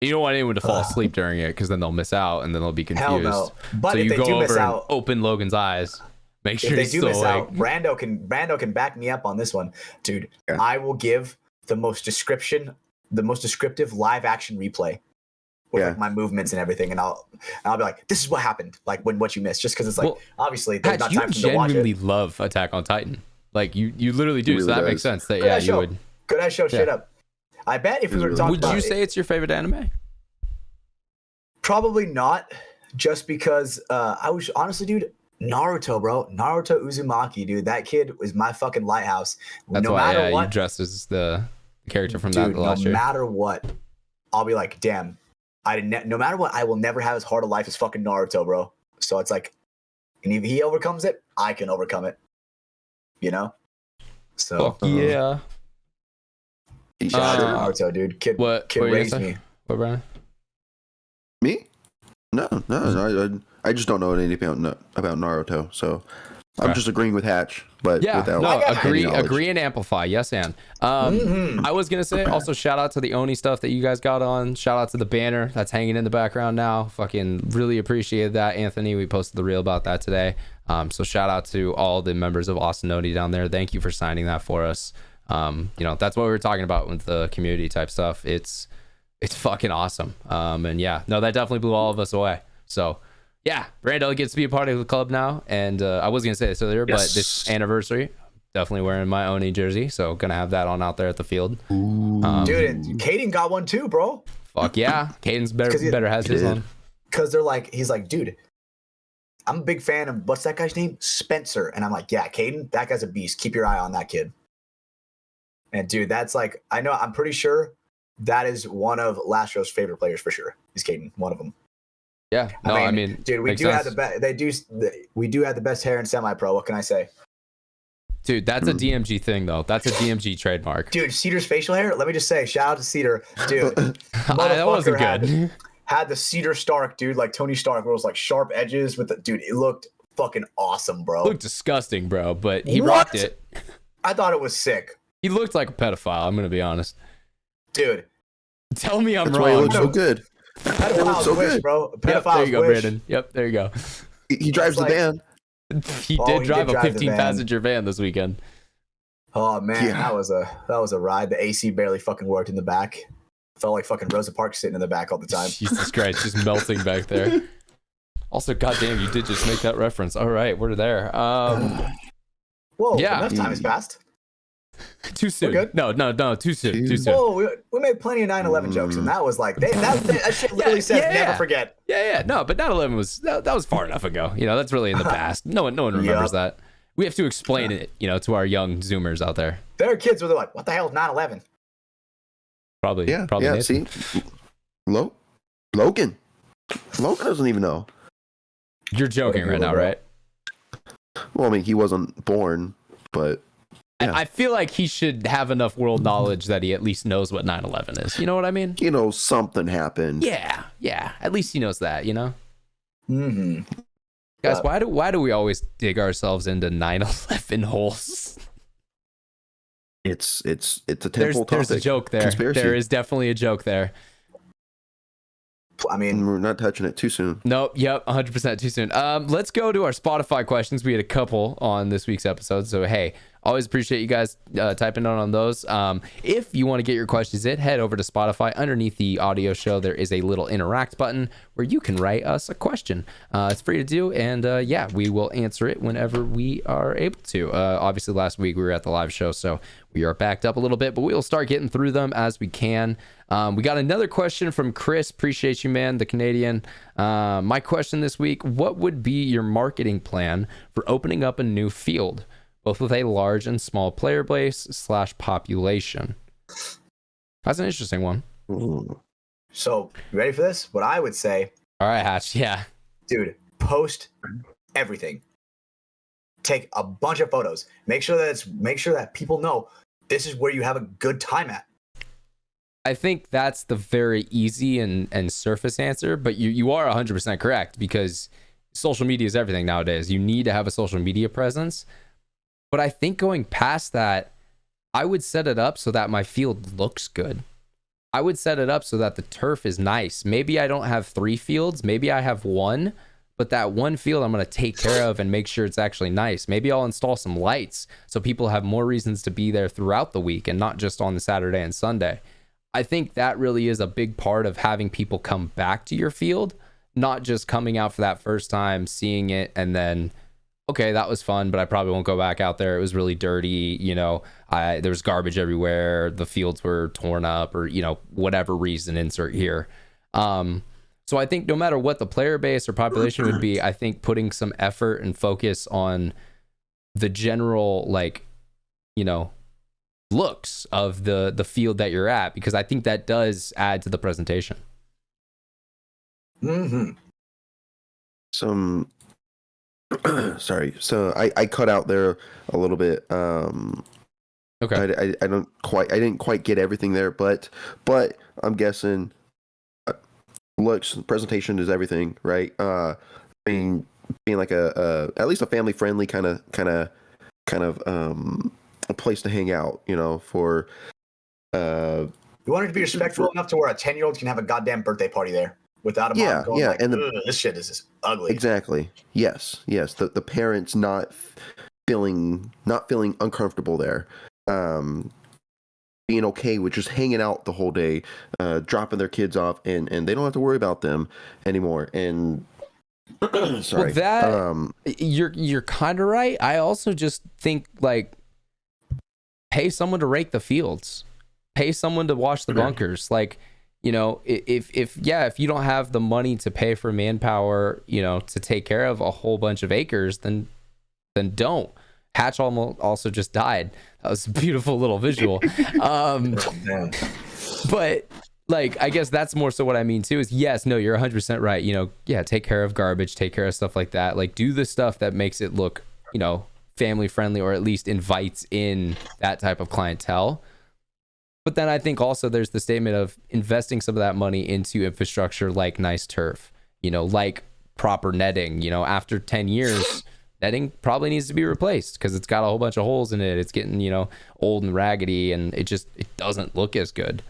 You don't want anyone to fall asleep during it because then they'll miss out and then they'll be confused. Hell no. But so if you they go do miss over out, and open Logan's eyes. Make sure if they do miss awake. out, Brando can back me up on this one, dude. Yeah. I will give the most descriptive live action replay with like my movements and everything, and I'll be like, this is what happened, like what you missed, just because it's like obviously there's not time for them to watch it. You genuinely love Attack on Titan, like you literally do. Really so that makes sense. That you would. Could I show shit up? I bet if we were to talk about would you say it's your favorite anime? Probably not, just because I was honestly, dude. Naruto, bro. Naruto Uzumaki, dude. That kid was my fucking lighthouse. That's no matter what, you dressed as the character from that last year. No matter what, I'll be like, damn. No matter what, I will never have as hard a life as fucking Naruto, bro. So it's like, and if he overcomes it, I can overcome it. You know? So yeah. Shout out to Naruto, dude. Kid raised me. What, Brian? Me? No. I just don't know anything about Naruto, so I'm just agreeing with Hatch, but without agree and amplify. Yes, and I was gonna say also shout out to the Oni stuff that you guys got on. Shout out to the banner that's hanging in the background now. Fucking really appreciated that, Anthony. We posted the reel about that today. So shout out to all the members of Austin Oni down there. Thank you for signing that for us. That's what we were talking about with the community type stuff. It's fucking awesome. And that definitely blew all of us away. So. Yeah, Brando gets to be a part of the club now, and I was gonna say this earlier, but this anniversary, definitely wearing my Oni jersey, so gonna have that on out there at the field. Dude, and Caden got one too, bro. Fuck yeah, Caden's better has his on. Because he's like, dude, I'm a big fan of what's that guy's name, Spencer, and I'm like, yeah, Caden, that guy's a beast. Keep your eye on that kid. And dude, that's like, I'm pretty sure that is one of Lastro's favorite players for sure. Is Caden one of them? Yeah, I mean, dude, we do have the best. We do have the best hair in semi-pro. What can I say? Dude, that's a DMG thing though. That's a DMG trademark. Dude, Cedar's facial hair. Let me just say, shout out to Cedar, dude. That wasn't good. Had the Cedar Stark, dude, like Tony Stark, where it was like sharp edges with the dude. It looked fucking awesome, bro. It looked disgusting, bro, but he rocked it. I thought it was sick. He looked like a pedophile. I'm gonna be honest, dude. Tell me I'm That's wrong. Why he looks so good. Pedophiles so wish, good. bro. Yep, there you go, Brandon. Yep, there you go. He drives the van. He did drive a 15-passenger van this weekend. Oh man, that was a ride. The AC barely fucking worked in the back. Felt like fucking Rosa Parks sitting in the back all the time. Jesus Christ, just melting back there. Also, goddamn, you did just make that reference. All right, we're there. Whoa, enough time has passed. Too soon. No, too soon. Whoa, we made plenty of 9/11 jokes, and that was like that shit literally says never forget. Yeah. No, but 9/11 was that was far enough ago. That's really in the past. No one remembers that. We have to explain it, to our young Zoomers out there. There are kids where they're like, "What the hell is 9/11?" Probably. Yeah. Nathan. See, Logan doesn't even know. You're joking right now, right? Well, I mean, he wasn't born, but. Yeah. I feel like he should have enough world knowledge that he at least knows what 9/11 is. You know what I mean? Something happened. Yeah. At least he knows that. Mm-hmm. Guys, why do we always dig ourselves into 9/11 holes? It's a temple topic. There's a joke there. Conspiracy. There is definitely a joke there. I mean, we're not touching it too soon. Nope. Yep. 100% too soon. Let's go to our Spotify questions. We had a couple on this week's episode. So, hey, always appreciate you guys typing on those. If you want to get your questions in, head over to Spotify. Underneath the audio show, there is a little interact button where you can write us a question. It's free to do. And we will answer it whenever we are able to. Obviously, last week we were at the live show, so we are backed up a little bit, but we'll start getting through them as we can. We got another question from Chris. Appreciate you, man, the Canadian. My question this week: what would be your marketing plan for opening up a new field, both with a large and small player base / population? That's an interesting one. Ooh. So, you ready for this? What I would say. All right, Hatch. Yeah. Dude, post everything. Take a bunch of photos. Make sure that people know this is where you have a good time at. I think that's the very easy and surface answer, but you are 100% correct, because social media is everything nowadays. You need to have a social media presence, But I think going past that, I would set it up so that my field looks good. I would set it up so that the turf is nice. Maybe I don't have 3 fields. Maybe I have 1, but that 1 field I'm going to take care of and make sure it's actually nice. Maybe I'll install some lights so people have more reasons to be there throughout the week and not just on the Saturday and Sunday. I think that really is a big part of having people come back to your field, not just coming out for that first time, seeing it, and then, okay, that was fun, but I probably won't go back out there. It was really dirty. There was garbage everywhere. The fields were torn up, or, whatever reason, insert here. So I think no matter what the player base or population would be, I think putting some effort and focus on the general, looks of the field that you're at, because I think that does add to the presentation. Sorry, so I cut out there a little bit. Okay, I didn't quite get everything there, but I'm guessing looks, presentation is everything, right? Being like at least a family friendly kind of a place to hang out, for you want it to be respectful enough to where a 10-year-old can have a goddamn birthday party there without a mom going like, and this shit is just ugly. Exactly. Yes. The parents not feeling uncomfortable there, being okay with just hanging out the whole day, dropping their kids off, and they don't have to worry about them anymore. And sorry, well, you're kind of right. I also just think, pay someone to rake the fields, pay someone to wash the bunkers. If you don't have the money to pay for manpower, to take care of a whole bunch of acres, then don't. Hatch also just died. That was a beautiful little visual. But I guess that's more so what I mean too, is yes, no, you're 100% right. Take care of garbage, take care of stuff like that. Do the stuff that makes it look, family friendly, or at least invites in that type of clientele. But then I think also there's the statement of investing some of that money into infrastructure like nice turf, like proper netting. After 10 years, netting probably needs to be replaced because it's got a whole bunch of holes in it. It's getting, old and raggedy, and it doesn't look as good.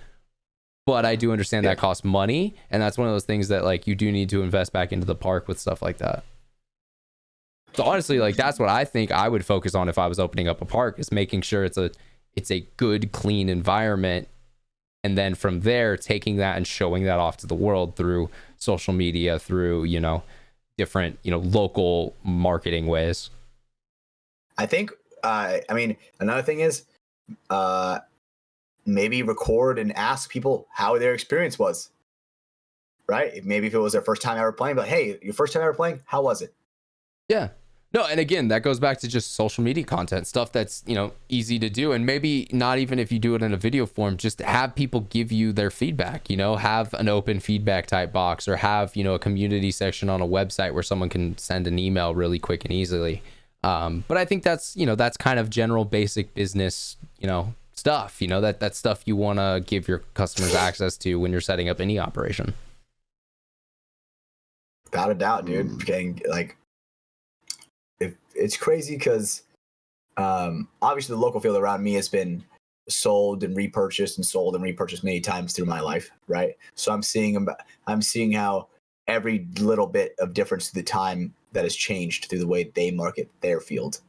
But I do understand that costs money, and that's one of those things that you do need to invest back into the park with stuff like that. So honestly, that's what I think I would focus on if I was opening up a park, is making sure it's a good, clean environment. And then from there, taking that and showing that off to the world through social media, through, different, local marketing ways. I think, another thing is, maybe record and ask people how their experience was, right? Maybe if it was their first time ever playing, but hey, your first time ever playing, how was it? Yeah. No, and again, that goes back to just social media content, stuff that's, easy to do. And maybe not even if you do it in a video form, just have people give you their feedback, have an open feedback type box, or have, a community section on a website where someone can send an email really quick and easily. But I think that's, that's kind of general basic business, stuff, that stuff you want to give your customers access to when you're setting up any operation. Without a doubt, dude. It's crazy because obviously the local field around me has been sold and repurchased many times through my life, right? So I'm seeing how every little bit of difference through the time that has changed through the way they market their field.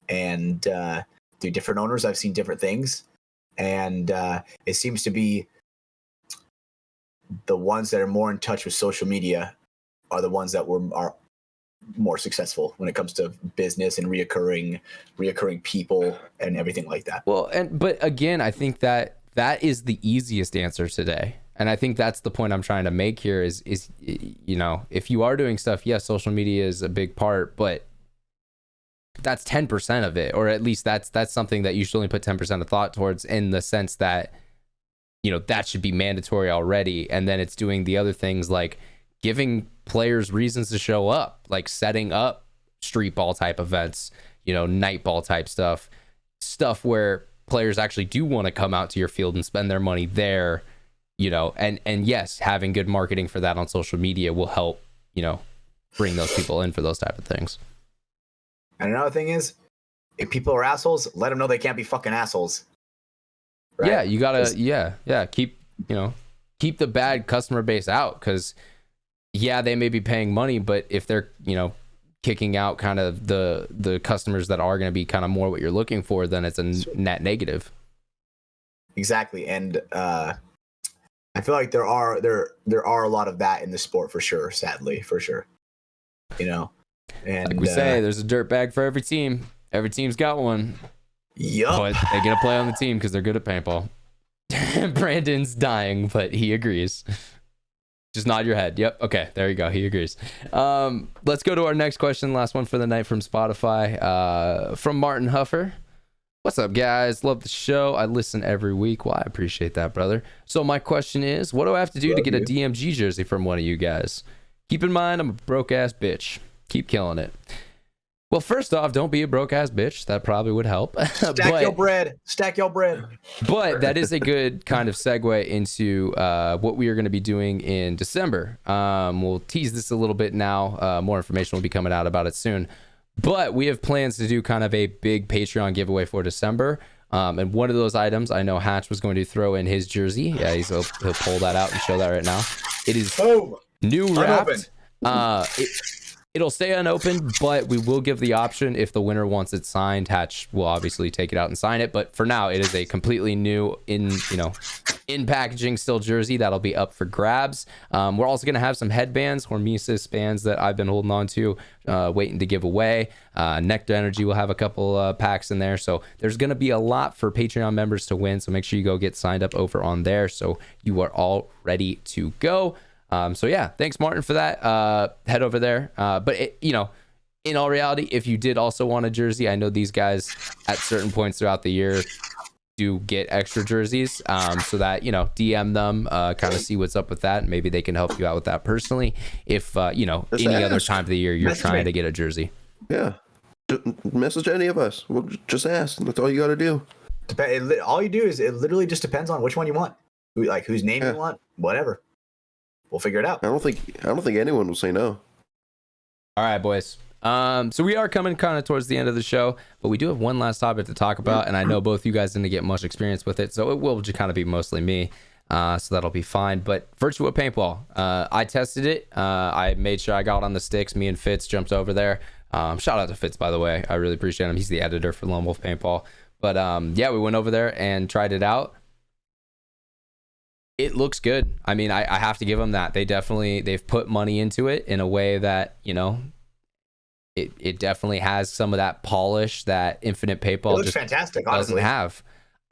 And through different owners, I've seen different things. And it seems to be the ones that are more in touch with social media are the ones that are more successful when it comes to business and reoccurring people and everything like that. Well, but again, I think that is the easiest answer today. And I think that's the point I'm trying to make here is, if you are doing stuff, yes, social media is a big part, but that's 10% of it, or at least that's something that you should only put 10% of thought towards, in the sense that, that should be mandatory already. And then it's doing the other things like giving players reasons to show up, like setting up street ball type events, night ball type stuff where players actually do want to come out to your field and spend their money there, and yes, having good marketing for that on social media will help, bring those people in for those type of things. And another thing is, if people are assholes, let them know they can't be fucking assholes. Right? Yeah, you gotta keep the bad customer base out, because they may be paying money, but if they're kicking out kind of the customers that are going to be kind of more what you're looking for, then it's a net negative. Exactly. And I feel like there are a lot of that in the sport, for sure, sadly, for sure. And like we say, there's a dirt bag for every team. Every team's got one. Yup. But they get to play on the team because they're good at paintball. Brandon's dying, but he agrees. Just nod your head. Yep. Okay. There you go. He agrees. Let's go to our next question. Last one for the night from Spotify. From Martin Huffer. What's up, guys? Love the show. I listen every week. Well, I appreciate that, brother. So my question is, what do I have to do to get a DMG jersey from one of you guys? Keep in mind, I'm a broke-ass bitch. Keep killing it. Well, first off, don't be a broke-ass bitch. That probably would help. Stack your bread. Stack your bread. But that is a good kind of segue into what we are going to be doing in December. We'll tease this a little bit now. More information will be coming out about it soon. But we have plans to do kind of a big Patreon giveaway for December. And one of those items, I know Hatch was going to throw in his jersey. Yeah, he'll pull that out and show that right now. It is new wrapped. It'll stay unopened, but we will give the option if the winner wants it signed. Hatch will obviously take it out and sign it. But for now, it is a completely new in packaging still jersey that'll be up for grabs. We're also going to have some headbands, Hormesis bands that I've been holding on to, waiting to give away. NECTR Energy will have a couple packs in there. So there's going to be a lot for Patreon members to win. So make sure you go get signed up over on there so you are all ready to go. So yeah, thanks Martin for that. Head over there. But in all reality, if you did also want a jersey, I know these guys at certain points throughout the year do get extra jerseys. So that, DM them, kind of see what's up with that. And maybe they can help you out with that personally. If, any other time of the year you're trying to get a jersey. Yeah. Message any of us. We'll just ask. That's all you got to do. All you do is it literally just depends on which one you want. Like whose name you want, whatever. We'll figure it out. I don't think anyone will say no. All right, boys. So we are coming kind of towards the end of the show, but we do have one last topic to talk about, and I know both you guys didn't get much experience with it, so it will just kind of be mostly me. So that'll be fine. But Virtua Paintball, I tested it. I made sure I got on the sticks. Me and Fitz jumped over there. Shout out to Fitz, by the way. I really appreciate him. He's the editor for Lone Wolf Paintball. But we went over there and tried it out. It looks good. I mean, I have to give them that. They've put money into it in a way that, it definitely has some of that polish that Infinite Paintball looks fantastic, honestly. Doesn't have.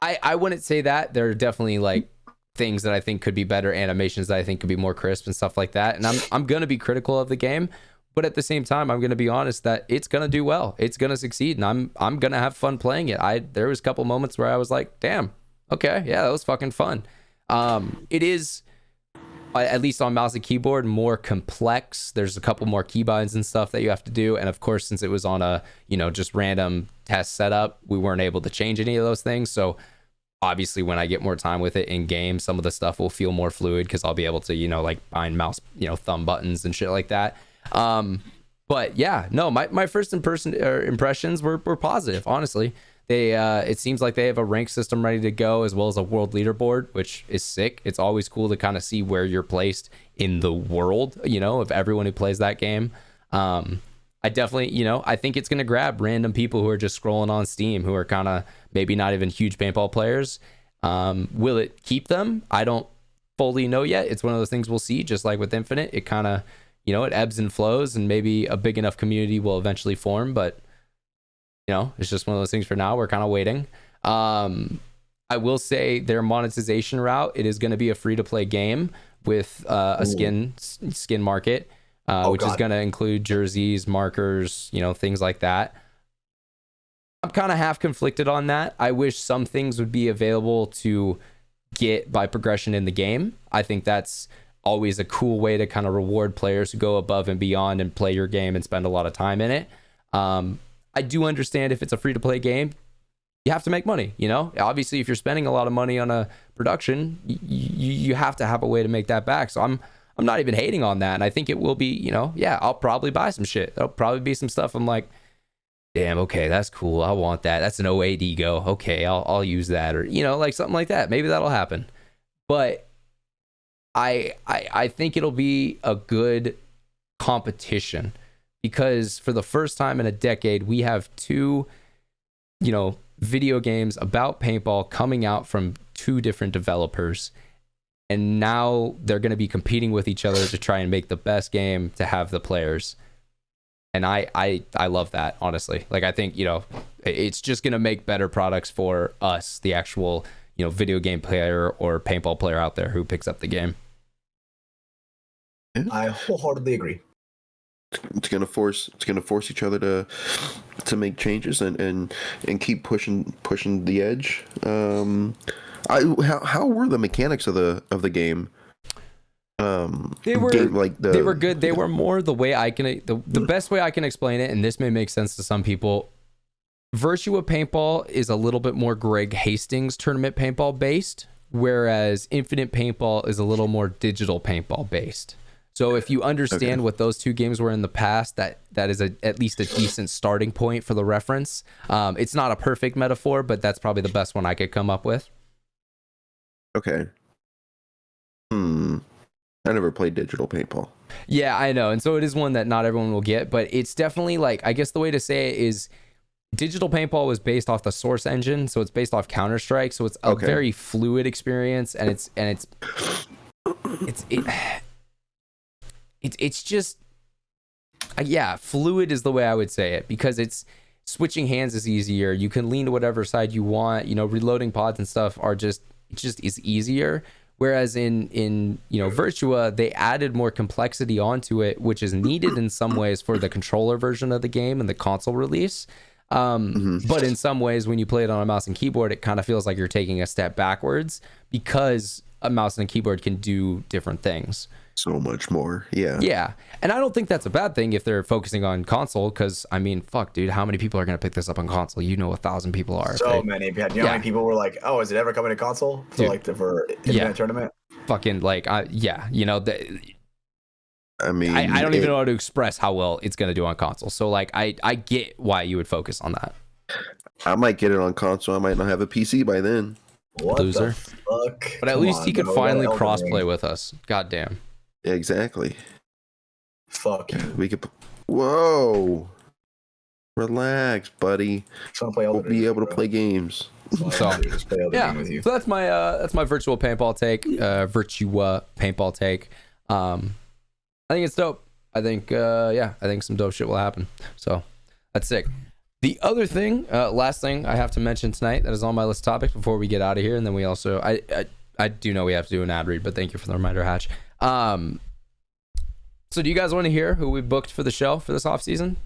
I wouldn't say that. There are definitely like things that I think could be better, animations that I think could be more crisp and stuff like that. And I'm going to be critical of the game, but at the same time, I'm going to be honest that it's going to do well. It's going to succeed, and I'm going to have fun playing it. There was a couple moments where I was like, damn, okay, yeah, that was fucking fun. It is, at least on mouse and keyboard, more complex. There's a couple more keybinds and stuff that you have to do. And of course, since it was on a, just random test setup, we weren't able to change any of those things. So obviously when I get more time with it in game, some of the stuff will feel more fluid because I'll be able to, like bind mouse, thumb buttons and shit like that. But yeah, no, my first impressions were positive, honestly. It seems like they have a rank system ready to go, as well as a world leaderboard, which is sick. It's always cool to kind of see where you're placed in the world, of everyone who plays that game. I definitely, I think it's going to grab random people who are just scrolling on Steam, who are kind of maybe not even huge paintball players. Will it keep them? I don't fully know yet. It's one of those things we'll see, just like with Infinite. It kind of, it ebbs and flows, and maybe a big enough community will eventually form, but it's just one of those things for now. We're kind of waiting. I will say their monetization route, it is going to be a free-to-play game with a skin market, which is going to include jerseys, markers, things like that. I'm kind of half conflicted on that. I wish some things would be available to get by progression in the game. I think that's always a cool way to kind of reward players who go above and beyond and play your game and spend a lot of time in it. I do understand if it's a free-to-play game, you have to make money, Obviously, if you're spending a lot of money on a production, you have to have a way to make that back. So I'm not even hating on that. And I think it will be, I'll probably buy some shit. There'll probably be some stuff I'm like, damn, okay, that's cool. I want that. That's an 08 ego. Okay, I'll use that, or like something like that. Maybe that'll happen. But I think it'll be a good competition, because for the first time in a decade, we have two, video games about paintball coming out from two different developers, and now they're going to be competing with each other to try and make the best game to have the players. And I love that, honestly. Like, I think, it's just going to make better products for us, the actual, video game player or paintball player out there who picks up the game. I wholeheartedly agree. It's gonna force each other to make changes and keep pushing the edge. How were the mechanics of the game? They were good. They were more the way the best way I can explain it, and this may make sense to some people. Virtua Paintball is a little bit more Greg Hastings tournament paintball based, whereas Infinite Paintball is a little more digital paintball based. So if you understand what those two games were in the past, that is at least a decent starting point for the reference. It's not a perfect metaphor, but that's probably the best one I could come up with. Okay. I never played digital paintball. Yeah, I know. And so it is one that not everyone will get, but it's definitely, like, I guess the way to say it is digital paintball was based off the Source engine, so it's based off Counter-Strike, so it's a very fluid experience, and it's just, fluid is the way I would say it, because it's switching hands is easier. You can lean to whatever side you want. Reloading pods and stuff are just is easier. Whereas in Virtua, they added more complexity onto it, which is needed in some ways for the controller version of the game and the console release. But in some ways, when you play it on a mouse and keyboard, it kind of feels like you're taking a step backwards, because a mouse and a keyboard can do different things. So much more. Yeah. And I don't think that's a bad thing if they're focusing on console, because, I mean, fuck, dude, how many people are going to pick this up on console? 1,000 people are. So many. How many people were like, oh, is it ever coming to console? So, dude, for Infinite Tournament? Fucking, like, I don't even know how to express how well it's going to do on console. So, like, I get why you would focus on that. I might get it on console. I might not have a PC by then. What Loser. The fuck? But at least he could finally crossplay with us. Goddamn. Exactly. Fuck you. We could. Whoa. Relax, buddy. We'll be able to play games. So that's my virtual paintball take. Virtua paintball take. I think it's dope. I think some dope shit will happen. So that's sick. The other thing, last thing I have to mention tonight that is on my list of topics before we get out of here, and then we also I do know we have to do an ad read, but thank you for the reminder, Hatch. So do you guys want to hear who we booked for the show for this off season?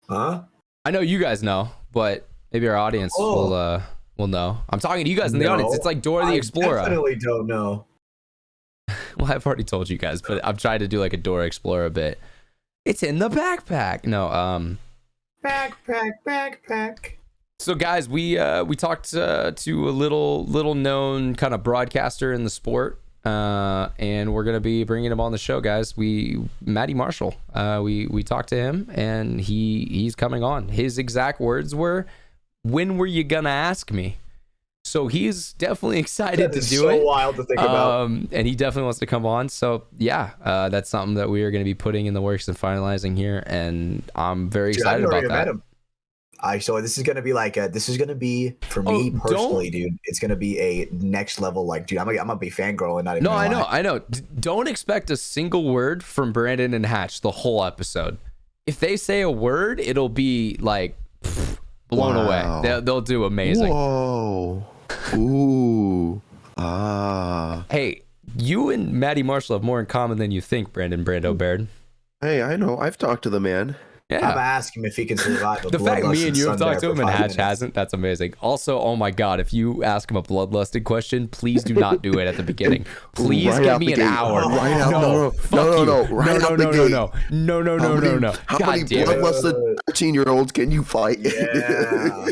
Huh? I know you guys know, but maybe our audience will know. I'm talking to you guys in the audience. It's like Dora the Explorer. I definitely don't know. Well, I've already told you guys, but I'm trying to do like a Dora Explorer bit. It's in the backpack. No, backpack. So guys, we talked to a little known kind of broadcaster in the sport, and we're gonna be bringing him on the show, guys. Matty Marshall. We talked to him, and he's coming on. His exact words were, "When were you gonna ask me?" So he's definitely excited to do it. So wild to think about. And he definitely wants to come on. So yeah, that's something that we are going to be putting in the works and finalizing here, and I'm very excited about that. So this is gonna be for me personally, dude. It's gonna be a next level. Like, dude, I'm gonna be fangirling. Not even. No, I know. Don't expect a single word from Brandon and Hatch the whole episode. If they say a word, it'll be like blown away. They'll do amazing. Whoa. Ooh. Ah. Hey, you and Matty Marshall have more in common than you think, Brando Baird. Hey, I know. I've talked to the man. Yeah. I'm gonna ask him if he can survive. The fact me and you have talked to him and Hatch hasn't, that's amazing. Also, oh my god, if you ask him a bloodlusted question, please do not do it at the beginning. Please give me an hour. No. How many bloodlusted 13-year-olds can you fight? Yeah.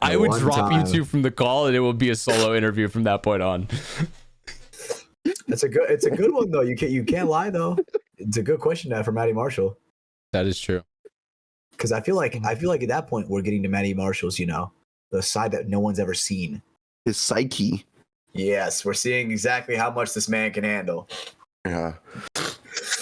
I would drop you two from the call, and it will be a solo interview from that point on. It's a good one though. You can't lie though. It's a good question now for Matty Marshall. That is true. Because I feel like at that point we're getting to Matty Marshall's, the side that no one's ever seen. His psyche. Yes, we're seeing exactly how much this man can handle. Yeah.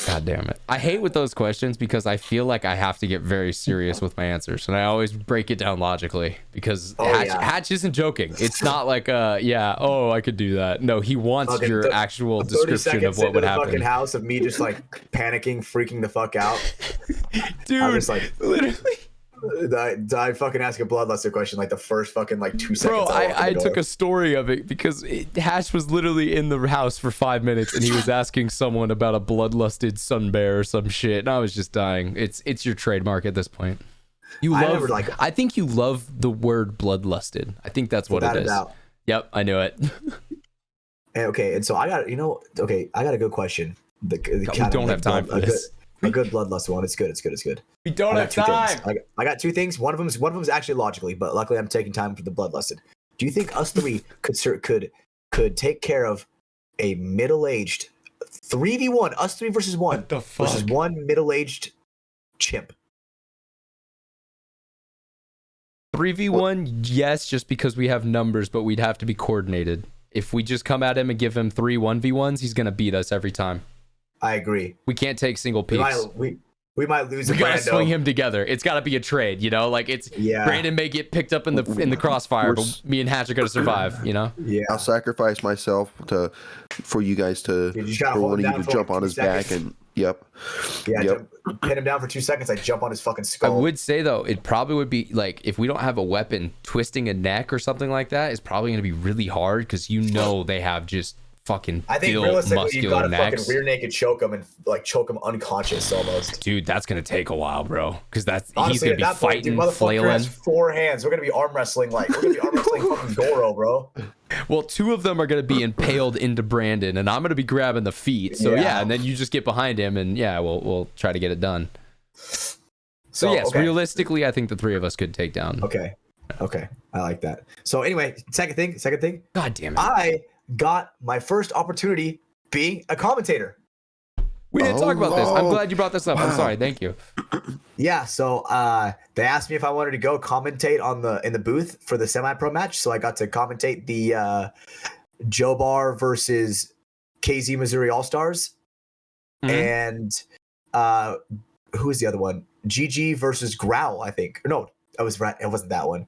God damn it. I hate with those questions because I feel like I have to get very serious with my answers. And I always break it down logically because Hatch isn't joking. It's not like, I could do that. No, he wants your actual description of what would happen. Fucking house of me just like panicking, freaking the fuck out. Dude, I'm just like, literally. I fucking ask a bloodluster question like the first fucking like 2 seconds. Bro, I took a story of it because Hash was literally in the house for 5 minutes and he was asking someone about a bloodlusted sun bear or some shit, and I was just dying. It's your trademark at this point. I think you love the word bloodlusted. I think that's what it is. Yep, I knew it. Okay, and so I got a good question. We don't have time for this. A good bloodlust one. It's good. We don't have time. I got 2 things. One of them's actually logically, but luckily I'm taking time for the bloodlusted. Do you think us 3 could take care of a middle-aged 3v1, us 3 versus 1 versus one middle-aged chimp? 3v1, yes, just because we have numbers, but we'd have to be coordinated. If we just come at him and give him 3 1v1s, he's gonna beat us every time. I agree. We can't take single peaks. We might lose. We gotta swing him together. It's gotta be a trade, Brandon may get picked up in the crossfire, but me and Hatch are gonna survive, Yeah. I'll sacrifice myself for you guys to for one of you to jump on his back and yep. Pin him down for 2 seconds. I jump on his fucking skull. I would say though, it probably would be like if we don't have a weapon, twisting a neck or something like that is probably gonna be really hard because they have just fucking realistically you gotta fucking rear naked choke him and like choke him unconscious almost. Dude, that's gonna take a while, bro, because he's gonna be fighting, flailing. Has 4 hands. We're gonna be arm wrestling fucking Goro, bro. Well, 2 of them are gonna be impaled into Brandon, and I'm gonna be grabbing the feet. So and then you just get behind him, and we'll try to get it done. So yes, realistically, I think the 3 of us could take down. Okay, I like that. So anyway, second thing. God damn it! I got my first opportunity being a commentator. We didn't talk about this. I'm glad you brought this up. I'm sorry. Thank you. Yeah. So they asked me if I wanted to go commentate in the booth for the semi-pro match. So I got to commentate the Joe Bar versus KZ Missouri All-Stars. And who was the other one? GG versus Growl, I think. No, it wasn't that one.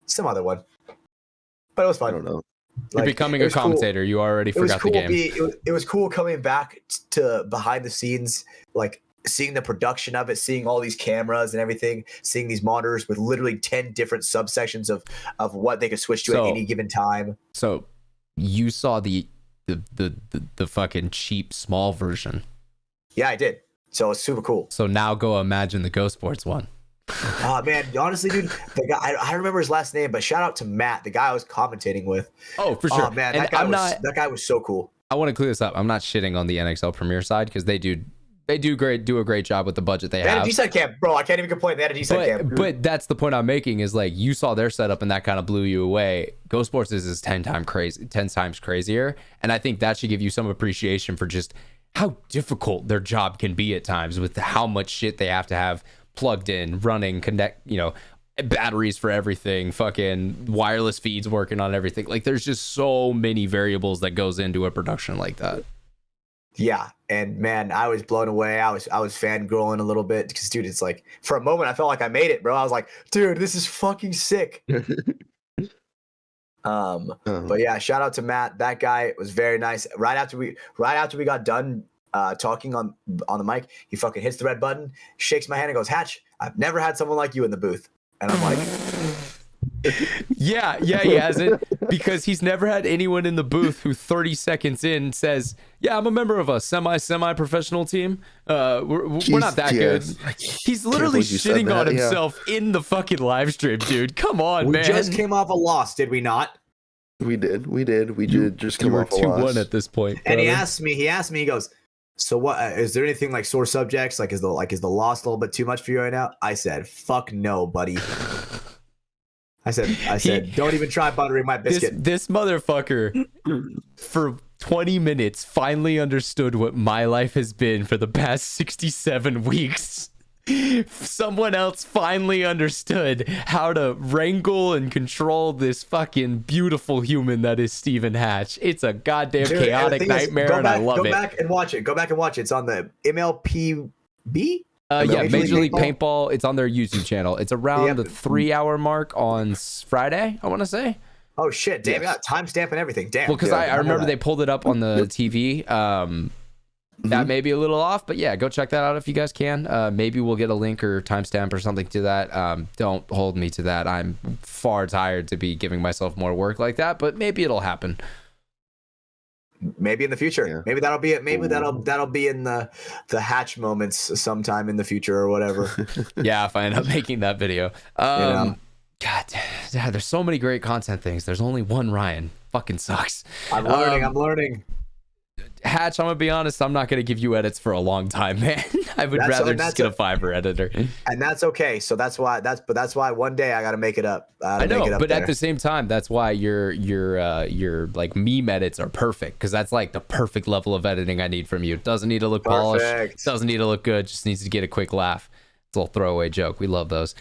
Some other one. But it was fun. I don't know. You're becoming a commentator. Cool. You already forgot the game. It was cool coming back to behind the scenes, like seeing the production of it, seeing all these cameras and everything, seeing these monitors with literally 10 different subsections of what they could switch to at any given time. So you saw the fucking cheap small version. Yeah, I did. So it's super cool. So now go imagine the Go Sports one. Man, honestly, dude, the guy, I remember his last name, but shout out to Matt, the guy I was commentating with. Oh, for sure. Oh, man, that guy was so cool. I want to clear this up. I'm not shitting on the NXL Premier side because they do a great job with the budget they have. They had a decent camp, bro. I can't even complain. They had a decent camp. But that's the point I'm making is like you saw their setup and that kind of blew you away. Go Sports is 10 times crazier, and I think that should give you some appreciation for just how difficult their job can be at times with how much shit they have to have plugged in, running, connect, batteries for everything, fucking wireless feeds working on everything. Like there's just so many variables that goes into a production like that. Yeah, and man, I was blown away. I was fangirling a little bit because, dude, it's like for a moment I felt like I made it, bro. I was like, dude, this is fucking sick. But yeah, shout out to Matt. That guy was very nice. Right after we got done talking on the mic, he fucking hits the red button, shakes my hand, and goes, "Hatch, I've never had someone like you in the booth." And I'm like, yeah, he hasn't, because he's never had anyone in the booth who 30 seconds in says, "Yeah, I'm a member of a semi-professional team. We're not that good." He's literally shitting on himself in the fucking live stream, dude. Come on, man. We just came off a loss, did we not? We did. We did just come off a loss. 2-1 at this point. And brother. He asked me, he goes, "So what? Is there anything like sore subjects? Like is the loss a little bit too much for you right now?" I said, "Fuck no, buddy." I said, "Don't even try buttering my biscuit." This motherfucker, for 20 minutes, finally understood what my life has been for the past 67 weeks. Someone else finally understood how to wrangle and control this fucking beautiful human that is Stephen Hatch. It's a goddamn chaotic nightmare, and I love it. Go back and watch it. Go back and watch it. It's on the MLPB? Yeah, Major League Paintball. It's on their YouTube channel. It's around the 3-hour mark on Friday, I want to say. Oh, shit. Damn, yeah. Timestamp and everything. Damn. Well, because I remember they pulled it up on the TV. That may be a little off, but yeah, go check that out if you guys can. Maybe we'll get a link or timestamp or something to that. Don't hold me to that. I'm far tired to be giving myself more work like that, but maybe it'll happen. Maybe in the future. Yeah. Maybe that'll be it. Maybe that'll be in the Hatch moments sometime in the future or whatever. Yeah, if I end up making that video. God, there's so many great content things. There's only one Ryan. Fucking sucks. I'm learning. Hatch, I'm gonna be honest, I'm not gonna give you edits for a long time, man. I would rather just get a Fiverr editor. And that's okay. So that's why one day I gotta make it up. I know, but at the same time, that's why your like meme edits are perfect, because that's like the perfect level of editing I need from you. It doesn't need to look polished, doesn't need to look good, just needs to get a quick laugh. It's a little throwaway joke. We love those.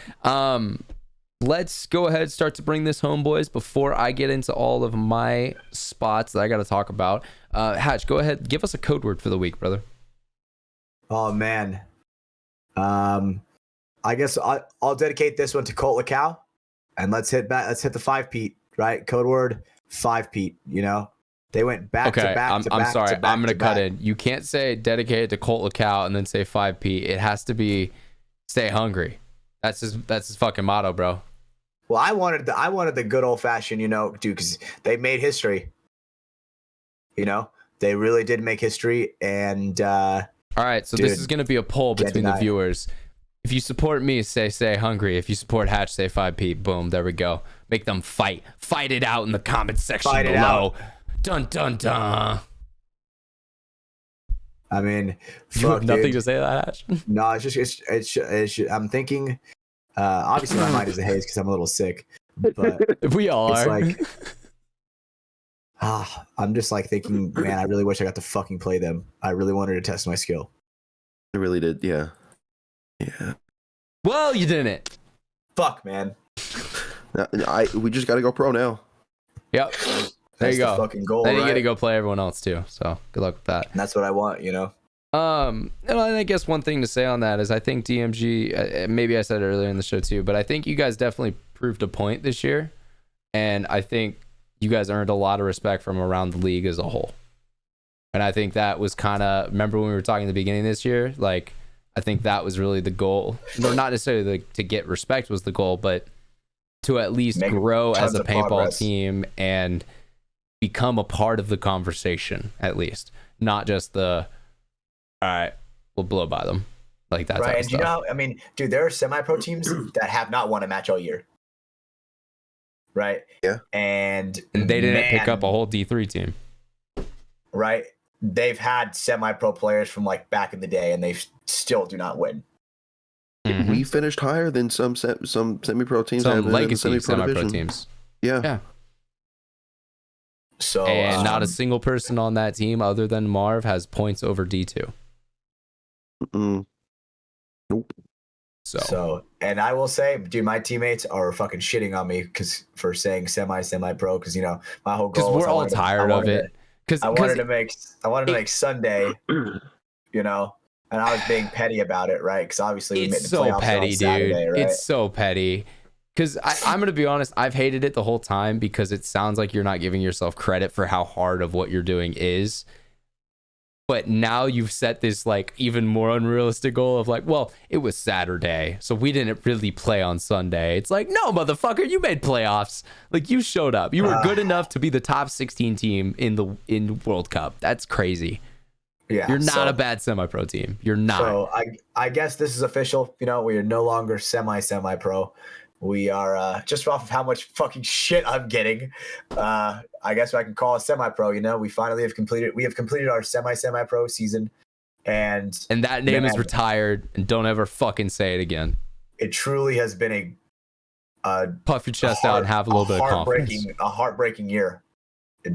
Let's go ahead and start to bring this home, boys, before I get into all of my spots that I got to talk about. Hatch, go ahead. Give us a code word for the week, brother. Oh, man. I guess I'll dedicate this one to Colt Lacow, and let's hit the 5-Pete, right? Code word 5-Pete, you know? They went back to back to back. I'm sorry. I'm going to cut in. You can't say dedicated to Colt Lacow and then say 5-Pete. It has to be stay hungry. That's his fucking motto, bro. Well, I wanted the good old fashioned, dude, because they made history. They really did make history. And all right, so dude, this is gonna be a poll between the viewers. If you support me, say hungry. If you support Hatch, say 5-Pete. Boom, there we go. Make them fight it out in the comment section below. Dun dun dun. I mean, you have nothing to say to that, Hatch? No, it's I'm thinking. Obviously, my mind is a haze because I'm a little sick. But we all are. Like, I'm just like thinking, man, I really wish I got to fucking play them. I really wanted to test my skill. I really did, yeah. Yeah. Well, you didn't. Fuck, man. We just got to go pro now. Yep. There you go. The fucking goal. Then you get to go play everyone else too. So good luck with that. And that's what I want, And I guess one thing to say on that is I think DMG, maybe I said it earlier in the show too, but I think you guys definitely proved a point this year. And I think you guys earned a lot of respect from around the league as a whole. And I think that was kind of, remember when we were talking at the beginning of this year? Like, I think that was really the goal. No, not necessarily to get respect was the goal, but to at least grow as a paintball team and become a part of the conversation, at least. Not just the, all right, we'll blow by them. Like that right, type of stuff. I mean, dude, there are semi-pro teams that have not won a match all year. Right? Yeah. And they didn't pick up a whole D3 team. Right? They've had semi-pro players from like back in the day, and they still do not win. Mm-hmm. We finished higher than some semi-pro teams. Some legacy semi-pro teams. Yeah. Yeah. So, and not a single person on that team other than Marv has points over D2. Nope. So, and I will say, dude, my teammates are fucking shitting on me for saying semi-pro because my whole goal. Because we're all tired of it. Because I wanted to make Sunday, and I was being petty about it, right? Because obviously we made the playoffs on Saturday, dude. Right? It's so petty. Because I'm gonna be honest, I've hated it the whole time because it sounds like you're not giving yourself credit for how hard of what you're doing is. But now you've set this like even more unrealistic goal of like, well, it was Saturday, so we didn't really play on Sunday. It's like, no, motherfucker, you made playoffs. Like you showed up. You were good enough to be the top 16 team in World Cup. That's crazy. Yeah, you're not a bad semi-pro team. You're not. So I guess this is official. We are no longer semi-pro. We are just off of how much fucking shit I'm getting. I guess I can call it semi-pro. We finally have completed our semi-pro season, and that name is retired. And don't ever fucking say it again. It truly has been a puff your chest out and have a little bit of confidence. A heartbreaking year,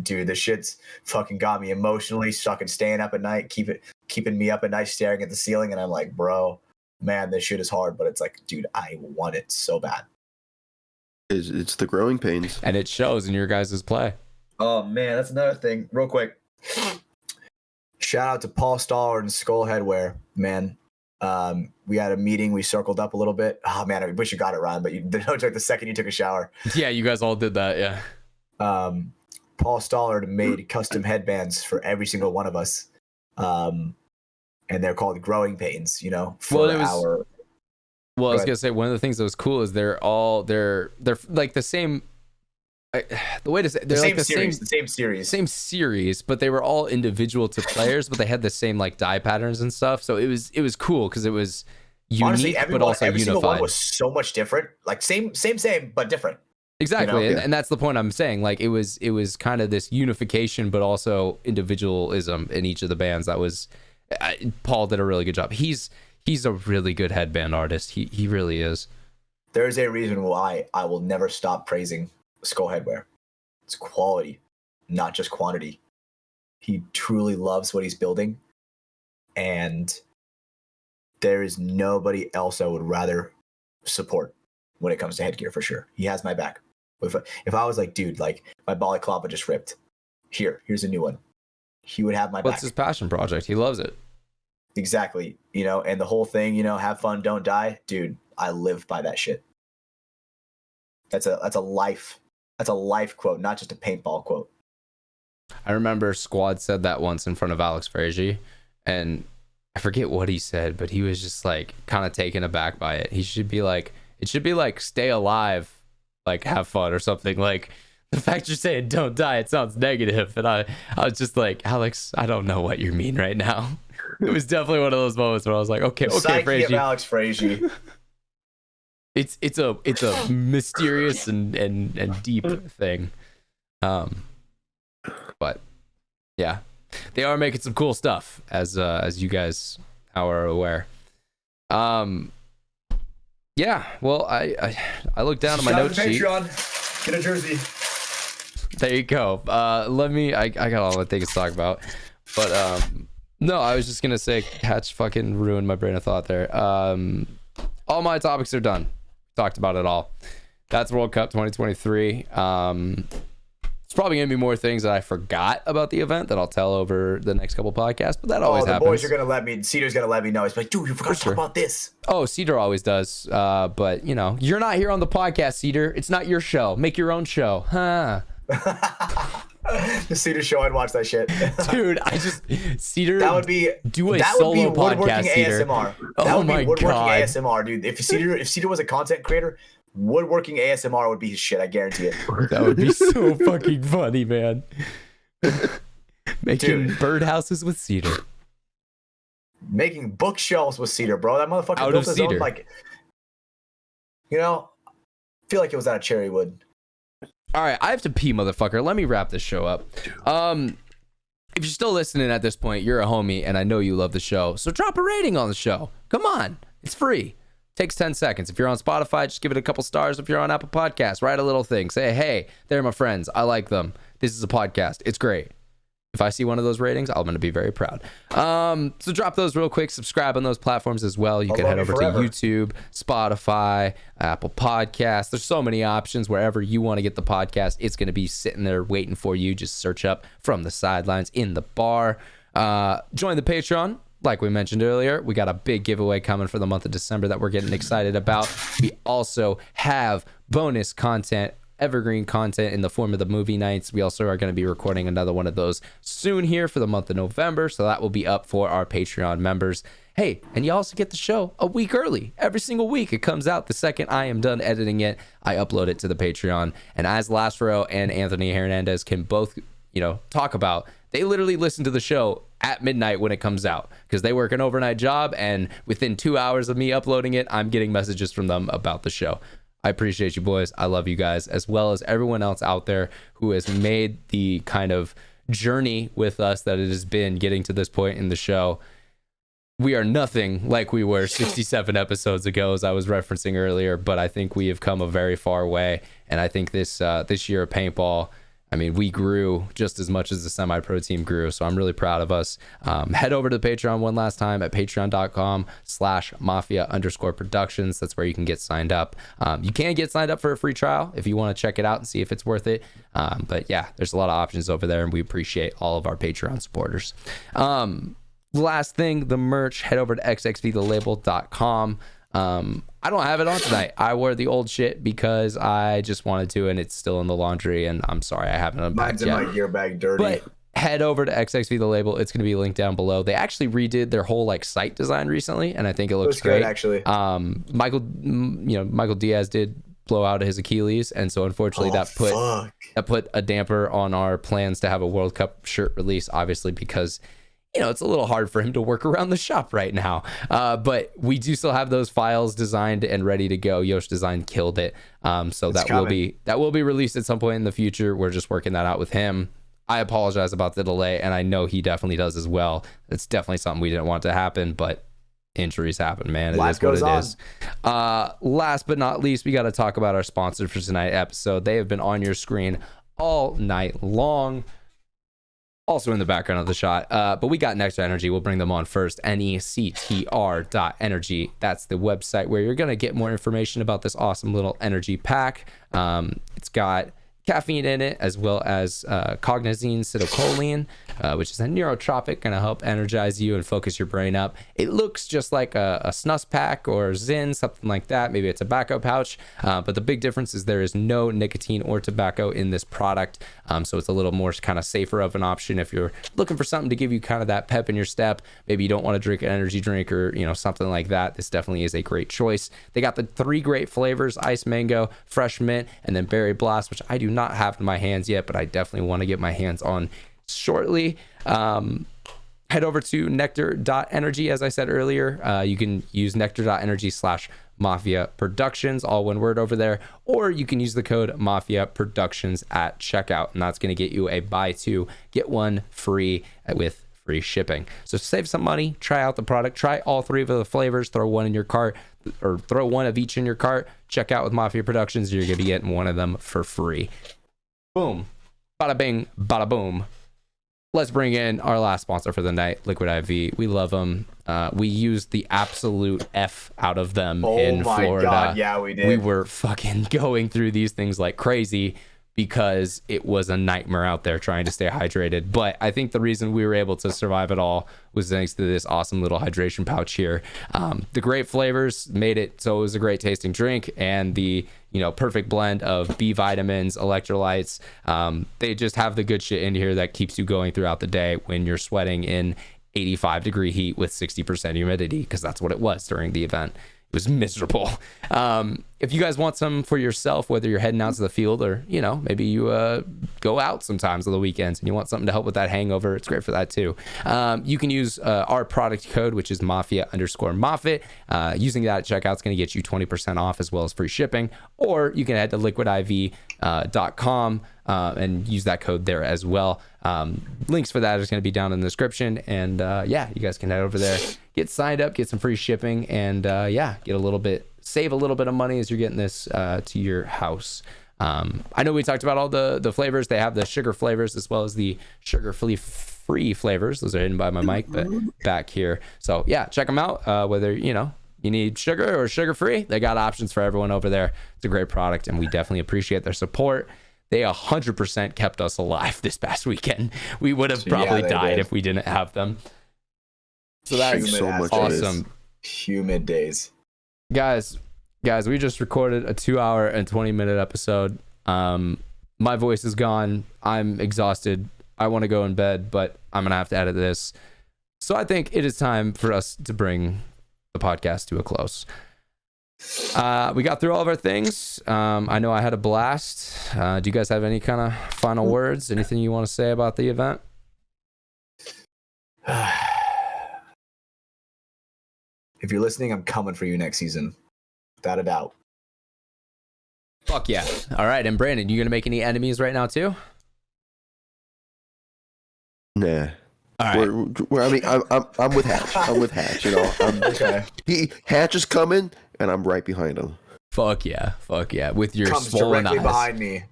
dude. The shit's fucking got me emotionally fucking staying up at night, keeping me up at night, staring at the ceiling, and I'm like, bro, man, this shit is hard, but it's like, dude, I want it so bad. It's the growing pains. And it shows in your guys' play. Oh, man, that's another thing. Real quick. Shout out to Paul Stoller and Skull Headwear, man. We had a meeting. We circled up a little bit. Oh, man, I wish you got it, Ron, but you took the second you took a shower. Yeah, you guys all did that, yeah. Paul Stoller made custom headbands for every single one of us. And they're called growing pains, you know, for our... Well, I was gonna say one of the things that was cool is they're like the same. The way to say they're like the same series, but they were all individual to players, but they had the same like dye patterns and stuff. So it was cool because it was unique, honestly, but also every unified. Single one was so much different, like same, but different. Exactly, you know? and that's the point I'm saying. Like it was kind of this unification, but also individualism in each of the bands. That was Paul did a really good job. He's a really good headband artist. He really is. There's a reason why I will never stop praising Skull Headwear. It's quality, not just quantity. He truly loves what he's building, and there is nobody else I would rather support when it comes to headgear, for sure. He has my back. If I was like, dude, like my balaclava just ripped, here's a new one, he would have my back. What's his passion project? He loves it. Exactly, you know, and the whole thing, you know, have fun, don't die, dude. I live by that shit. That's a life quote, not just a paintball quote. I remember Squad said that once in front of Alex Frazier, and I forget what he said, but he was just like kind of taken aback by it. It should be like stay alive, like have fun or something. Like the fact you're saying don't die, it sounds negative, and I was just like, Alex, I don't know what you mean right now. It was definitely one of those moments where I was like, okay, Frazier. Alex Frazier. It's a mysterious and deep thing, but yeah, they are making some cool stuff as you guys are aware. Yeah, well, I looked down at my note sheet. Patreon. Get a jersey. There you go. I got all the things to talk about, but no, I was just gonna say, Hatch fucking ruined my brain of thought there. All my topics are done. Talked about it all. That's World Cup 2023. It's probably gonna be more things that I forgot about the event that I'll tell over the next couple podcasts, but that always happens. Boys are gonna let me. Cedar's gonna let me know. He's like, dude, you forgot to talk about this. Oh, Cedar always does. But you know, you're not here on the podcast, Cedar. It's not your show. Make your own show, huh? The Cedar show, I'd watch that shit. Dude, Cedar, that would be solo podcast, Cedar. ASMR. Oh my woodworking god, ASMR, dude. If Cedar was a content creator, woodworking ASMR would be his shit. I guarantee it. That would be so fucking funny, man. Making birdhouses with Cedar. Making bookshelves with Cedar, bro. That motherfucker out built of his cedar. Own, like, you know, I feel like it was out of cherry wood. All right, I have to pee, motherfucker. Let me wrap this show up. If you're still listening at this point, you're a homie, and I know you love the show. So drop a rating on the show. Come on. It's free. Takes 10 seconds. If you're on Spotify, just give it a couple stars. If you're on Apple Podcasts, write a little thing. Say, hey, they're my friends. I like them. This is a podcast. It's great. If I see one of those ratings, I'm going to be very proud. So drop those real quick. Subscribe on those platforms as well. You can head over to YouTube, Spotify, Apple Podcasts. There's so many options. Wherever you want to get the podcast, it's going to be sitting there waiting for you. Just search up From the Sidelines in the bar. Join the Patreon. Like we mentioned earlier, we got a big giveaway coming for the month of December that we're getting excited about. We also have bonus content, evergreen content in the form of the movie nights. We also are going to be recording another one of those soon here for the month of November, so that will be up for our Patreon members. Hey, and you also get the show a week early. Every single week it comes out the second I am done editing it. I upload it to the Patreon, and as Last Row and Anthony Hernandez can both, talk about, they literally listen to the show at midnight when it comes out because they work an overnight job, and within 2 hours of me uploading it, I'm getting messages from them about the show. I appreciate you boys. I love you guys, as well as everyone else out there who has made the kind of journey with us that it has been getting to this point in the show. We are nothing like we were 67 episodes ago, as I was referencing earlier, but I think we have come a very far way. And I think this year of paintball I mean, we grew just as much as the semi-pro team grew. So I'm really proud of us. Head over to the Patreon one last time at patreon.com/Mafia_Productions. That's where you can get signed up. You can get signed up for a free trial if you want to check it out and see if it's worth it. But yeah, there's a lot of options over there, and we appreciate all of our Patreon supporters. Last thing, the merch, head over to xxvthelabel.com. I don't have it on tonight. I wore the old shit because I just wanted to, and it's still in the laundry, and I'm sorry I haven't unpacked yet. Mine's in my gear bag dirty. But head over to XXV The Label. It's going to be linked down below. They actually redid their whole like site design recently, and I think it looks great. Good, actually. Michael Diaz did blow out his Achilles, and so unfortunately that put a damper on our plans to have a World Cup shirt release, obviously, because it's a little hard for him to work around the shop right now. But we do still have those files designed and ready to go. Yosh Design killed it. So that will be released at some point in the future. We're just working that out with him. I apologize about the delay, and I know he definitely does as well. It's definitely something we didn't want to happen, but injuries happen, man. It is what it is. Last but not least, we got to talk about our sponsor for tonight's episode. They have been on your screen all night long. Also in the background of the shot, but we got NECTR Energy. We'll bring them on first. NECTR.energy. That's the website where you're going to get more information about this awesome little energy pack. It's got caffeine in it, as well as cognizine acetylcholine, which is a neurotropic, going to help energize you and focus your brain up. It looks just like a snus pack or Zin, something like that, maybe a tobacco pouch, but the big difference is there is no nicotine or tobacco in this product, so it's a little more kind of safer of an option if you're looking for something to give you kind of that pep in your step. Maybe you don't want to drink an energy drink or something like that. This definitely is a great choice. They got the 3 great flavors: ice mango, fresh mint, and then berry blast, which I do not have in my hands yet, but I definitely want to get my hands on shortly. Head over to NECTR.energy. As I said earlier, you can use NECTR.energy/MafiaProductions, all one word over there, or you can use the code MafiaProductions at checkout, and that's going to get you a buy 2 get 1 free with free shipping. So save some money, try out the product, try all 3 of the flavors, throw one in your cart, or throw one of each in your cart. Check out with Mafia Productions. You're going to be getting one of them for free. Boom. Bada bing, bada boom. Let's bring in our last sponsor for the night, Liquid IV. We love them. We used the absolute F out of them in Florida. God, yeah, we did. We were fucking going through these things like crazy because it was a nightmare out there trying to stay hydrated. But I think the reason we were able to survive it all was thanks to this awesome little hydration pouch here. The great flavors made it so it was a great tasting drink, and the perfect blend of B vitamins, electrolytes. They just have the good shit in here that keeps you going throughout the day when you're sweating in 85-degree heat with 60% humidity, because that's what it was during the event. It was miserable. If you guys want some for yourself, whether you're heading out to the field or maybe you go out sometimes on the weekends and you want something to help with that hangover, it's great for that too. You can use our product code, which is Mafia_Moffitt. Using that at checkout is going to get you 20% off, as well as free shipping. Or you can head to liquidiv.com and use that code there as well. Links for that is going to be down in the description, and you guys can head over there, get signed up, get some free shipping, and save a little bit of money as you're getting this to your house. I know we talked about all the flavors. They have the sugar flavors as well as the sugar-free flavors. Those are hidden by my mic, but back here. So yeah, check them out. Whether you need sugar or sugar-free, they got options for everyone over there. It's a great product, and we definitely appreciate their support. They 100% kept us alive this past weekend. We would have probably died if we didn't have them. So that's so much awesome. Humid days. Guys, we just recorded a 2-hour and 20-minute episode. My voice is gone. I'm exhausted. I want to go in bed, but I'm going to have to edit this. So I think it is time for us to bring the podcast to a close. We got through all of our things. I know I had a blast. Do you guys have any kind of final words? Anything you want to say about the event? If you're listening, I'm coming for you next season. Without a doubt. Fuck yeah. All right. And Brandon, you going to make any enemies right now too? Nah. All right. I'm with Hatch. I'm with Hatch. Okay. Hatch is coming, and I'm right behind him. Fuck yeah. With your comes swollen directly eyes behind me.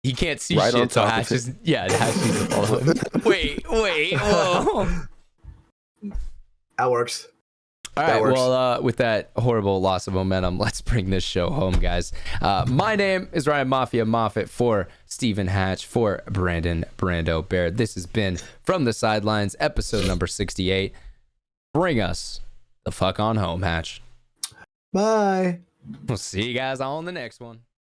He can't see right shit, so Hatch just Hatch needs to follow him. Wait, whoa. That works. All right, well, with that horrible loss of momentum, let's bring this show home, guys. My name is Ryan Mafia Moffat for Stephen Hatch, for Brandon Brando Baird. This has been From the Sidelines, episode number 68. Bring us the fuck on home, Hatch. Bye. We'll see you guys on the next one.